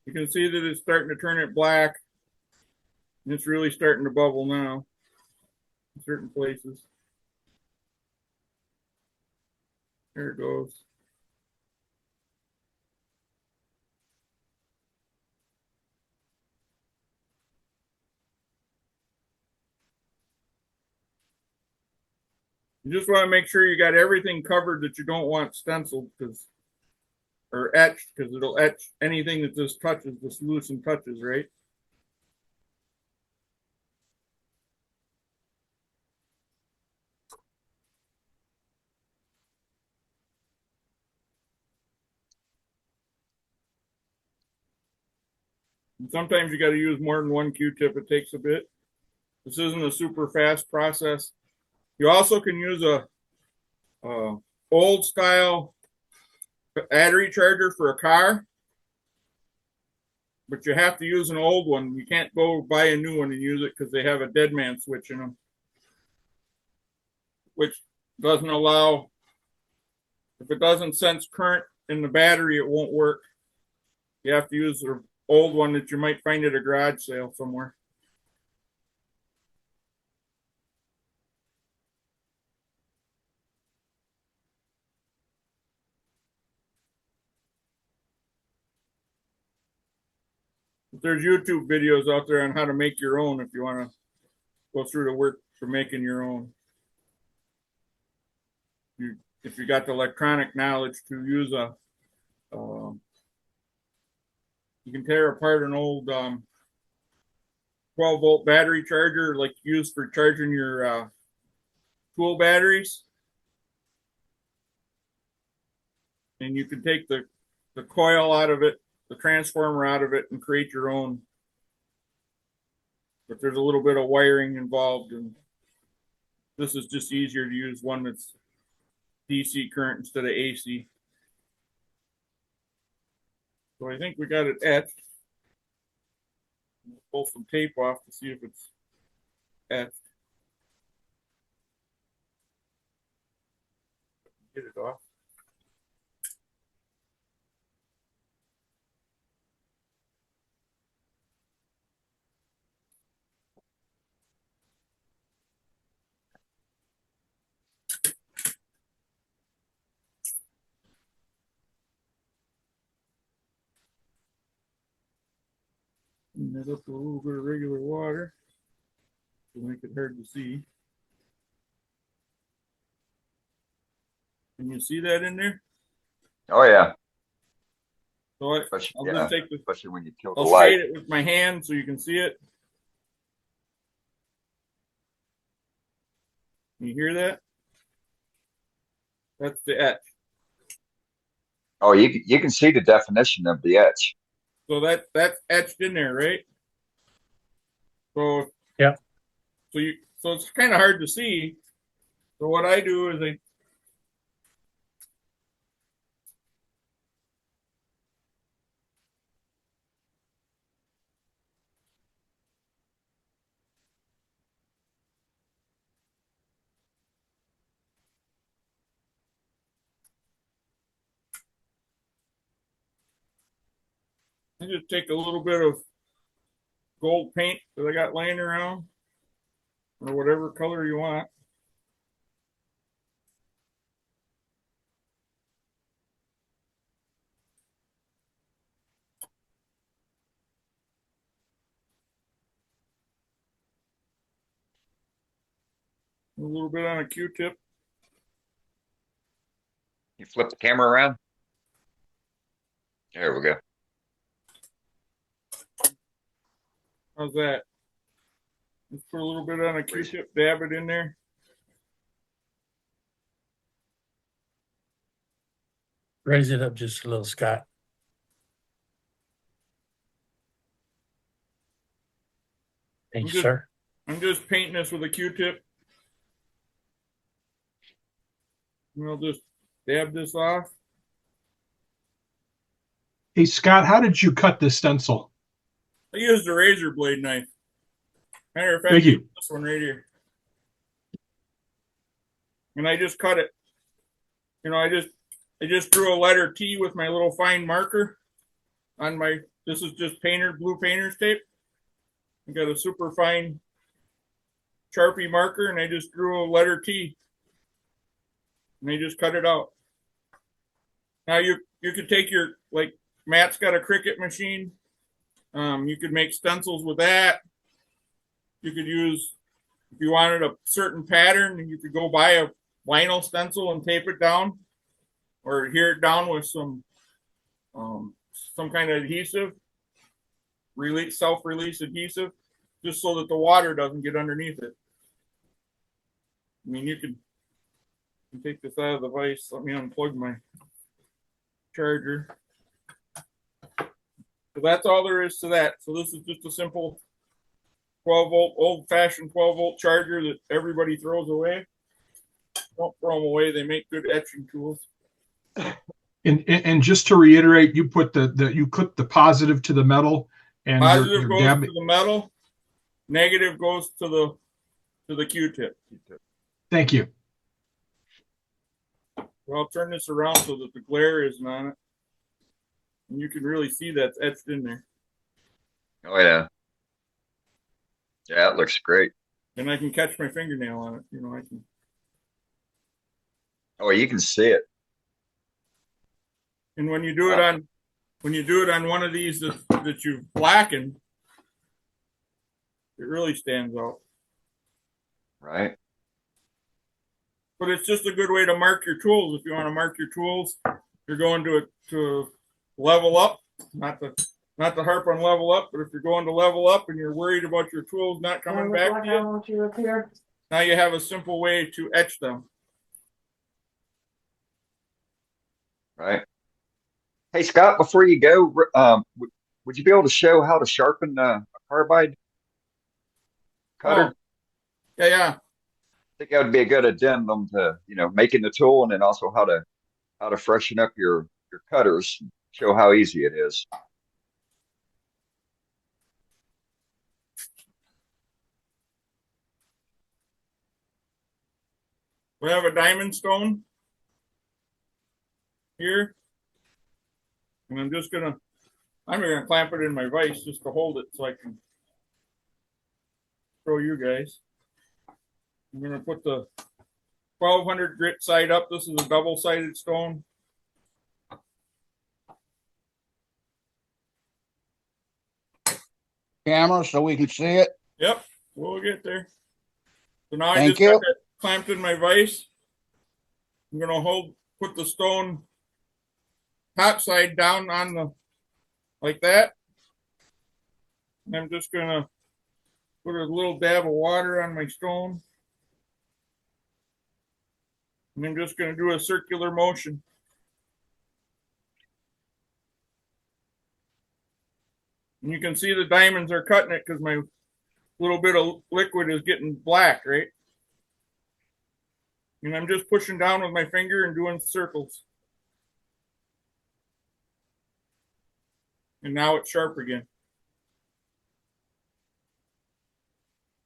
You can see that it's starting to turn it black. And it's really starting to bubble now in certain places. There it goes. You just want to make sure you got everything covered that you don't want stenciled or etched, because it'll etch anything that this touches, the solution touches, right? And sometimes you got to use more than one Q-tip. It takes a bit. This isn't a super fast process. You also can use a old style battery charger for a car, but you have to use an old one. You can't go buy a new one and use it because they have a dead man switch in them, which doesn't allow, if it doesn't sense current in the battery, it won't work. You have to use the old one that you might find at a garage sale somewhere. There's YouTube videos out there on how to make your own if you want to go through the work for making your own. If you got the electronic knowledge to use you can tear apart an old 12-volt battery charger like used for charging your tool batteries. And you can take the coil out of it, the transformer out of it, and create your own. But there's a little bit of wiring involved, and this is just easier to use one that's DC current instead of AC. So I think we got it etched. Pull some tape off to see if it's etched. Get it off. Clean that up with a little bit of regular water to make it hard to see. Can you see that in there? Oh yeah. So I'll just take especially when you kill the I'll light. shade it with my hand so you can see it. You hear that? That's the etch. Oh, you can see the definition of the etch. So that's etched in there, right? So yeah. So it's kind of hard to see. So what I do is I just take a little bit of gold paint that I got laying around, or whatever color you want. A little bit on a Q-tip. You flip the camera around. There we go. How's that? Let's put a little bit on a Q-tip, dab it in there. Raise it up just a little, Scott. Thank you, sir. I'm just painting this with a Q-tip. And I'll just dab this off. Hey, Scott, how did you cut this stencil? I used a razor blade knife. Matter of fact, Thank you. this one right here. And I just cut it. You know, I just drew a letter T with my little fine marker on my, this is just blue painter's tape. I got a super fine Sharpie marker and I just drew a letter T. And I just cut it out. Now you could take your, like Matt's got a Cricut machine. You could make stencils with that. You could use, if you wanted a certain pattern, you could go buy a vinyl stencil and tape it down, or adhere it down with some kind of adhesive, self-release adhesive, just so that the water doesn't get underneath it. I mean, you can take this out of the vise. Let me unplug my charger. So that's all there is to that. So this is just a simple 12-volt, old-fashioned 12-volt charger that everybody throws away. Don't throw them away. They make good etching tools. And just to reiterate, you put you clip the positive to the metal, and positive goes to the metal. Negative goes to the Q-tip. Thank you. Well, I'll turn this around so that the glare isn't on it. And you can really see that's etched in there. Oh, yeah. Yeah, it looks great. And I can catch my fingernail on it. You know, I can. Oh, you can see it. And when you do it on one of these that you've blackened, it really stands out. Right. But it's just a good way to mark your tools. If you want to mark your tools, you're going to level up, not to harp on level up, but if you're going to level up and you're worried about your tools not coming back to you, now you have a simple way to etch them. Right. Hey, Scott, before you go, would you be able to show how to sharpen a carbide cutter? Oh, yeah. I think that would be a good addendum to, making the tool, and then also how to freshen up your cutters, show how easy it is. We have a diamond stone here. And I'm gonna clamp it in my vise just to hold it so I can show you guys. I'm gonna put the 1200 grit side up. This is a double-sided stone. Camera so we can see it. Yep, we'll get there. So now Thank I just you. got that clamped in my vise. I'm gonna put the stone top side down on like that. And I'm just gonna put a little dab of water on my stone. And I'm just gonna do a circular motion. And you can see the diamonds are cutting it because little bit of liquid is getting black, right? And I'm just pushing down with my finger and doing circles. And now it's sharp again.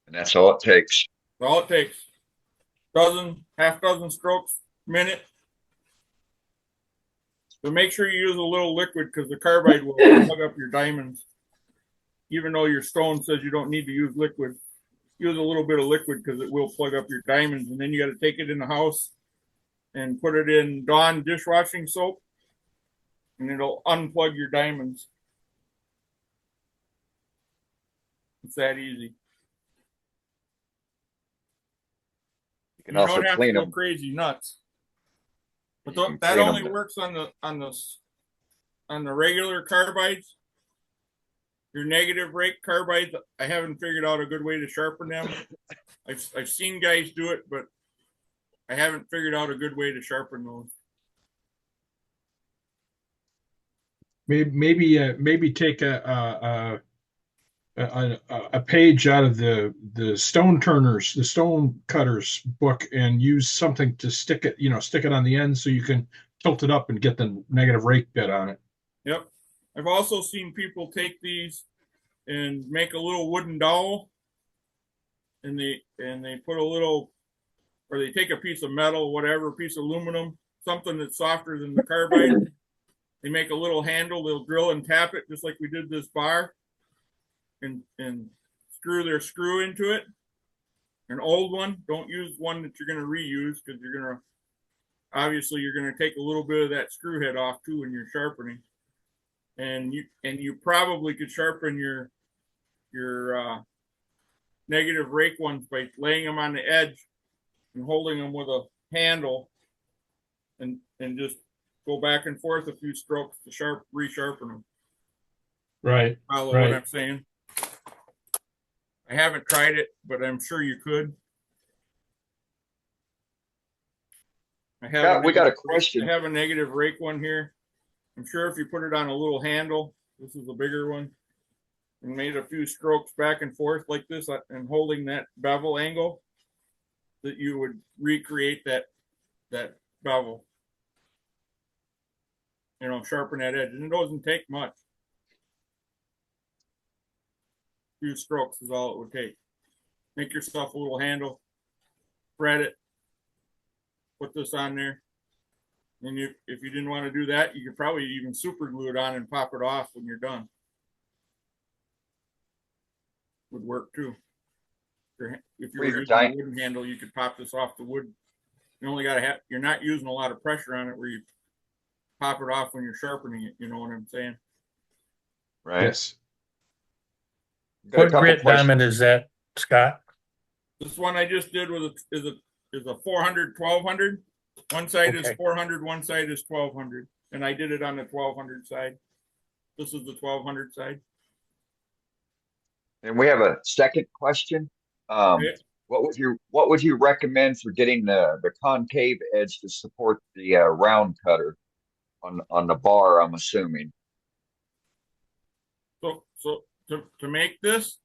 And that's all it takes. That's all it takes. Half dozen strokes, minute. But make sure you use a little liquid because the carbide will plug up your diamonds. Even though your stone says you don't need to use liquid, use a little bit of liquid because it will plug up your diamonds. And then you got to take it in the house and put it in Dawn dishwashing soap, and it'll unplug your diamonds. It's that easy. You can also don't have clean to go them. crazy nuts. But You can that clean only them. works on the regular carbides. Your negative rake carbides, I haven't figured out a good way to sharpen them. I've seen guys do it, but I haven't figured out a good way to sharpen those. Maybe take a page out of the stone turners, the stone cutters book, and use something to stick it on the end so you can tilt it up and get the negative rake bit on it. Yep. I've also seen people take these and make a little wooden dowel, and they put a little, or they take a piece of metal, whatever, a piece of aluminum, something that's softer than the carbide. They make a little handle, they'll drill and tap it just like we did this bar, and screw their screw into it. An old one, don't use one that you're going to reuse because you're going to take a little bit of that screw head off too when you're sharpening. And you probably could sharpen your negative rake ones by laying them on the edge and holding them with a handle, and just go back and forth a few strokes to resharpen them. Right. Follow what I'm saying. I haven't tried it, but I'm sure you could. We got a question. I have a negative rake one here. I'm sure if you put it on a little handle, this is a bigger one, and made a few strokes back and forth like this and holding that bevel angle, that you would recreate that bevel. Sharpen that edge. And it doesn't take much. A few strokes is all it would take. Make yourself a little handle, thread it, put this on there. And if you didn't want to do that, you could probably even super glue it on and pop it off when you're done. Would work too. If you're using a wooden handle, you could pop this off the wood. You only got to you're not using a lot of pressure on it where you pop it off when you're sharpening it. You know what I'm saying? Right. Yes. What grit diamond is that, Scott? This one I just did is a 400 1200. One side is 400, one side is 1200, and I did it on the 1200 side. This is the 1200 side. And we have a second question. What would you recommend for getting the concave edge to support the round cutter on the bar? I'm assuming. So to make this,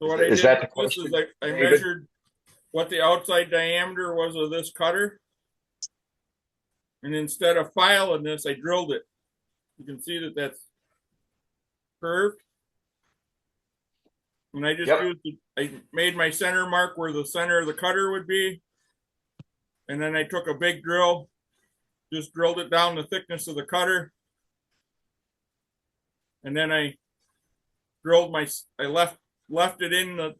so what Is that the question, I David? measured what the outside diameter was of this cutter, and instead of filing this, I drilled it. You can see that that's curved. And I just I made my center mark where the center of the cutter would be. And then I took a big drill, just drilled it down the thickness of the cutter. And then I drilled I left it in the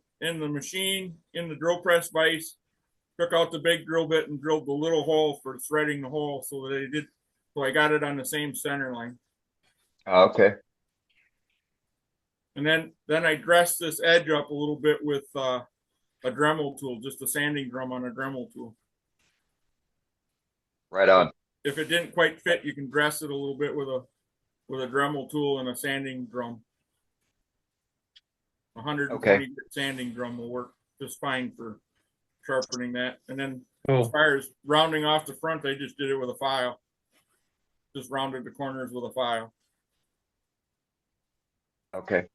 machine, in the drill press vise, took out the big drill bit and drilled the little hole for threading the hole so I got it on the same center line. Okay. And then I dressed this edge up a little bit with a Dremel tool, just a sanding drum on a Dremel tool. Right on. If it didn't quite fit, you can dress it a little bit with a Dremel tool and a sanding drum. 120 sanding drum will work just fine for sharpening that. And then as far as rounding off the front, I just did it with a file. Just rounded the corners with a file. Okay.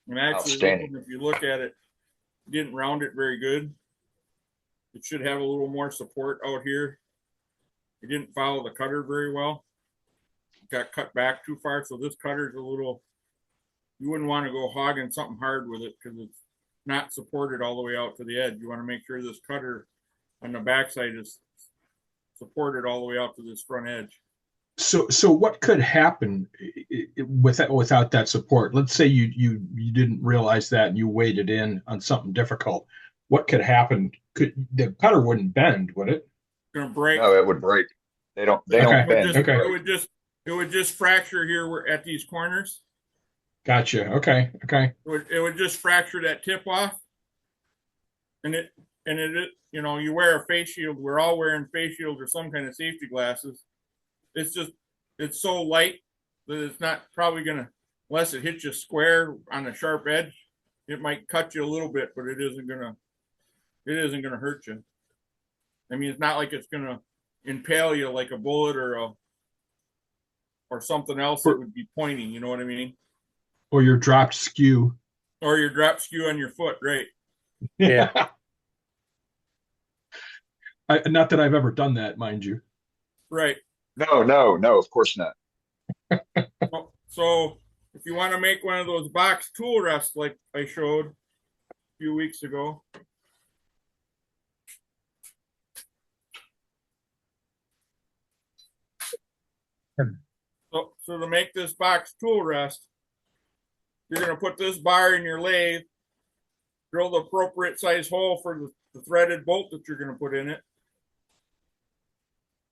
And actually, Outstanding. if you look at it, didn't round it very good. It should have a little more support out here. It didn't follow the cutter very well. It got cut back too far, so this cutter's a little, you wouldn't want to go hogging something hard with it because it's not supported all the way out to the edge. You want to make sure this cutter on the backside is supported all the way out to this front edge. So what could happen without that support? Let's say you didn't realize that and you waded in on something difficult. What could happen? The cutter wouldn't bend, would it? It's gonna break. No, it would break. They don't bend. It would just fracture here at these corners. Gotcha. Okay. It would just fracture that tip off. And it you wear a face shield. We're all wearing face shields or some kind of safety glasses. It's so light that it's not probably gonna, unless it hits you square on a sharp edge, it might cut you a little bit, but it isn't gonna hurt you. I mean, it's not like it's gonna impale you like a bullet or something else that would be pointing. You know what I mean? Or your dropped skew. Or your drop skew on your foot, right? Yeah. Not that I've ever done that, mind you. Right. No, of course not. So if you want to make one of those box tool rests like I showed a few weeks ago, so to make this box tool rest, you're going to put this bar in your lathe, drill the appropriate size hole for the threaded bolt that you're going to put in it,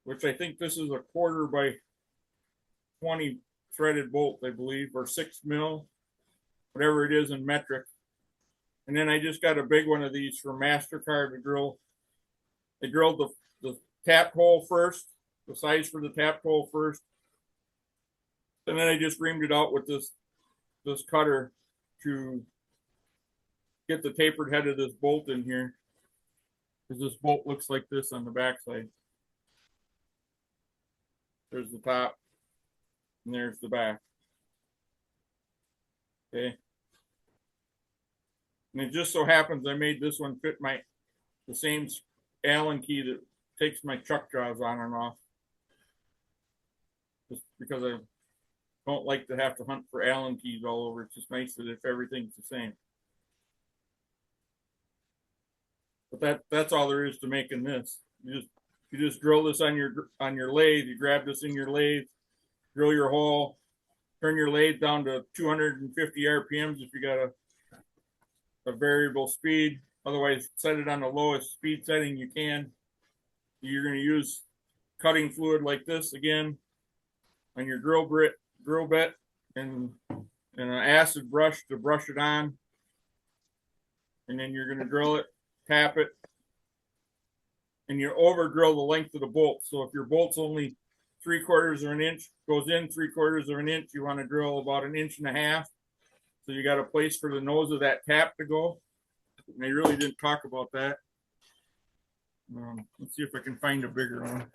which I think this is a 1/4 by 20 threaded bolt, I believe, or 6 mil, whatever it is in metric. And then I just got a big one of these from MasterCard to drill. I drilled the tap hole first, the size for the tap hole first. And then I just reamed it out with this cutter to get the tapered head of this bolt in here. Because this bolt looks like this on the backside. There's the top, and there's the back. Okay. And it just so happens I made this one fit the same Allen key that takes my chuck jaws on and off. Just because I don't like to have to hunt for Allen keys all over. It's just nice that if everything's the same. But that's all there is to making this. You just drill this on your lathe. You grab this in your lathe, drill your hole, turn your lathe down to 250 RPMs if you got a variable speed. Otherwise, set it on the lowest speed setting you can. You're going to use cutting fluid like this again on your drill bit and an acid brush to brush it on. And then you're going to drill it, tap it, and you over drill the length of the bolt. So if your bolt's only 3/4 of an inch, goes in 3/4 of an inch, you want to drill about 1.5 inches. So you got a place for the nose of that tap to go. And they really didn't talk about that. Let's see if I can find a bigger one.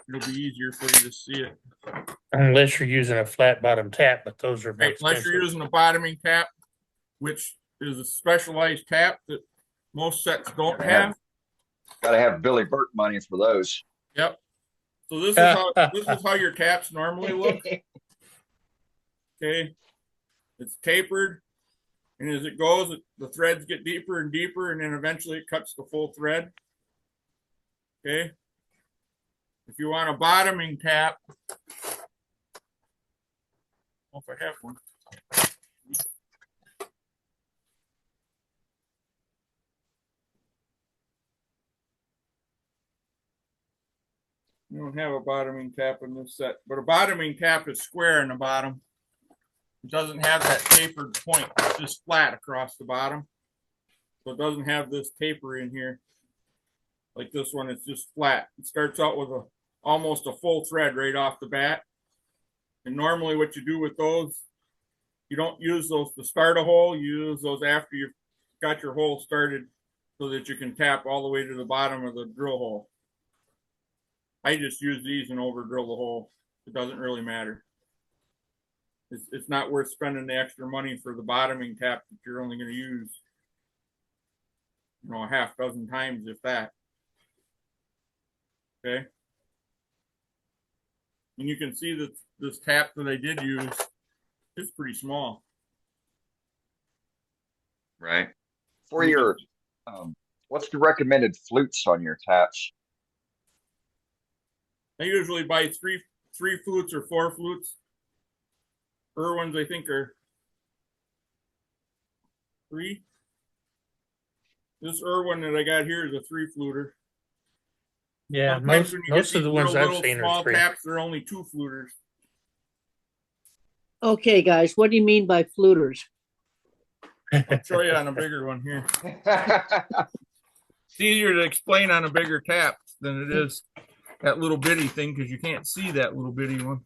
It'll be easier for you to see it. Unless you're using a flat bottom tap, but those are right, unless you're using a bottoming tap, which is a specialized tap that most sets don't have. Got to have Billy Burt money for those. Yep. So this is how your taps normally look. Okay. It's tapered, and as it goes, the threads get deeper and deeper, and then eventually it cuts the full thread. Okay. If you want a bottoming tap, I don't know if I have one. You don't have a bottoming tap in this set, but a bottoming tap is square in the bottom. It doesn't have that tapered point. It's just flat across the bottom. So it doesn't have this taper in here. Like this one, it's just flat. It starts out with almost a full thread right off the bat. And normally what you do with those, you don't use those to start a hole. You use those after you've got your hole started so that you can tap all the way to the bottom of the drill hole. I just use these and over drill the hole. It doesn't really matter. It's not worth spending the extra money for the bottoming tap that you're only going to use, a half dozen times, if that. Okay. And you can see that this tap that I did use is pretty small. Right. For your, what's the recommended flutes on your taps? I usually buy three flutes or 4 flutes. Irwin's, I think, are 3. This Irwin that I got here is a 3-fluter. Yeah, Sometimes when you most get of the these ones real I've little seen are small 3. taps, they're only 2 fluters. Okay, guys, what do you mean by fluters? I'll show you on a bigger one here. It's easier to explain on a bigger tap than it is that little bitty thing because you can't see that little bitty one.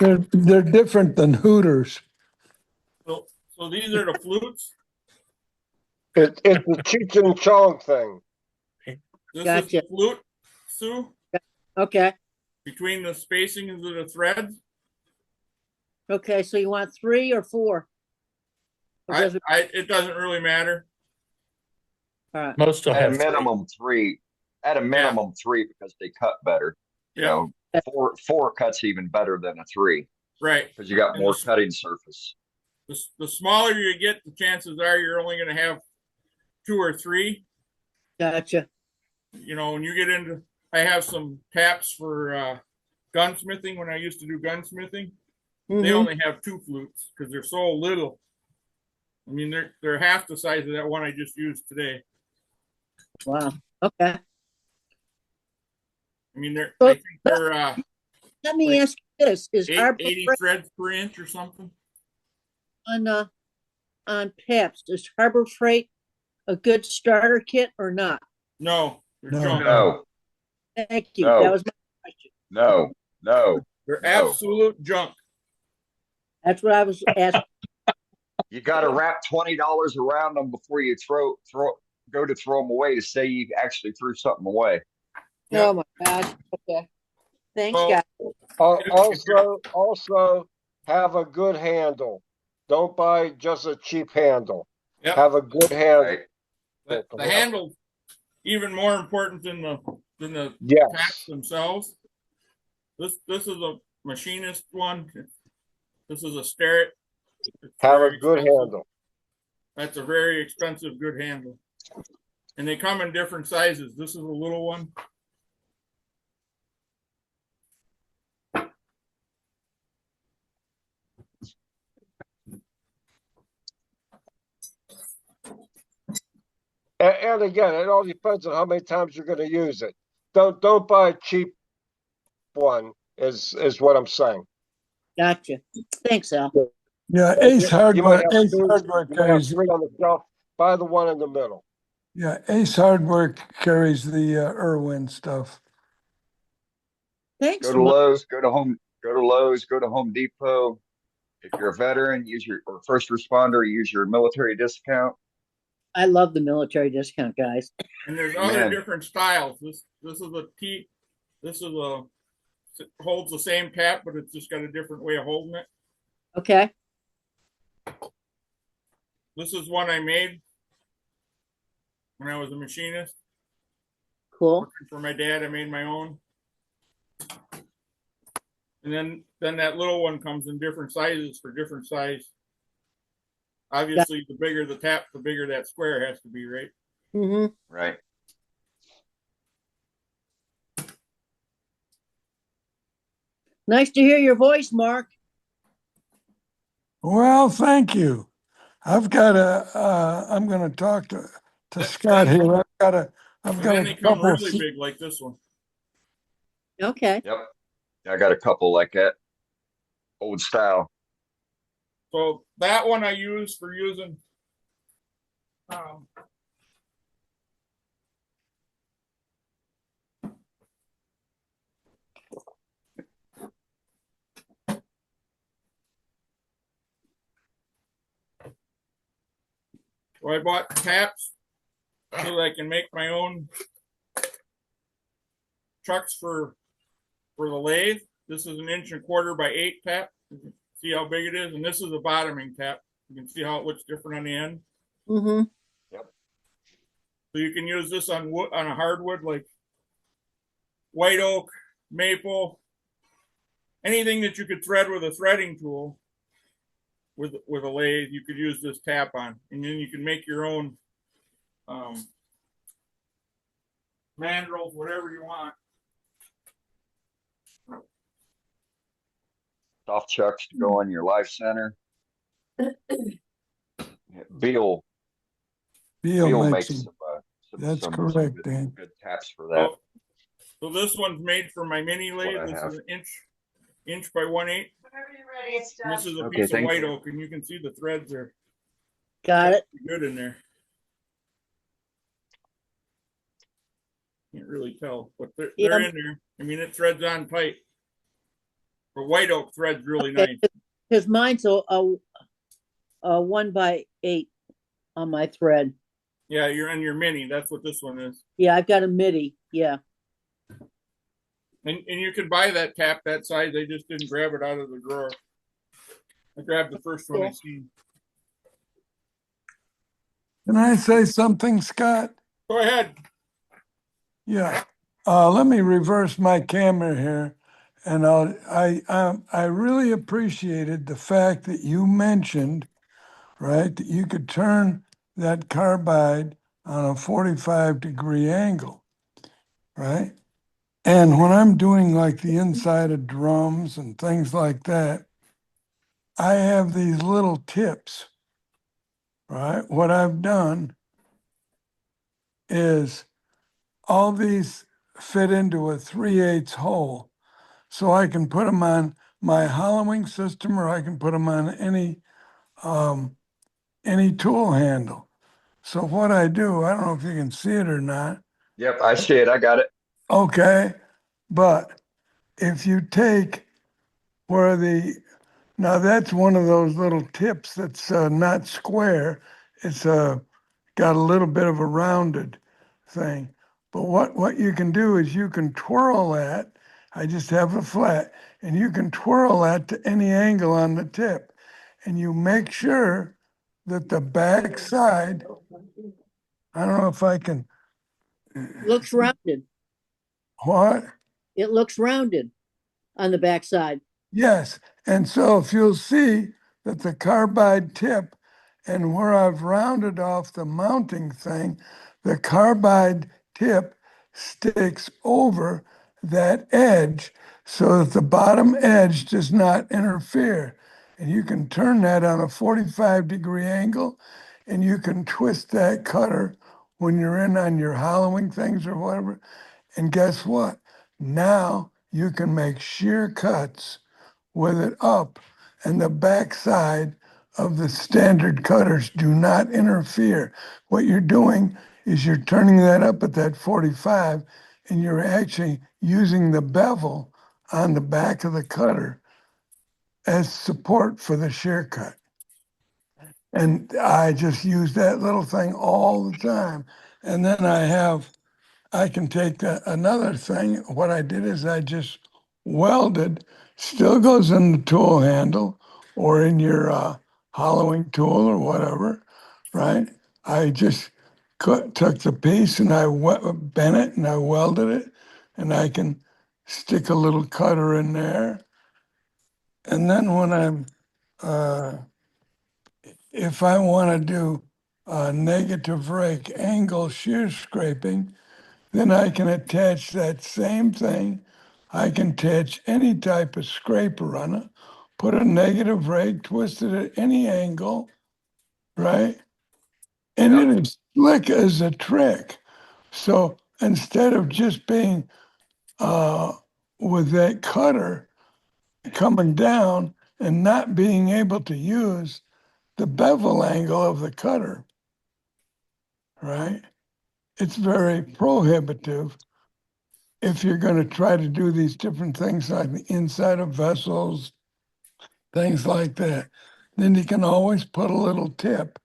They're different than Hooters. So these are the flutes. It's the Cheech and Chong thing. This Gotcha. is the flute, Sue. Okay. Between the spacings of the threads. Okay, so you want 3 or 4? It doesn't really matter. All right. Most will At a have minimum 3. At a minimum 3 because they cut better. You know, 4 cuts even better than a 3. Right. Because you got more cutting surface. The smaller you get, the chances are you're only going to have 2 or 3. Gotcha. When you get into, I have some taps for gunsmithing when I used to do gunsmithing. They only have 2 flutes because they're so little. I mean, they're half the size of that one I just used today. Wow. Okay. I mean, I think they're let me ask you this: is 80 threads per inch or something? On taps, is Harbor Freight a good starter kit or not? No. No. Thank you. No. That was my question. No. They're absolute junk. That's what I was asking. You got to wrap $20 around them before you go to throw them away to say you actually threw something away. Oh my gosh. Okay. Thanks, guys. Also have a good handle. Don't buy just a cheap handle. Yep. Have a good handle. The handle's even more important than the taps themselves. This is a machinist one. This is a Starrett. Have a good handle. That's a very expensive good handle. And they come in different sizes. This is a little one. And again, it all depends on how many times you're going to use it. Don't buy a cheap one. Is what I'm saying. Gotcha. Thanks, Al. Yeah, Ace Hardware. Ace Hardware carries 3 on the shelf. Buy the one in the middle. Yeah, Ace Hardware carries the Irwin stuff. Thanks. Go to Lowe's. Go to Lowe's. Go to Home Depot. If you're a veteran, or first responder, use your military discount. I love the military discount, guys. And there's other different styles. This is a T. This is holds the same tap, but it's just got a different way of holding it. Okay. This is one I made when I was a machinist. Cool. Working for my dad, I made my own. And then that little one comes in different sizes for different size. Obviously, the bigger the tap, the bigger that square has to be, right? Mm-hmm. Right. Nice to hear your voice, Mark. Well, thank you. I've got I'm going to talk to Scott here. I've got they come really big like this one. Okay. Yep. I got a couple like that. Old style. So that one I use for using so I bought taps so that I can make my own trucks for the lathe. This is an 1.25 by 8 tap. See See how big it is? And this is a bottoming tap. You can see how it looks different on the end. Mm-hmm. So you can use this on wood, on a hardwood like white oak, maple, anything that you could thread with a threading tool. With a lathe, you could use this tap on, and then you can make your own mandrels, whatever you want. Soft chucks to go on your life center. Beal makes them. some, That's some correct, good, Dan. good taps for that. So this one's made for my mini lathe. This is an inch by 1/8. And this is a piece of white oak, and you can see the threads are got it. Good in there. Can't really tell, but they're in there. I mean, it threads on tight. But white oak threads really nice. Because mine's a 1/8 on my thread. Yeah, you're on your mini. That's what this one is. Yeah, I've got a midi. Yeah. And you can buy that tap that size. I just didn't grab it out of the drawer. I grabbed the first one I seen. Can I say something, Scott? Go ahead. Yeah. Let me reverse my camera here. And I really appreciated the fact that you mentioned, right, that you could turn that carbide on a 45-degree angle, right? And when I'm doing like the inside of drums and things like that, I have these little tips, right? What I've done is all these fit into a 3/8 hole. So I can put them on my hollowing system, or I can put them on any tool handle. So what I do, I don't know if you can see it or not. Yep, I see it. I got it. Okay, but if you take where now that's one of those little tips that's not square. It's got a little bit of a rounded thing. But what you can do is you can twirl that. I just have a flat, and you can twirl that to any angle on the tip, and you make sure that the back side, I don't know if I can. Looks rounded. What? It looks rounded on the back side. Yes, and so if you'll see that the carbide tip and where I've rounded off the mounting thing, the carbide tip sticks over that edge so that the bottom edge does not interfere. And you can turn that on a 45-degree angle, and you can twist that cutter when you're in on your hollowing things or whatever. And guess what? Now you can make shear cuts with it up, and the backside of the standard cutters do not interfere. What you're doing is you're turning that up at that 45, and you're actually using the bevel on the back of the cutter as support for the shear cut. And I just use that little thing all the time. And then I can take another thing. What I did is I just welded, still goes in the tool handle or in your hollowing tool or whatever, right? I just took the piece and I bent it and I welded it, and I can stick a little cutter in there. And then when I'm, if I want to do negative rake angle shear scraping, then I can attach that same thing. I can attach any type of scraper on it, put a negative rake, twist it at any angle, right? And it is slick as a trick. So instead of just being with that cutter coming down and not being able to use the bevel angle of the cutter, right? It's very prohibitive if you're going to try to do these different things like the inside of vessels, things like that. Then you can always put a little tip,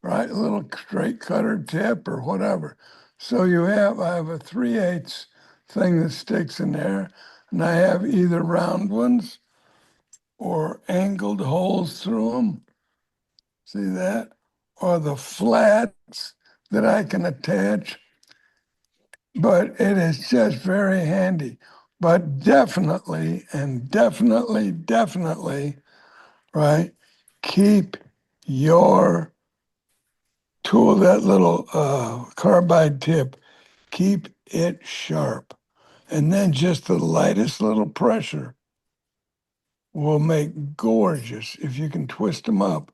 right? A little straight cutter tip or whatever. So I have a 3/8 thing that sticks in there, and I have either round ones or angled holes through them. See that? Or the flats that I can attach. But it is just very handy. But definitely, and definitely, right? Keep your tool, that little carbide tip, keep it sharp. And then just the lightest little pressure will make gorgeous, if you can twist them up,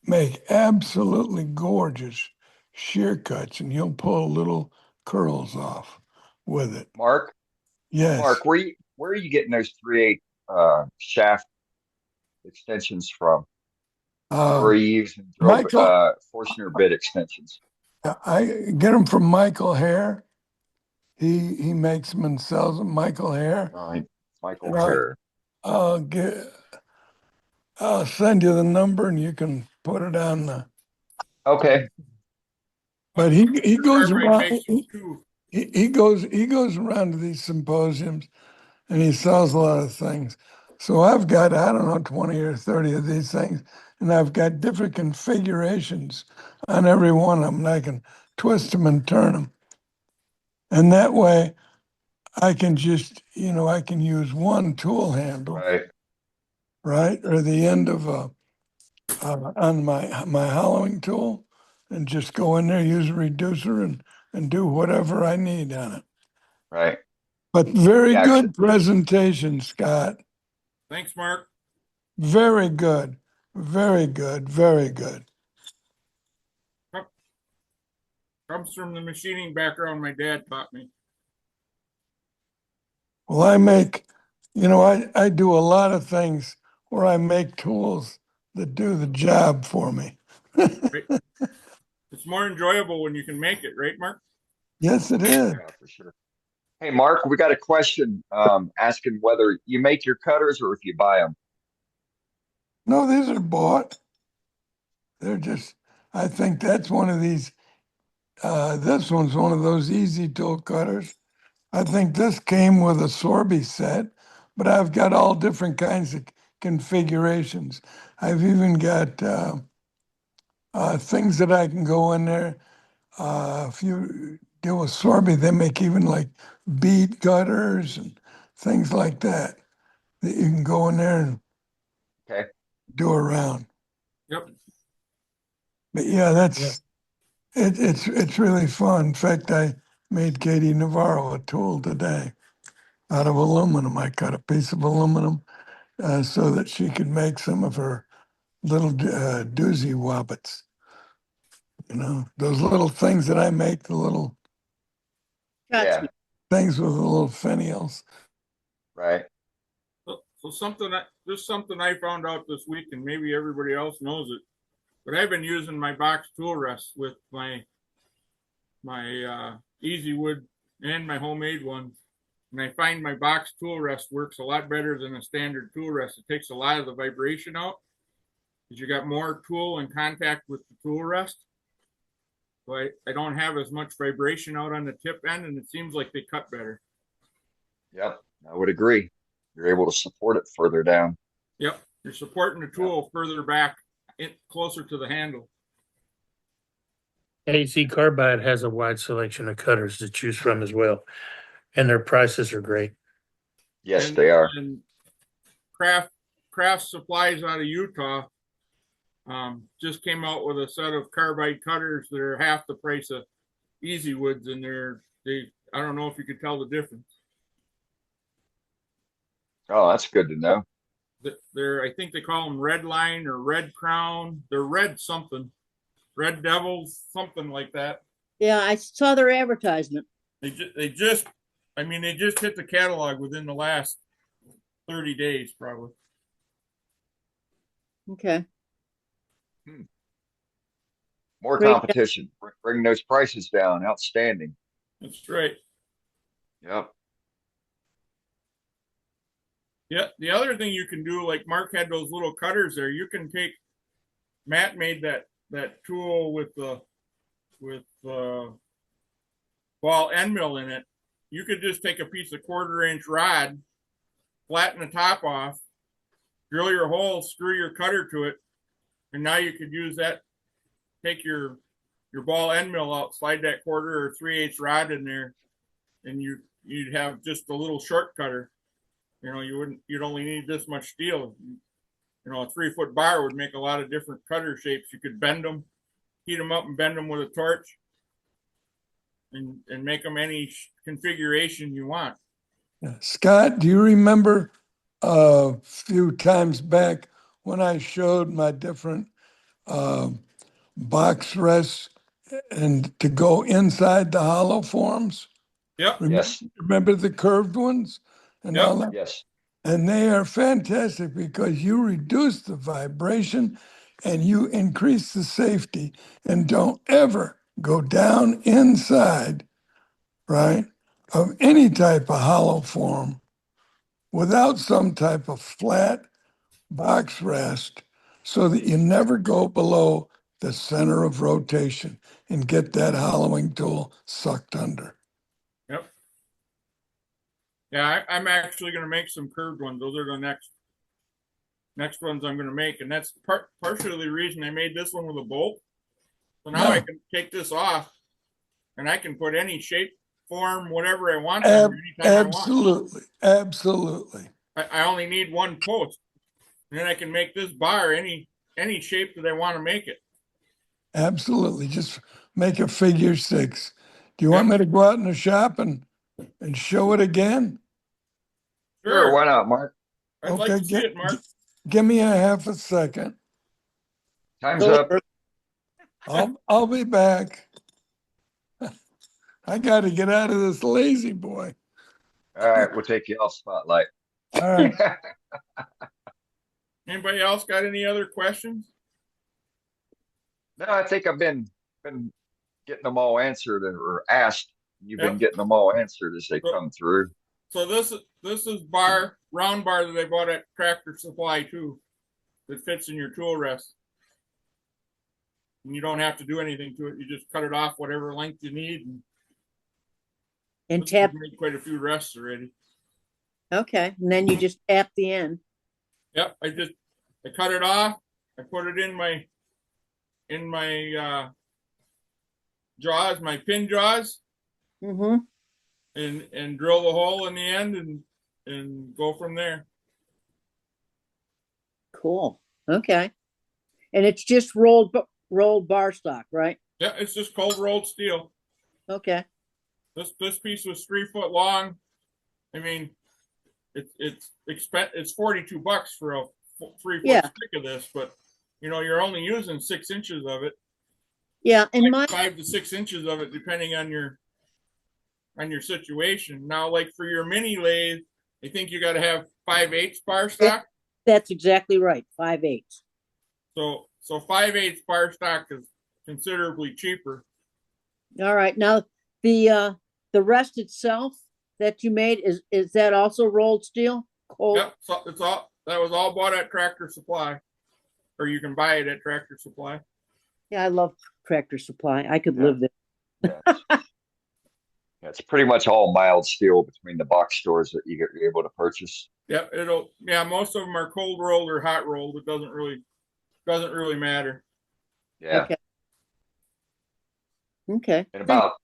make absolutely gorgeous shear cuts, and you'll pull little curls off with it. Mark, Yes. Mark, where are you getting those 3/8 shaft extensions from? Where are you using Michael, Forstner bit extensions? I get them from Michael Hare. He makes them and sells them. Michael Hare. All right, Michael And Hare. I'll send you the number and you can put it on the. Okay. But he goes Carbide around. makes them too. He goes around to these symposiums, and he sells a lot of things. So I've got, I don't know, 20 or 30 of these things, and I've got different configurations on every one of them. And I can twist them and turn them, and that way I can just, I can use one tool handle, right, or the end of on my hollowing tool, and just go in there, use a reducer, and do whatever I need on it. Right. But very Yeah, good presentation, Scott. Thanks, Mark. Very good. Very good. Very good. Comes from the machining background my dad taught me. Well, I do a lot of things where I make tools that do the job for me. Right? It's more enjoyable when you can make it, right, Mark? Yes, it is. Yeah, for sure. Hey, Mark, we got a question asking whether you make your cutters or if you buy them. No, these are bought. They're just, I think that's one of these, this one's one of those easy tool cutters. I think this came with a Sorby set, but I've got all different kinds of configurations. I've even got things that I can go in there. If you deal with Sorby, they make even like bead cutters and things like that that you can go in there and do around. Yep. But yeah, it's really fun. In fact, I made Katie Navarro a tool today out of aluminum. I cut a piece of aluminum so that she could make some of her little doozy wobbits. Those little things that I make, the little things with the little finials. Right. So something I found out this week, and maybe everybody else knows it, but I've been using my box tool rest with my Easy Wood and my homemade one, and I find my box tool rest works a lot better than a standard tool rest. It takes a lot of the vibration out because you got more tool in contact with the tool rest. So I don't have as much vibration out on the tip end, and it seems like they cut better. Yep, I would agree. You're able to support it further down. Yep, you're supporting the tool further back, closer to the handle. AC Carbide has a wide selection of cutters to choose from as well, and their prices are great. Yes, they are. And Craft Supplies out of Utah just came out with a set of carbide cutters that are half the price of Easy Woods, and I don't know if you could tell the difference. Oh, that's good to know. I think they call them Red Line or Red Crown. They're Red something, Red Devils, something like that. Yeah, I saw their advertisement. They just hit the catalog within the last 30 days, probably. Okay. More Great. competition. Bring those prices down. Outstanding. That's right. Yep. Yeah, the other thing you can do, like Mark had those little cutters there, you can take, Matt made that tool with ball end mill in it. You could just take a piece of 1/4-inch rod, flatten the top off, drill your hole, screw your cutter to it, and now you could use that. Take your ball end mill out, slide that 1/4 or 3/8 rod in there, and you'd have just a little short cutter. You know, you'd only need this much steel. You know, a 3-foot bar would make a lot of different cutter shapes. You could bend them, heat them up, and bend them with a torch, and make them any configuration you want. Scott, do you remember a few times back when I showed my different box rests and to go inside the hollow forms? Yep. Yes. Remember the curved ones and all that? Yes. And they are fantastic because you reduce the vibration and you increase the safety, and don't ever go down inside, right, of any type of hollow form without some type of flat box rest, so that you never go below the center of rotation and get that hollowing tool sucked under. Yep. Yeah, I'm actually going to make some curved ones. Those are the next ones I'm going to make, and that's partially the reason I made this one with a bolt. So now I can take this off, and I can put any shape, form, whatever I want. Absolutely, absolutely. I only need one post, and then I can make this bar any shape that I want to make it. Absolutely, just make a figure 6. Do you want me to go out in the shop and show it again? Sure, why not, Mark? I'd like to see it, Mark. Give me a half a second. Time's up. I'll be back. I got to get out of this lazy boy. All right, we'll take you off spotlight. All right. Anybody else got any other questions? No, I think I've been getting them all answered or asked. You've been getting them all answered as they come through. So this is round bar that I bought at Tractor Supply too, that fits in your tool rest. And you don't have to do anything to it. You just cut it off whatever length you need. And tap. Made quite a few rests already. Okay, and then you just tap the end. Yep, I cut it off. I put it in my jaws, my pin jaws. Mm-hmm. And drill the hole in the end and go from there. Cool. Okay. And it's just rolled bar stock, right? Yeah, it's just cold rolled steel. Okay. This piece was 3 foot long. I mean, it's $42 for a 3 foot stick of this, but you know, you're only using 6 inches of it. Yeah, and like 5 to 6 inches of it, depending on your situation. Now, like for your mini lathe, I think you got to have 5/8 bar stock. That's exactly right, 5/8. So 5/8 bar stock is considerably cheaper. All right. Now the rest itself that you made is that also rolled steel? Cold? Yep. So that was all bought at Tractor Supply, or you can buy it at Tractor Supply. Yeah, I love Tractor Supply. I could live there. Yeah, it's pretty much all mild steel between the box stores that you're able to purchase. Yep, most of them are cold rolled or hot rolled. It doesn't really matter. Yeah. Okay. And about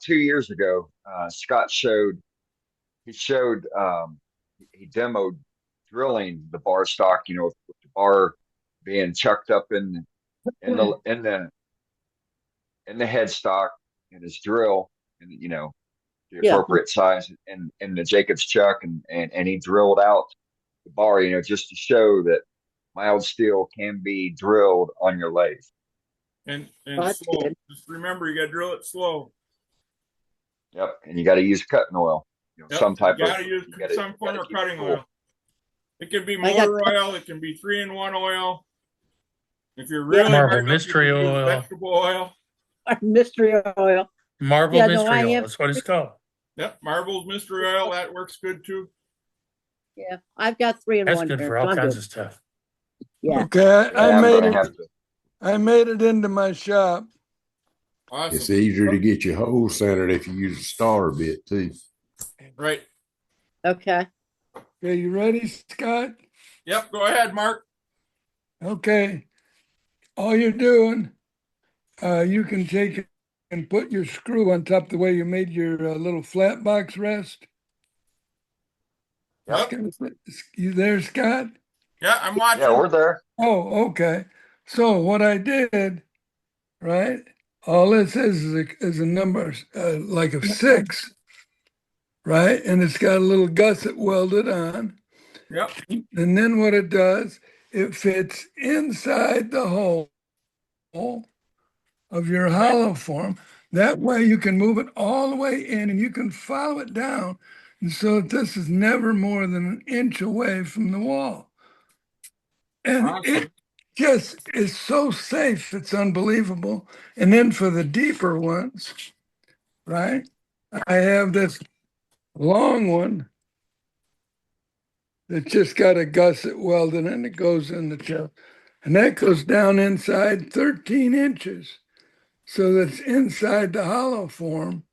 2 years ago, Scott he demoed drilling the bar stock, you know, with the bar being chucked up in the headstock and his drill, and you know, the appropriate size and the Jacobs chuck, and he drilled out the bar, you know, just to show that mild steel can be drilled on your lathe. And slow. Just remember, you got to drill it slow. Yep, and you got to use cutting oil. You know, some type you got to use some form of cutting oil. It can be motor oil. It can be 3-in-1 oil. If you're really Marble mystery oil, vegetable oil, mystery oil, marble mystery oil. That's what it's called. Yep, Marble's mystery oil, that works good too. Yeah, I've got 3-in-1. That's good for all kinds of stuff. Yeah. Okay, I made it into my shop. Awesome. It's easier to get your hole centered if you use a star bit too. Right. Okay. Okay, you ready, Scott? Yep, go ahead, Mark. Okay. All you're doing, you can take it and put your screw on top the way you made your little flat box rest. Yep. You there, Scott? Yeah, I'm watching. Yeah, we're there. Oh, okay. So what I did, right? All this is a number like of 6, right? And it's got a little gusset welded on. Yep. And then what it does, it fits inside the hole of your hollow form. That way you can move it all the way in and you can follow it down. And so this is never more than an inch away from the wall. And it just is so safe, it's unbelievable. And then for the deeper ones, right? I have this long one that just got a gusset welded and it goes in the chest. And that goes down inside 13 inches. So that's inside the hollow form.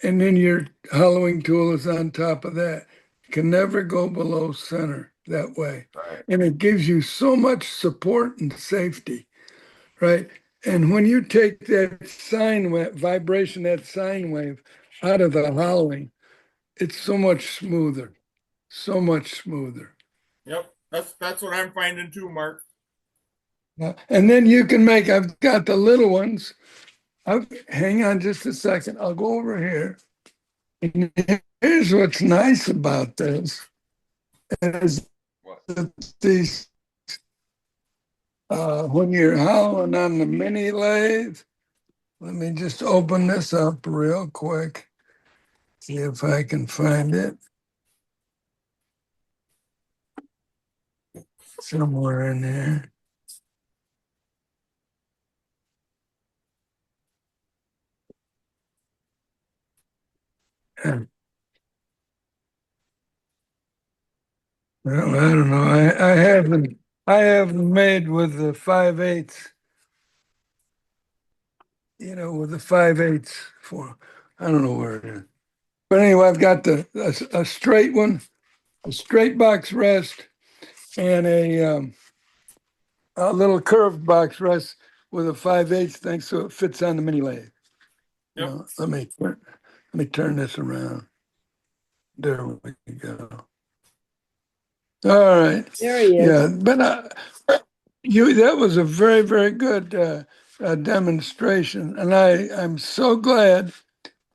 And then your hollowing tool is on top of that. Can never go below center that way. Right. And it gives you so much support and safety, right? And when you take that sine wave, vibration, that sine wave out of the hollowing, it's so much smoother, so much smoother. Yep, that's what I'm finding too, Mark. Yeah. And then you can make, I've got the little ones. Hang on just a second. I'll go over here. And here's what's nice about this is that these, when you're hollowing on the mini lathe, let me just open this up real quick. See if I can find it. Somewhere in there. Well, I don't know. I have them made with the 5/8. You know, with the 5/8 for, I don't know where it is. But anyway, I've got a straight one, a straight box rest, and a little curved box rest with a 5/8 thing, so it fits on the mini lathe. Yep. Let me turn this around. There we go. All right. There he is. Yeah, but that was a very, very good demonstration, and I'm so glad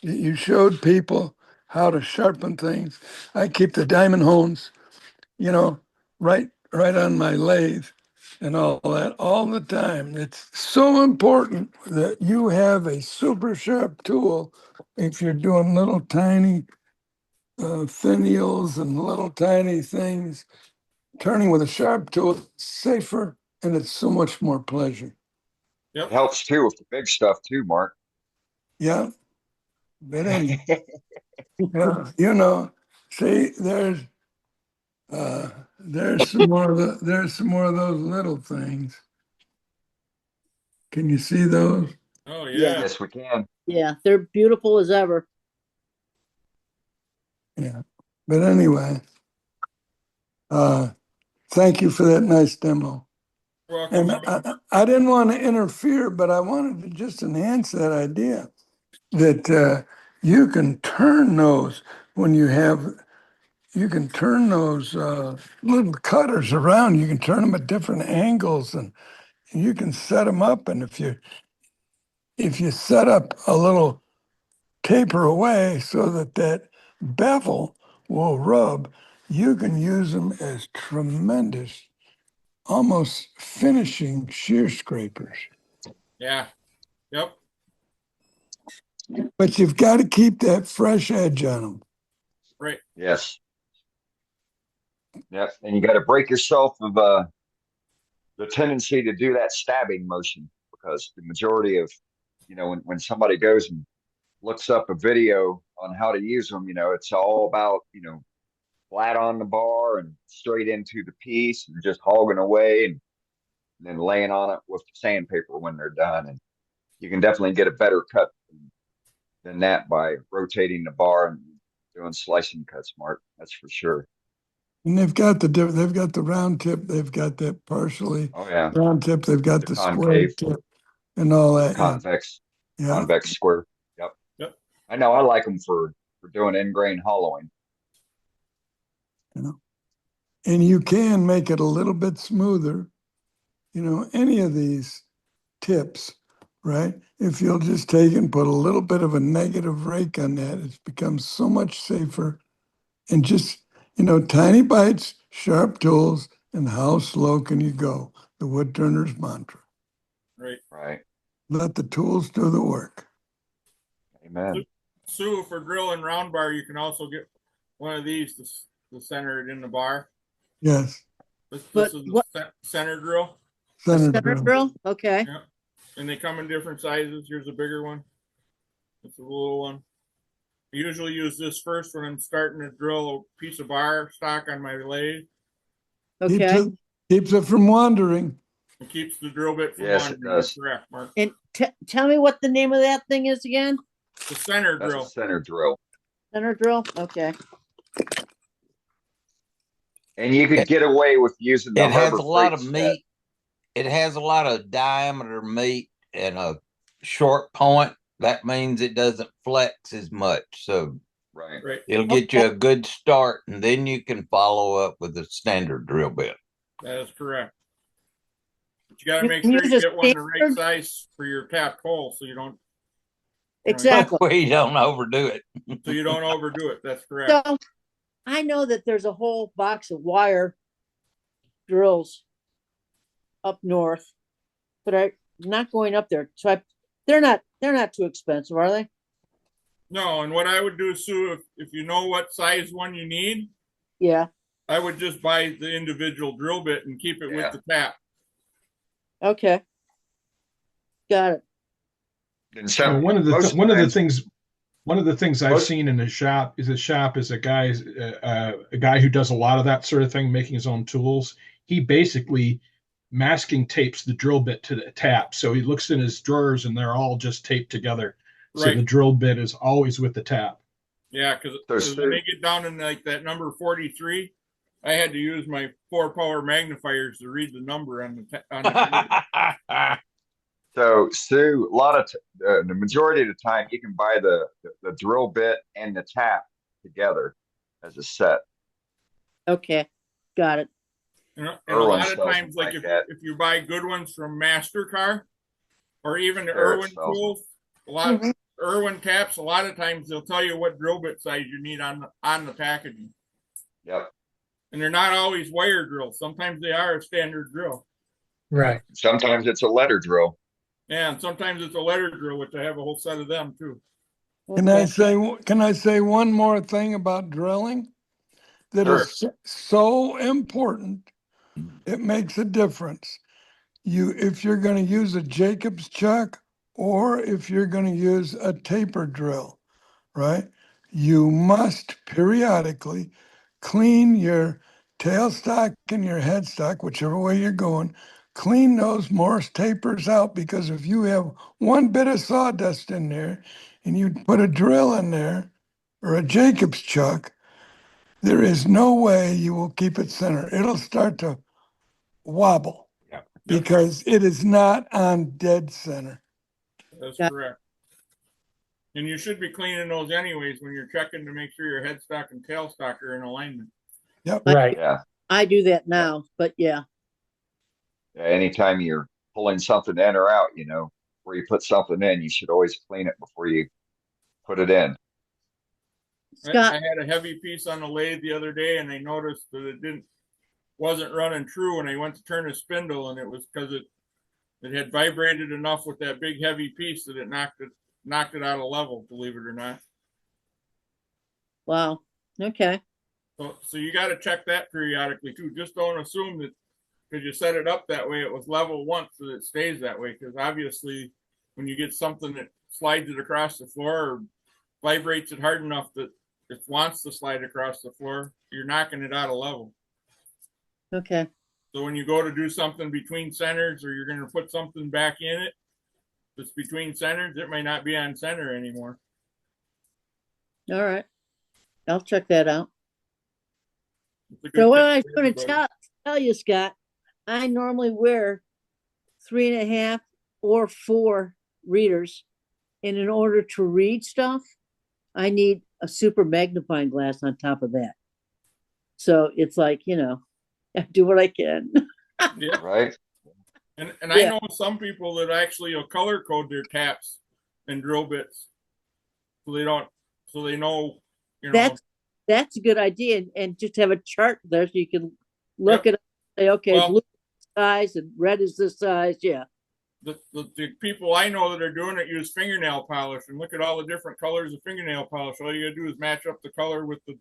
that you showed people how to sharpen things. I keep the diamond hones, you know, right on my lathe and all that all the time. It's so important that you have a super sharp tool if you're doing little tiny finials and little tiny things. Turning with a sharp tool is safer and it's so much more pleasure. It helps too with the big stuff too, Mark. Yeah. But anyway, yeah, you know, see, there's some more of those little things. Can you see those? Oh Yeah. Yes, we can. Yeah, they're beautiful as ever. Yeah. But anyway, thank you for that nice demo. Welcome. And I didn't want to interfere, but I wanted to just enhance that idea that you can turn those when you can turn those little cutters around. You can turn them at different angles and you can set them up. And if you set up a little taper away so that bevel will rub, you can use them as tremendous, almost finishing shear scrapers. Yeah. Yep. But you've got to keep that fresh edge on them. Right. Yes. Yep. And you got to break yourself of the tendency to do that stabbing motion, because the majority of, when somebody goes and looks up a video on how to use them, it's all about, flat on the bar and straight into the piece and just hogging away and then laying on it with sandpaper when they're done. And you can definitely get a better cut than that by rotating the bar and doing slicing cuts, Mark. That's for sure. And they've got the round tip, they've got that partially Oh yeah, round tip, they've got the the square concave, tip and all that. convex, Yeah. convex square. Yep. Yep. I know. I like them for doing end grain hollowing. You know, and you can make it a little bit smoother. You know, any of these tips, right? If you'll just take and put a little bit of a negative rake on that, it becomes so much safer. And just, you know, tiny bites, sharp tools, and how slow can you go? The wood turner's mantra. Right. Right. Let the tools do the work. Amen. Sue, for drilling round bar, you can also get one of these to center it in the bar. Yes. This But is what- the center drill. Center Center drill. drill? Okay. Yeah. And they come in different sizes. Here's a bigger one. It's a little one. I usually use this first when I'm starting to drill a piece of bar stock on my lathe. Okay. Keeps it from wandering. It keeps the drill bit from Yes, it wandering. That's does. correct, Mark. And tell me what the name of that thing is again? The center That's drill. a center drill. Center drill? Okay. And you could get away with using the It has Harbor a lot of Freight meat. It has a lot of diameter meat and a short point. That means it doesn't flex as much. So Right. Right. it'll get you a good start, and then you can follow up with a standard drill bit. That is correct. But you got to You make can sure you use a get one the right standard- size for your tapped hole, so you don't. Exactly. We don't overdo it. So you don't overdo it. That's correct. So I know that there's a whole box of wire drills up north, but I'm not going up there. So they're not too expensive, are they? No, and what I would do, Sue, if you know what size one you need, Yeah. I would just buy the individual drill bit and keep it with the tap. Okay. Got it. And You know, one of the things I've most- seen in the shop is a guy who does a lot of that sort of thing, making his own tools. He basically masking tapes the drill bit to the tap. So he looks in his drawers and they're all just taped together. So Right. the drill bit is always with the tap. Yeah, because when they get down in like that number 43, I had to use my 4-power magnifiers to read the number on the. So Sue, a lot of the majority of the time, you can buy the drill bit and the tap together as a set. Okay. Got it. And a Irwin lot of sells times, them like like that. if you buy good ones from MasterCar or even the Eric Irwin sells them. tools, a lot of Irwin taps, a lot of times they'll tell you what drill bit size you need on the packaging. Yep. And they're not always wire drills. Sometimes they are a standard drill. Right. Sometimes it's a letter drill. Yeah, and sometimes it's a letter drill, which I have a whole set of them too. Can I say one more thing about drilling that is so important? It makes a difference. If you're going to use a Jacobs chuck or if you're going to use a taper drill, right? You must periodically clean your tailstock and your headstock, whichever way you're going. Clean those Morse tapers out, because if you have one bit of sawdust in there and you put a drill in there or a Jacobs chuck, there is no way you will keep it center. It'll start to wobble because it is not on dead center. That's correct. And you should be cleaning those anyways when you're checking to make sure your headstock and tailstock are in alignment. Yep. Right. Yeah. I do that now, but yeah. Anytime you're pulling something in or out, before you put something in, you should always clean it before you put it in. I had a heavy piece on the lathe the other day, and I noticed that it wasn't running true when I went to turn the spindle, and it was because it had vibrated enough with that big heavy piece that it knocked it out of level, believe it or not. Wow. Okay. So you got to check that periodically too. Just don't assume that because you set it up that way, it was level once, that it stays that way. Because obviously, when you get something that slides it across the floor or vibrates it hard enough that it wants to slide across the floor, you're knocking it out of level. Okay. So when you go to do something between centers, or you're going to put something back in it that's between centers, it may not be on center anymore. All right. I'll check that out. It's a good So what tip I was for going to everybody. tell you, Scott, I normally wear 3.5 or 4 readers. And in order to read stuff, I need a super magnifying glass on top of that. So it's like, I do what I can. Yeah. Right. And Yeah. I know some people that actually will color code their taps and drill bits, so they know, That's a good idea, and just have a chart there so you can look Yep. at it. Say, okay, Well- blue is this size and red is this size. Yeah. the people I know that are doing it use fingernail polish, and look at all the different colors of fingernail polish. All you gotta do is match up the color with the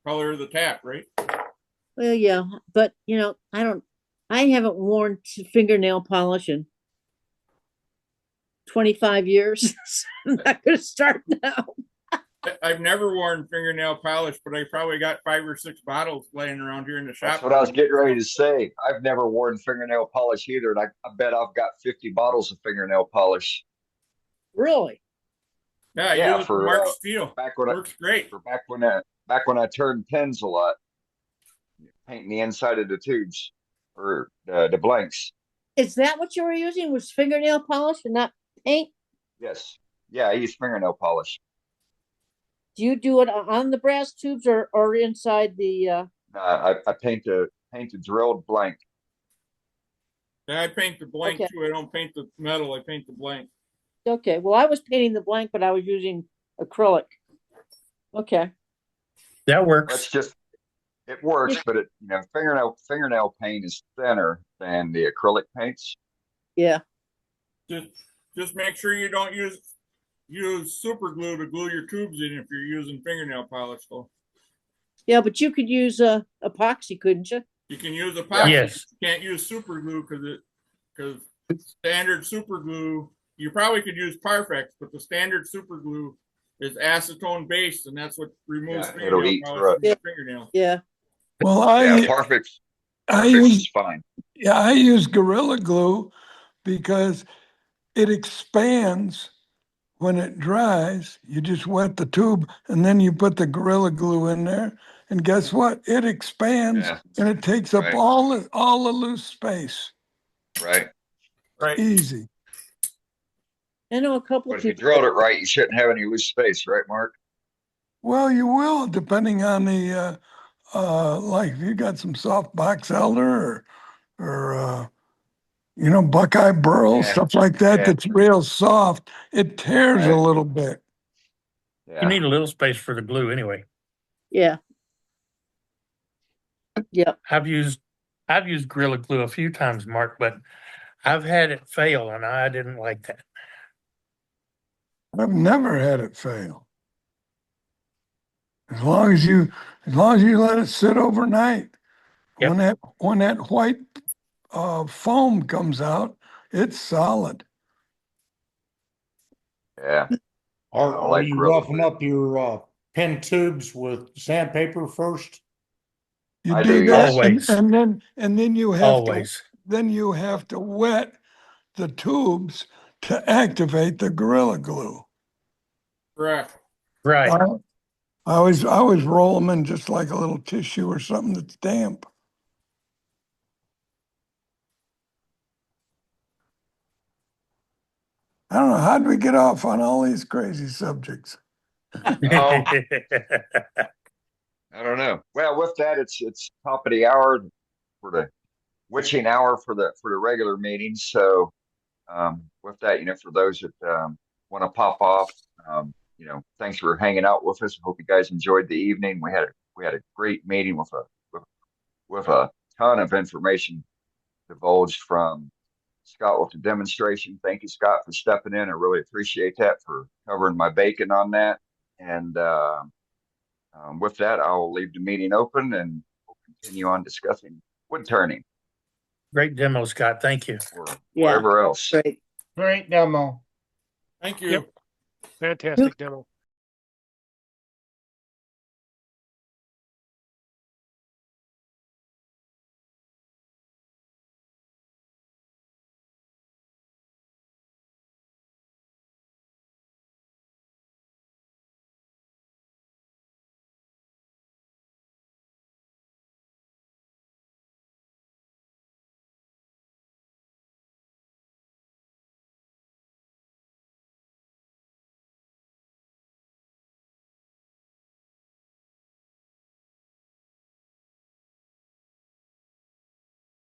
color of the tap, right? Well, yeah, but I haven't worn fingernail polish in 25 years. So I'm not gonna start now. I've never worn fingernail polish, but I probably got 5 or 6 bottles laying around here in the shop. That's what I was getting ready to say. I've never worn fingernail polish either, and I bet I've got 50 bottles of fingernail polish. Really? Yeah, Yeah, use for Mark Steel. Works great. For back when I turned pens a lot, painting the inside of the tubes or the blanks. Is that what you were using? Was fingernail polish and not paint? Yes, yeah, I use fingernail polish. Do you do it on the brass tubes or inside the? I paint the drilled blank. Yeah, I paint the blank Okay. too. I don't paint the metal. I paint the blank. Okay, well, I was painting the blank, but I was using acrylic. Okay. That works. That's just it works, but fingernail paint is thinner than the acrylic paints. Yeah. Just make sure you don't use super glue to glue your tubes in if you're using fingernail polish, though. Yeah, but you could use epoxy, couldn't you? You can use epoxy. Yes. You can't use super glue because standard super glue. You probably could use Parfex, but the standard super glue is acetone based, and that's what removes Yeah, it'll fingernail eat polish through from your fingernail. Yeah. Well, Parfex I is use fine. I use Gorilla Glue because it expands when it dries. You just wet the tube and then you put the Gorilla Glue in there, and guess what? It expands Yeah. and it takes up Right. all the loose space. Right. Right. Easy. I know a couple But of if you people. drilled it right, you shouldn't have any loose space, right, Mark? Well, you will, depending on the like if you got some soft box elder or Buckeye burl, Yeah. stuff like that, Yeah. that's real soft, it tears a Right. little bit. Yeah. You need a little space for the glue anyway. Yeah. Yep. I've used Gorilla Glue a few times, Mark, but I've had it fail, and I didn't like that. I've never had it fail. As long as you let it sit overnight. Yep. When that white foam comes out, it's solid. Yeah. Are like you Gorilla roughing Glue. up your pen tubes with sandpaper first? You I do do, that, yes. and then you have Always. to wet the tubes to activate the Gorilla Glue. Correct. Right. I always roll them in just like a little tissue or something that's damp. I don't know, how'd we get off on all these crazy subjects? I don't know. Well, with that, it's top of the hour for the witching hour for the regular meetings. So with that, for those that want to pop off, thanks for hanging out with us. Hope you guys enjoyed the evening. We had a great meeting with a ton of information divulged from Scott with the demonstration. Thank you, Scott, for stepping in. I really appreciate that, for covering my bacon on that. And with that, I'll leave the meeting open and we'll continue on discussing wood turning Great demo, Scott. Thank you. or wherever else. Great. Great demo. Thank you. Yep. Fantastic demo.